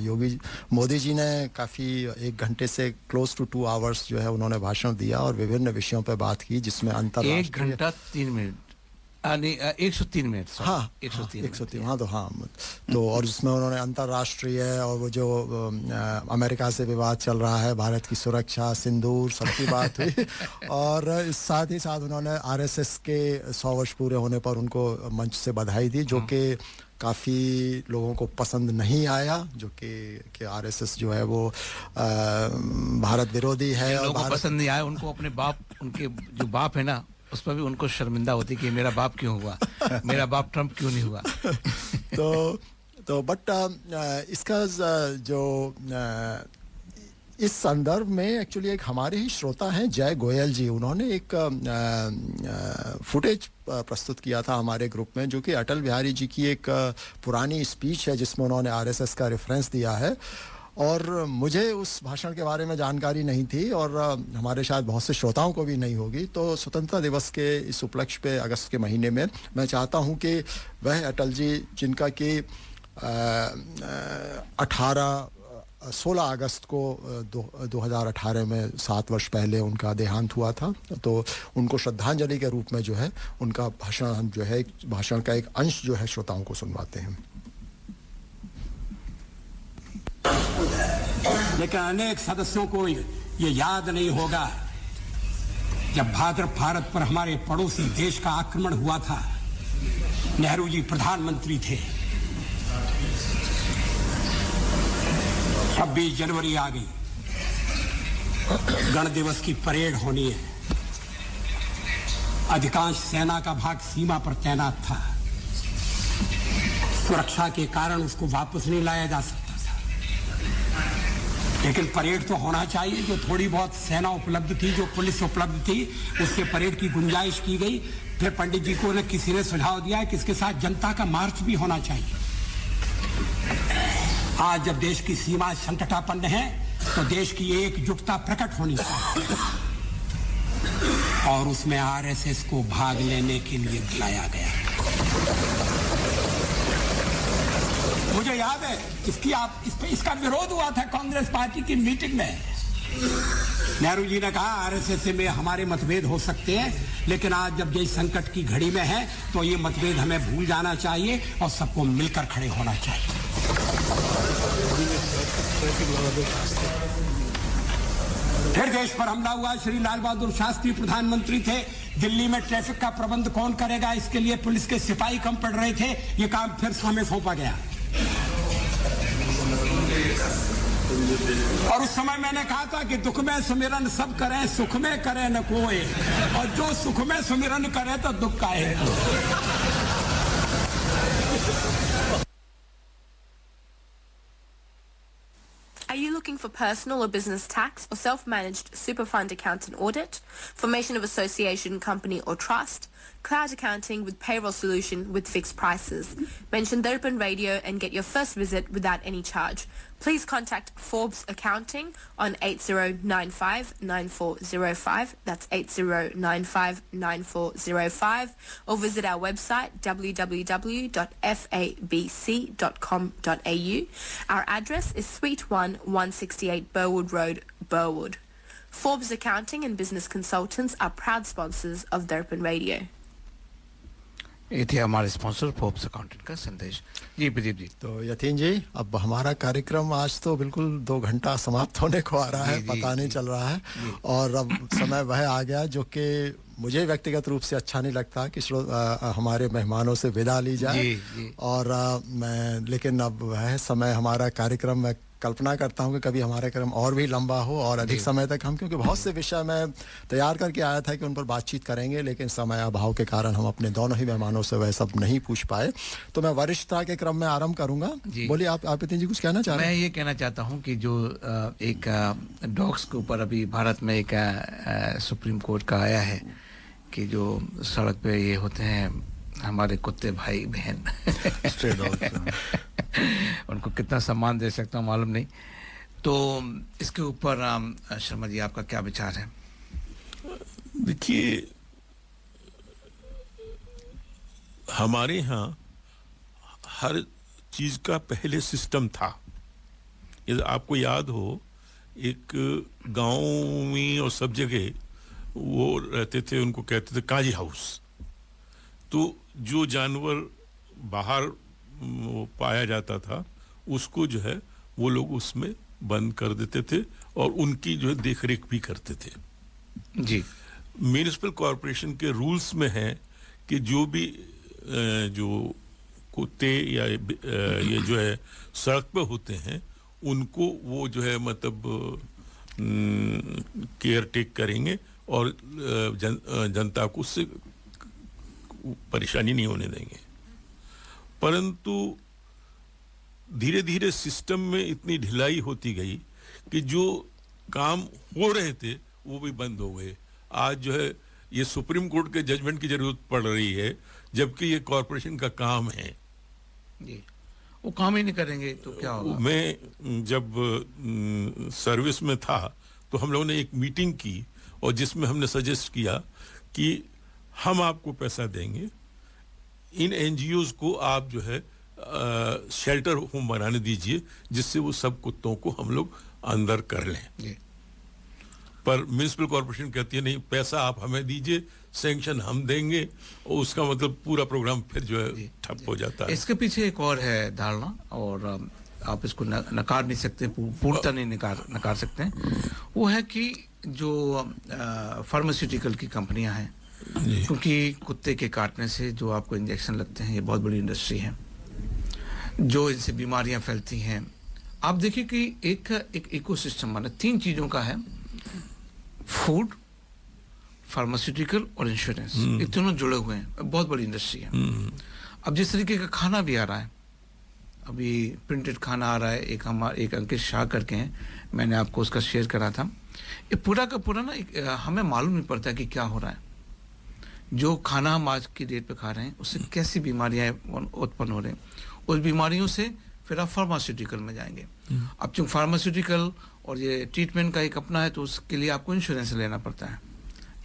योगी मोदी जी ने काफ़ी 1 घंटे से क्लोज टू 2 आवर्स जो है उन्होंने भाषण दिया और विभिन्न विषयों पर बात की, जिसमें 1 घंटा 3 मिनट 103 मिनट। हाँ, 103। हाँ, तो और जिसमें उन्होंने अंतर्राष्ट्रीय और वो जो अमेरिका से विवाद चल रहा है, भारत की सुरक्षा, सिंदूर, सबकी बात हुई। और साथ ही साथ उन्होंने आरएसएस के 100 वर्ष पूरे होने पर उनको मंच से बधाई दी, जो कि काफ़ी लोगों को पसंद नहीं आया, जो कि आरएसएस जो है वो भारत विरोधी है। लोगों को पसंद नहीं आया, उनको अपने बाप, उनके जो बाप है ना उस पर भी उनको शर्मिंदा होती कि मेरा बाप क्यों हुआ, मेरा बाप ट्रम्प क्यों नहीं हुआ। तो बट इसका जो इस संदर्भ में एक्चुअली एक हमारे ही श्रोता हैं जय गोयल जी, उन्होंने एक फुटेज प्रस्तुत किया था हमारे ग्रुप में, जो कि अटल बिहारी जी की एक पुरानी स्पीच है जिसमें उन्होंने आरएसएस का रेफरेंस दिया है। और मुझे उस भाषण के बारे में जानकारी नहीं थी और हमारे शायद बहुत से श्रोताओं को भी नहीं होगी। तो स्वतंत्रता दिवस के इस उपलक्ष्य पे अगस्त के महीने में मैं चाहता हूं कि वह अटल जी जिनका कि 16 अगस्त को 2018 में 7 वर्ष पहले उनका देहांत हुआ था, तो उनको श्रद्धांजलि के रूप में जो है उनका भाषण हम जो है भाषण का एक अंश जो है श्रोताओं को सुनवाते हैं। लेकिन अनेक सदस्यों को ये याद नहीं होगा, जब भारत पर हमारे पड़ोसी देश का आक्रमण हुआ था, नेहरू जी प्रधानमंत्री थे, 26 जनवरी आ गई, गण दिवस की परेड होनी है, अधिकांश सेना का भाग सीमा पर तैनात था, सुरक्षा के कारण उसको वापस नहीं लाया जा सकता था, लेकिन परेड तो होना चाहिए। जो थोड़ी बहुत सेना उपलब्ध थी, जो पुलिस उपलब्ध थी, उससे परेड की गुंजाइश की गई। फिर पंडित जी को किसी ने सुझाव दिया कि इसके साथ जनता का मार्च भी होना चाहिए। आज जब देश की सीमा संकटापन्न है तो देश की एकजुटता प्रकट होनी चाहिए, और उसमें आरएसएस को भाग लेने के लिए बुलाया गया। मुझे याद है इसका विरोध हुआ था कांग्रेस पार्टी की मीटिंग में। नेहरू जी ने कहा आरएसएस में हमारे मतभेद हो सकते हैं, लेकिन आज जब ये संकट की घड़ी में है तो ये मतभेद हमें भूल जाना चाहिए और सबको मिलकर खड़े होना चाहिए। फिर देश पर हमला हुआ, श्री लाल बहादुर शास्त्री प्रधानमंत्री थे, दिल्ली में ट्रैफिक का प्रबंध कौन करेगा, इसके लिए पुलिस के सिपाही कम पड़ रहे थे, ये काम फिर हमें सौंपा गया। और उस समय मैंने कहा था कि दुख में सुमिरन सब करें, सुख में करे न कोई, और जो सुख में सुमिरन करे तो दुख का है। Are you looking for personal or business tax or self-managed super fund account and audit, formation of association, company or trust, cloud accounting with payroll solution with fixed prices? Mention Darpan Radio and get your first visit without any charge. Please contact Forbes Accounting on 8095-9405, that's 8095-9405, or visit our website www.fabc.com.au. Our address is Suite 1, 168 Burwood Road, Burwood. Forbes Accounting and Business Consultants are proud sponsors of Darpan Radio. ये थे हमारे sponsor Forbes accountant का संदेश। जी प्रदीप जी। तो यतीन जी, अब हमारा कार्यक्रम आज तो बिल्कुल 2 घंटा समाप्त होने को आ रहा है, पता नहीं चल रहा है, और अब समय वह आ गया जो कि मुझे व्यक्तिगत रूप से अच्छा नहीं लगता कि हमारे मेहमानों से विदा ली जाए। और लेकिन अब वह समय हमारा कार्यक्रम में कल्पना करता हूं कि कभी हमारा कार्यक्रम और भी लंबा हो और अधिक समय तक हम, क्योंकि बहुत से विषय मैं तैयार करके आया था कि उन पर बातचीत करेंगे, लेकिन समय अभाव के कारण हम अपने दोनों ही मेहमानों से वह सब नहीं पूछ पाए। तो मैं वरिष्ठता के क्रम में आरंभ करूंगा। बोलिए आप नितिन जी कुछ कहना चाह रहे हैं? मैं ये कहना चाहता हूँ कि जो एक डॉग्स के ऊपर अभी भारत में एक सुप्रीम कोर्ट का आया है कि जो सड़क पे ये होते हैं हमारे कुत्ते भाई बहन उनको कितना सम्मान दे सकता हूँ मालूम नहीं। तो इसके ऊपर शर्मा जी आपका क्या विचार है? देखिए, हमारे यहाँ हर चीज का पहले सिस्टम था। यदि आपको याद हो, एक गांव में और सब जगह वो रहते थे, उनको कहते थे काजी हाउस। तो जो जानवर बाहर पाया जाता था उसको जो है वो लोग उसमें बंद कर देते थे और उनकी जो है देखरेख भी करते थे। जी, म्युनिसिपल कॉरपोरेशन के रूल्स में है कि जो भी जो कुत्ते या ये जो है सड़क पे होते हैं उनको वो जो है मतलब केयर टेक करेंगे और जनता को उससे परेशानी नहीं होने देंगे। परंतु धीरे धीरे सिस्टम में इतनी ढिलाई होती गई कि जो काम हो रहे थे वो भी बंद हो गए। आज जो है ये सुप्रीम कोर्ट के जजमेंट की जरूरत पड़ रही है, जबकि ये कॉरपोरेशन का काम है। जी, वो काम ही नहीं करेंगे तो क्या होगा? मैं जब सर्विस में था तो हम लोगों ने एक मीटिंग की और जिसमें हमने सजेस्ट किया कि हम आपको पैसा देंगे, इन एनजीओज को आप जो है शेल्टर होम बनाने दीजिए जिससे वो सब कुत्तों को हम लोग अंदर कर लें। पर म्युनिसिपल कॉर्पोरेशन कहती है नहीं, पैसा आप हमें दीजिए, सैंक्शन हम देंगे, और उसका मतलब पूरा प्रोग्राम फिर जो है ठप हो जाता है। इसके पीछे एक और है धारणा, और आप इसको नकार नहीं सकते, पूर्णतः नहीं नकार सकते हैं। वो है कि जो फार्मास्यूटिकल की कंपनियां हैं, क्योंकि कुत्ते के काटने से जो आपको इंजेक्शन लगते हैं, ये बहुत बड़ी इंडस्ट्री है जो इनसे बीमारियां फैलती हैं। आप देखिए कि एक इकोसिस्टम बना 3 चीजों का है, फूड, फार्मास्यूटिकल और इंश्योरेंस, ये तीनों जुड़े हुए हैं, बहुत बड़ी इंडस्ट्री है। अब जिस तरीके का खाना भी आ रहा है, अभी प्रिंटेड खाना आ रहा है, एक अंकित शाह करके हैं, मैंने आपको उसका शेयर करा था। ये पूरा का पूरा ना हमें मालूम नहीं पड़ता कि क्या हो रहा है। जो खाना हम आज की डेट पे खा रहे हैं उससे कैसी बीमारियां उत्पन्न हो रही हैं, उस बीमारियों से फिर आप फार्मास्यूटिकल में जाएंगे। अब चूंकि फार्मास्यूटिकल और ये ट्रीटमेंट का एक अपना है तो उसके लिए आपको इंश्योरेंस लेना पड़ता है।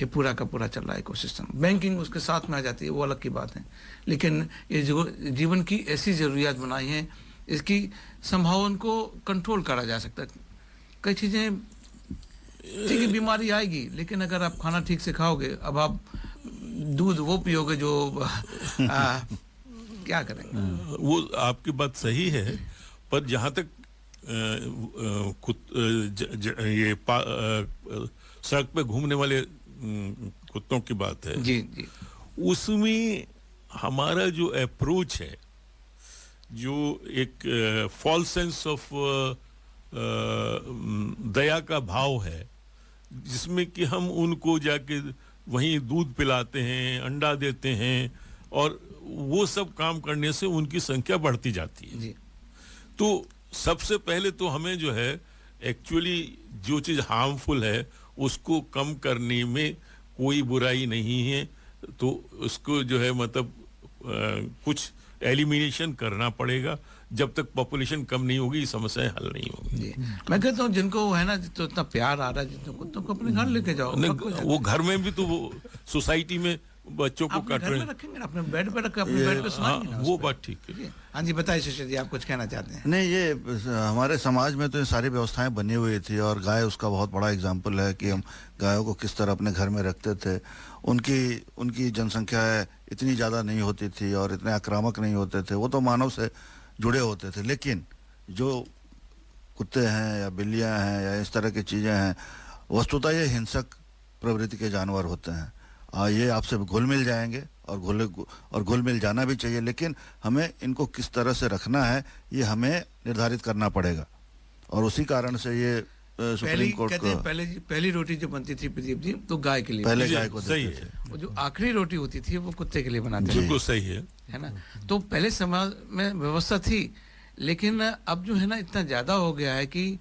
ये पूरा का पूरा चल रहा है इकोसिस्टम। बैंकिंग उसके साथ में आ जाती है, वो अलग की बात है, लेकिन ये जो जीवन की ऐसी ज़रूरियात बनाई हैं, इसकी संभावना को कंट्रोल करा जा सकता है। कई चीज़ें ठीक है, बीमारी आएगी, लेकिन अगर आप खाना ठीक से खाओगे, अब आप दूध वो पियोगे जो क्या करेंगे? वो आपकी बात सही है, पर जहाँ तक ये सड़क पे घूमने वाले कुत्तों की बात है, जी जी, उसमें हमारा जो अप्रोच है, जो एक फॉल्स सेंस ऑफ दया का भाव है, जिसमें कि हम उनको जाके वहीं दूध पिलाते हैं, अंडा देते हैं, और वो सब काम करने से उनकी संख्या बढ़ती जाती है। जी। तो सबसे पहले तो हमें जो है एक्चुअली जो चीज़ हार्मफुल है उसको कम करने में कोई बुराई नहीं है, तो उसको जो है मतलब कुछ एलिमिनेशन करना पड़ेगा। जब तक पॉपुलेशन कम नहीं होगी समस्याएं हल नहीं होगी। मैं कहता हूँ जिनको है ना, तो इतना प्यार आ रहा है, जिनको कुत्तों को अपने घर लेके जाओ। वो घर में भी तो वो सोसाइटी में बच्चों को काट रहे हैं, रखेंगे अपने बेड पे रख, अपने बेड पे सुनाएंगे ना, वो बात ठीक है। हाँ जी, बताइए शिशिर जी, आप कुछ कहना चाहते हैं? नहीं, ये हमारे समाज में तो ये सारी व्यवस्थाएं बनी हुई थी, और गाय उसका बहुत बड़ा एग्जाम्पल है कि हम गायों को किस तरह अपने घर में रखते थे। उनकी जनसंख्या इतनी ज़्यादा नहीं होती थी और इतने आक्रामक नहीं होते थे, वो तो मानव से जुड़े होते थे। लेकिन जो कुत्ते हैं या बिल्लियां हैं या इस तरह की चीज़ें हैं, वस्तुतः ये हिंसक प्रवृत्ति के जानवर होते हैं। ये आपसे घुल मिल जाएंगे और घुल मिल जाना भी चाहिए, लेकिन हमें इनको किस तरह से रखना है ये हमें निर्धारित करना पड़ेगा। और उसी कारण से ये सुप्रीम कोर्ट को पहली रोटी जो बनती थी प्रदीप जी, तो गाय के लिए, पहले गाय को सही है। वो जो आखिरी रोटी होती थी वो कुत्ते के लिए बनाते थे। बिल्कुल सही है ना? तो पहले समाज में व्यवस्था थी, लेकिन अब जो है ना इतना ज्यादा हो गया है कि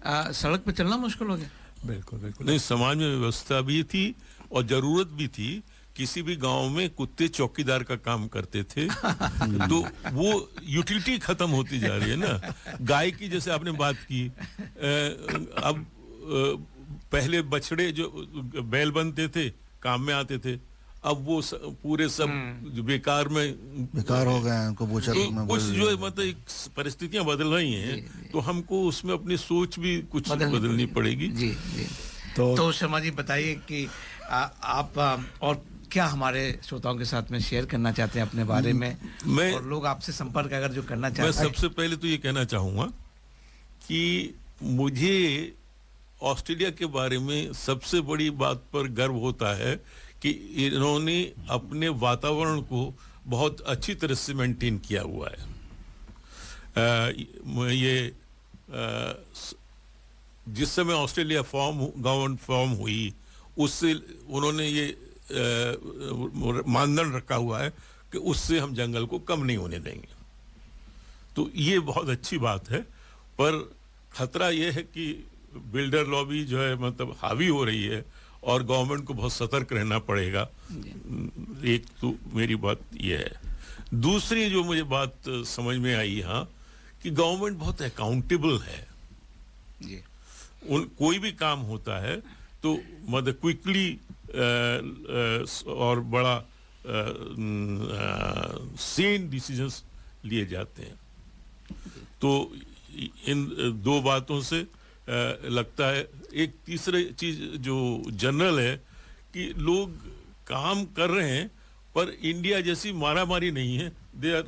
सड़क पे चलना मुश्किल हो गया। बिल्कुल बिल्कुल नहीं, समाज में व्यवस्था भी थी और जरूरत भी थी। किसी भी गांव में कुत्ते चौकीदार का काम करते थे, तो वो यूटिलिटी खत्म होती जा रही है ना। गाय की जैसे आपने बात की, अब पहले बछड़े जो बैल बनते थे, काम में आते थे, अब वो पूरे सब बेकार हो गए हैं, उनको बूचर में कुछ जो है मतलब परिस्थितियां बदल रही हैं, तो हमको उसमें अपनी सोच भी कुछ बदलनी पड़ेगी। जी जी। तो शर्मा जी बताइए कि आप और क्या हमारे श्रोताओं के साथ में शेयर करना चाहते हैं अपने बारे में, और लोग आपसे संपर्क अगर जो करना चाहते हैं? मैं सबसे पहले तो ये कहना चाहूँगा कि मुझे ऑस्ट्रेलिया के बारे में सबसे बड़ी बात पर गर्व होता है कि इन्होंने अपने वातावरण को बहुत अच्छी तरह से मेंटेन किया हुआ है। ये जिस समय ऑस्ट्रेलिया गवर्नमेंट फॉर्म हुई उससे उन्होंने ये मानदंड रखा हुआ है कि उससे हम जंगल को कम नहीं होने देंगे। तो ये बहुत अच्छी बात है, पर खतरा ये है कि बिल्डर लॉबी जो है मतलब हावी हो रही है और गवर्नमेंट को बहुत सतर्क रहना पड़ेगा। एक तो मेरी बात ये है। दूसरी जो मुझे बात समझ में आई यहाँ कि गवर्नमेंट बहुत अकाउंटेबल है। कोई भी काम होता है तो मतलब क्विकली और बड़ा सेन डिसीजंस लिए जाते हैं। तो इन दो बातों से लगता है। एक तीसरी चीज जो जनरल है कि लोग काम कर रहे हैं पर इंडिया जैसी मारामारी नहीं है। दे आर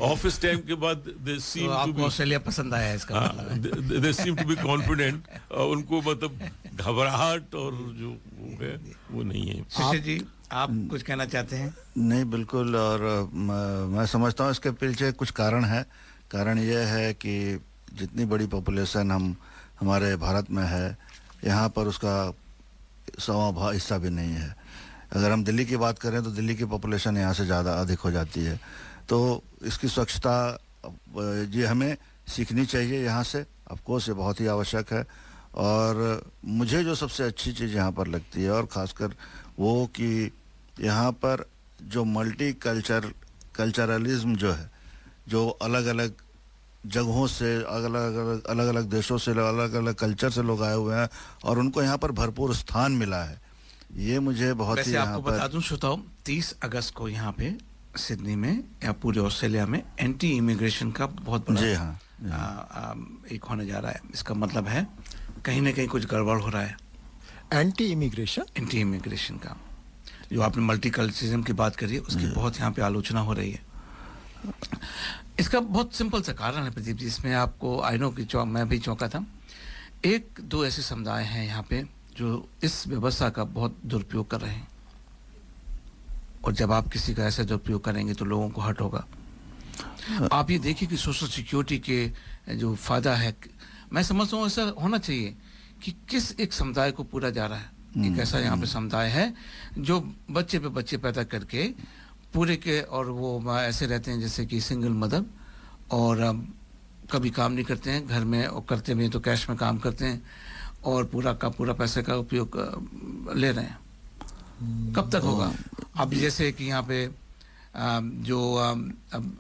ऑफिस टाइम के बाद दे सीम टू बी, ऑस्ट्रेलिया पसंद आया इसका मतलब। दे सीम टू बी कॉन्फिडेंट। उनको मतलब घबराहट और जो है वो नहीं है। शिशिर जी, आप कुछ कहना चाहते हैं? नहीं, बिल्कुल। और मैं समझता हूँ इसके पीछे कुछ कारण है। कारण यह है कि जितनी बड़ी पॉपुलेशन हमारे भारत में है, यहाँ पर उसका 100वां हिस्सा भी नहीं है। अगर हम दिल्ली की बात करें तो दिल्ली की पॉपुलेशन यहाँ से ज़्यादा अधिक हो जाती है। तो इसकी स्वच्छता ये हमें सीखनी चाहिए यहाँ से। ऑफ कोर्स ये बहुत ही आवश्यक है। और मुझे जो सबसे अच्छी चीज़ यहाँ पर लगती है और ख़ासकर वो कि यहाँ पर जो कल्चरलिज्म जो है, जो अलग अलग जगहों से, अलग अलग देशों से, अलग अलग कल्चर से लोग आए हुए हैं और उनको यहाँ पर भरपूर स्थान मिला है। ये मुझे बहुत ही आपको बता दूं श्रोताओं, 30 अगस्त को यहाँ पे सिडनी में या पूरे ऑस्ट्रेलिया में एंटी इमिग्रेशन का बहुत बड़ा एक होने जा रहा है। इसका मतलब है कहीं ना कहीं कुछ गड़बड़ हो रहा है। एंटी इमिग्रेशन का जो आपने मल्टीकल्चरलिज्म की बात करी है, उसकी बहुत यहाँ पे आलोचना हो रही है। इसका बहुत सिंपल सा कारण है प्रदीप जी, इसमें आपको आई नो कि मैं भी चौंका था। एक दो ऐसे समुदाय हैं यहाँ पे जो इस व्यवस्था का बहुत दुरुपयोग कर रहे हैं, और जब आप किसी का ऐसा दुरुपयोग करेंगे तो लोगों को हर्ट होगा। आप ये देखिए कि सोशल सिक्योरिटी के जो फायदा है, मैं समझता हूँ ऐसा होना चाहिए कि किस एक समुदाय को पूरा जा रहा है। एक ऐसा यहाँ पे समुदाय है जो बच्चे पे बच्चे पैदा करके पूरे के, और वो ऐसे रहते हैं जैसे कि सिंगल मदर, और कभी काम नहीं करते हैं घर में, और करते भी तो कैश में काम करते हैं और पूरा का पूरा पैसे का उपयोग ले रहे हैं। कब तक होगा? अब जैसे कि यहाँ पे जो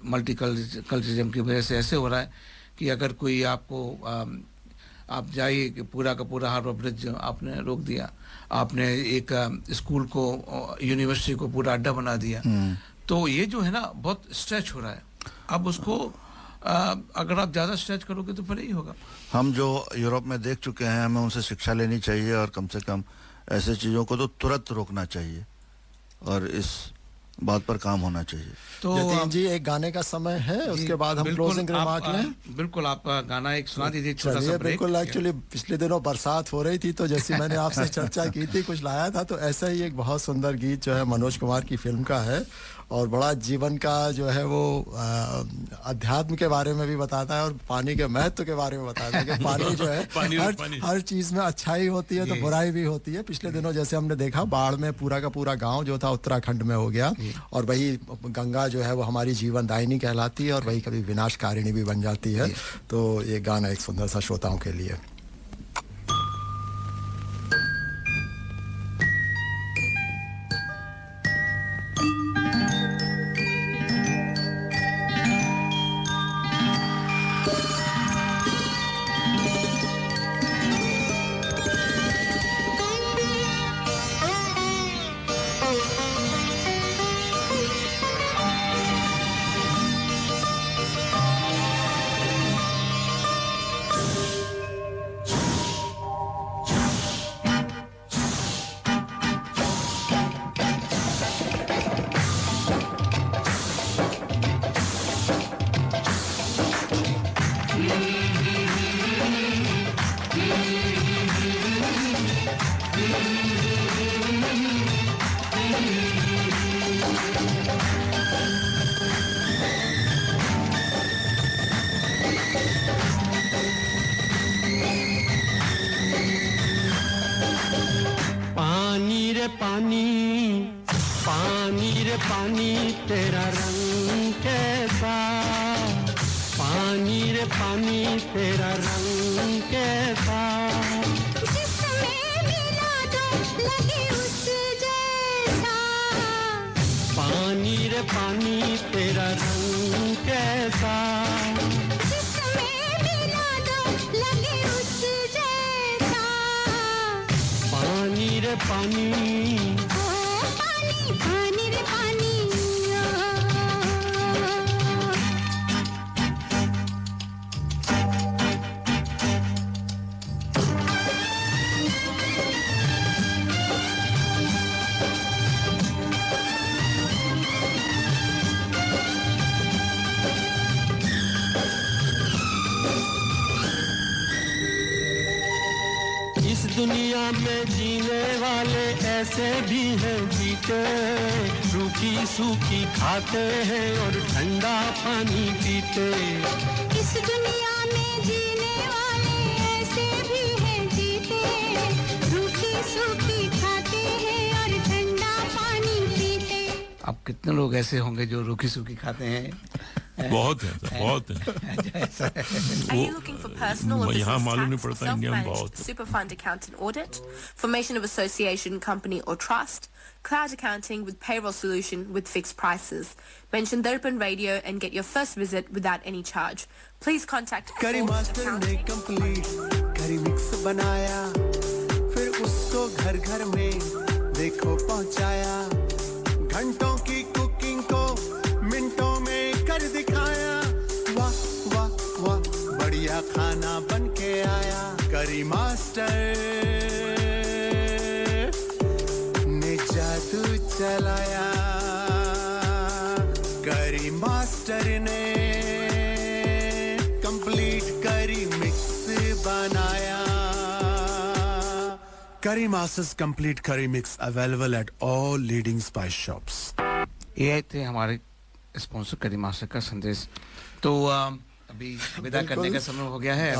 मल्टीकल्चरलिज्म की वजह से ऐसे हो रहा है कि अगर कोई आपको आप जाइए कि पूरा का पूरा हार्बर ब्रिज आपने रोक दिया, आपने एक स्कूल को, यूनिवर्सिटी को पूरा अड्डा बना दिया, तो ये जो है ना बहुत स्ट्रेच हो रहा है। अब उसको अगर आप ज़्यादा स्ट्रेच करोगे तो फिर ही होगा। हम जो यूरोप में देख चुके हैं, हमें उनसे शिक्षा लेनी चाहिए और कम से कम ऐसे चीज़ों को तो तुरंत रोकना चाहिए और इस बात पर काम होना चाहिए। तो जतीन जी, एक गाने का समय है, उसके बाद हम क्लोजिंग रिमार्क लें। बिल्कुल, आपका गाना एक सुना दीजिए छोटा सा ब्रेक। बिल्कुल, एक्चुअली पिछले दिनों बरसात हो रही थी तो जैसे मैंने आपसे चर्चा की थी, कुछ लाया था, तो ऐसा ही एक बहुत सुंदर गीत जो है मनोज कुमार की फिल्म का है और बड़ा जीवन का जो है वो अध्यात्म के बारे में भी बताता है और पानी के महत्व के बारे में बताता है कि पानी जो है हर चीज में अच्छाई होती है तो बुराई भी होती है। पिछले दिनों जैसे हमने देखा, बाढ़ में पूरा का पूरा गांव जो था उत्तराखंड में हो गया, और वही गंगा जो है वो हमारी जीवन दायिनी कहलाती है और वही कभी विनाशकारिणी भी बन जाती है। तो ये गाना एक सुंदर सा श्रोताओं के लिए। पानी पानी रे पानी तेरा रंग कैसा पानी रे पानी तेरा रंग कैसा जिसमें मिला दो लगे उस जैसा पानी रे पानी तेरा रंग कैसा जिसमें मिला दो लगे उस जैसा पानी रे पानी पानी पानी रे पानी इस दुनिया में जीने वाले ऐसे भी हैं जीते रूखी सूखी खाते हैं और ठंडा पानी पीते इस दुनिया में जीने वाले ऐसे भी हैं जीते रूखी सूखी खाते हैं और ठंडा पानी पीते अब कितने लोग ऐसे होंगे जो रूखी सूखी खाते हैं बहुत है बहुत है Are you looking for personal or यहाँ business मालूम नहीं tax or पड़ता इंडिया में बहुत self-managed super fund accountant audit, formation of association, company or trust, cloud accounting with payroll solution with fixed prices? Mention Darpan Radio and get your first visit without any charge. Please contact करी master ने complete करी mix बनाया फिर उसको घर घर में देखो पहुंचाया घंटों की कुकिंग को मिनटों में कर दिखाया वाह वाह वाह बढ़िया खाना बन के आया करी मास्टर ने जादू चलाया करी मास्टर ने कंप्लीट करी मिक्स बनाया Curry Masters Complete Curry Mix available at all leading spice shops. ये थे हमारे स्पॉन्सर करी मास्टर का संदेश। तो अभी विदा करने का समय हो गया है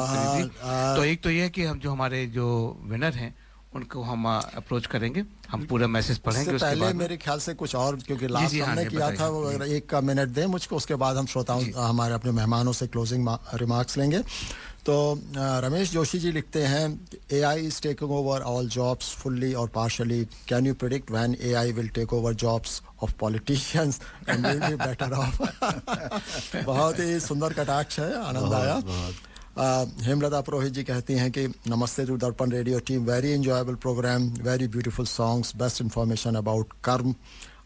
तो एक तो ये कि हम जो हमारे जो विनर हैं उनको हम अप्रोच करेंगे हम पूरा मैसेज पढ़ेंगे उसके पहले बाद मेरे ख्याल से कुछ और क्योंकि लास्ट हमने किया था वो अगर एक का मिनट दें मुझको उसके बाद हम श्रोताओं हमारे अपने मेहमानों से क्लोजिंग रिमार्क्स लेंगे तो रमेश जोशी जी लिखते हैं AI is taking over all jobs fully or partially can you predict when AI will take over jobs of politicians and will be better off बहुत ही सुंदर कटाक्ष है आनंद आया हेमलता पुरोहित जी कहती हैं कि नमस्ते to Darpan radio team very enjoyable programme very beautiful songs best information about karma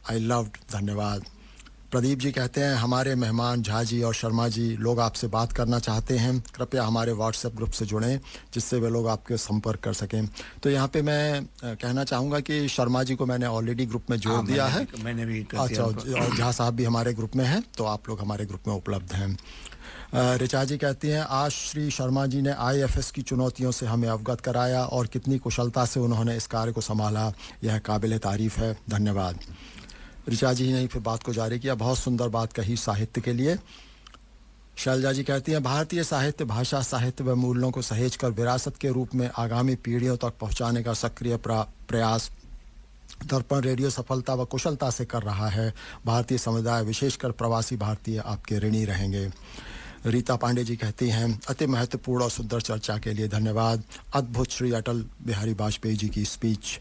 I loved धन्यवाद प्रदीप जी कहते हैं हमारे मेहमान झा जी और शर्मा जी लोग आपसे बात करना चाहते हैं कृपया हमारे व्हाट्सएप ग्रुप से जुड़ें जिससे वे लोग आपके संपर्क कर सकें तो यहाँ पे मैं कहना चाहूँगा कि शर्मा जी को मैंने ऑलरेडी ग्रुप में जोड़ दिया है मैंने भी अच्छा और झा साहब भी हमारे ग्रुप में हैं तो आप लोग हमारे ग्रुप में उपलब्ध हैं ऋचा जी कहती हैं आज श्री शर्मा जी ने IFS की चुनौतियों से हमें अवगत कराया और कितनी कुशलता से उन्होंने इस कार्य को संभाला यह काबिल तारीफ है धन्यवाद ऋचा जी ने फिर बात को जारी किया बहुत सुंदर बात कही साहित्य के लिए शैलजा जी कहती हैं भारतीय साहित्य भाषा साहित्य व मूल्यों को सहेज कर विरासत के रूप में आगामी पीढ़ियों तक पहुंचाने का सक्रिय प्रयास दर्पण रेडियो सफलता व कुशलता से कर रहा है भारतीय समुदाय विशेषकर प्रवासी भारतीय आपके ऋणी रहेंगे रीता पांडे जी कहती हैं अति महत्वपूर्ण और सुंदर चर्चा के लिए धन्यवाद अद्भुत श्री अटल बिहारी वाजपेयी जी की स्पीच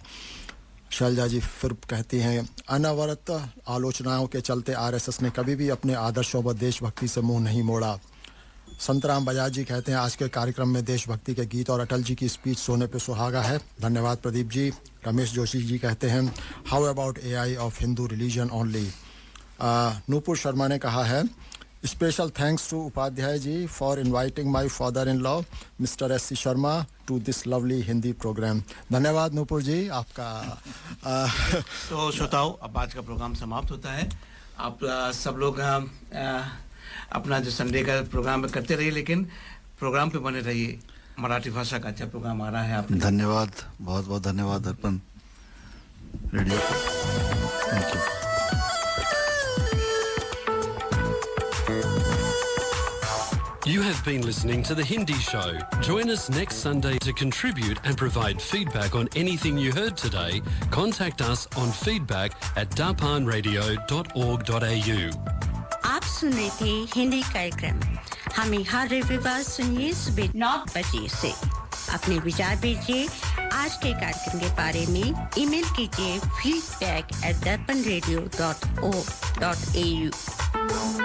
शैलजा जी फिर कहती हैं अनवरत आलोचनाओं के चलते RSS ने कभी भी अपने आदर्शों व देशभक्ति से मुंह नहीं मोड़ा संतराम बजाज जी कहते हैं आज के कार्यक्रम में देशभक्ति के गीत और अटल जी की स्पीच सोने पे सुहागा है धन्यवाद प्रदीप जी रमेश जोशी जी कहते हैं how about AI of Hindu religion only Nupur Sharma ने कहा है special thanks to Upadhyay ji for inviting my father in law mister SC Sharma to this lovely Hindi programme धन्यवाद नूपुर जी आपका तो श्रोताओं अब आज का प्रोग्राम समाप्त होता है आप सब लोग अपना जो संडे का प्रोग्राम करते रहिए लेकिन प्रोग्राम पे बने रहिए मराठी भाषा का अच्छा प्रोग्राम आ रहा है आप धन्यवाद बहुत बहुत धन्यवाद दर्पण radio thank you You have been listening to The Hindi Show. Join us next Sunday to contribute and provide feedback on anything you heard today. Contact us on feedback@dapanradio.org.au. आप सुने थे हिंदी कार्यक्रम हमें हर रविवार सुनिए सुबह 9 बजे से अपने विचार भेजिए आज के कार्यक्रम के बारे में ईमेल कीजिए feedback@darpanradio.org.au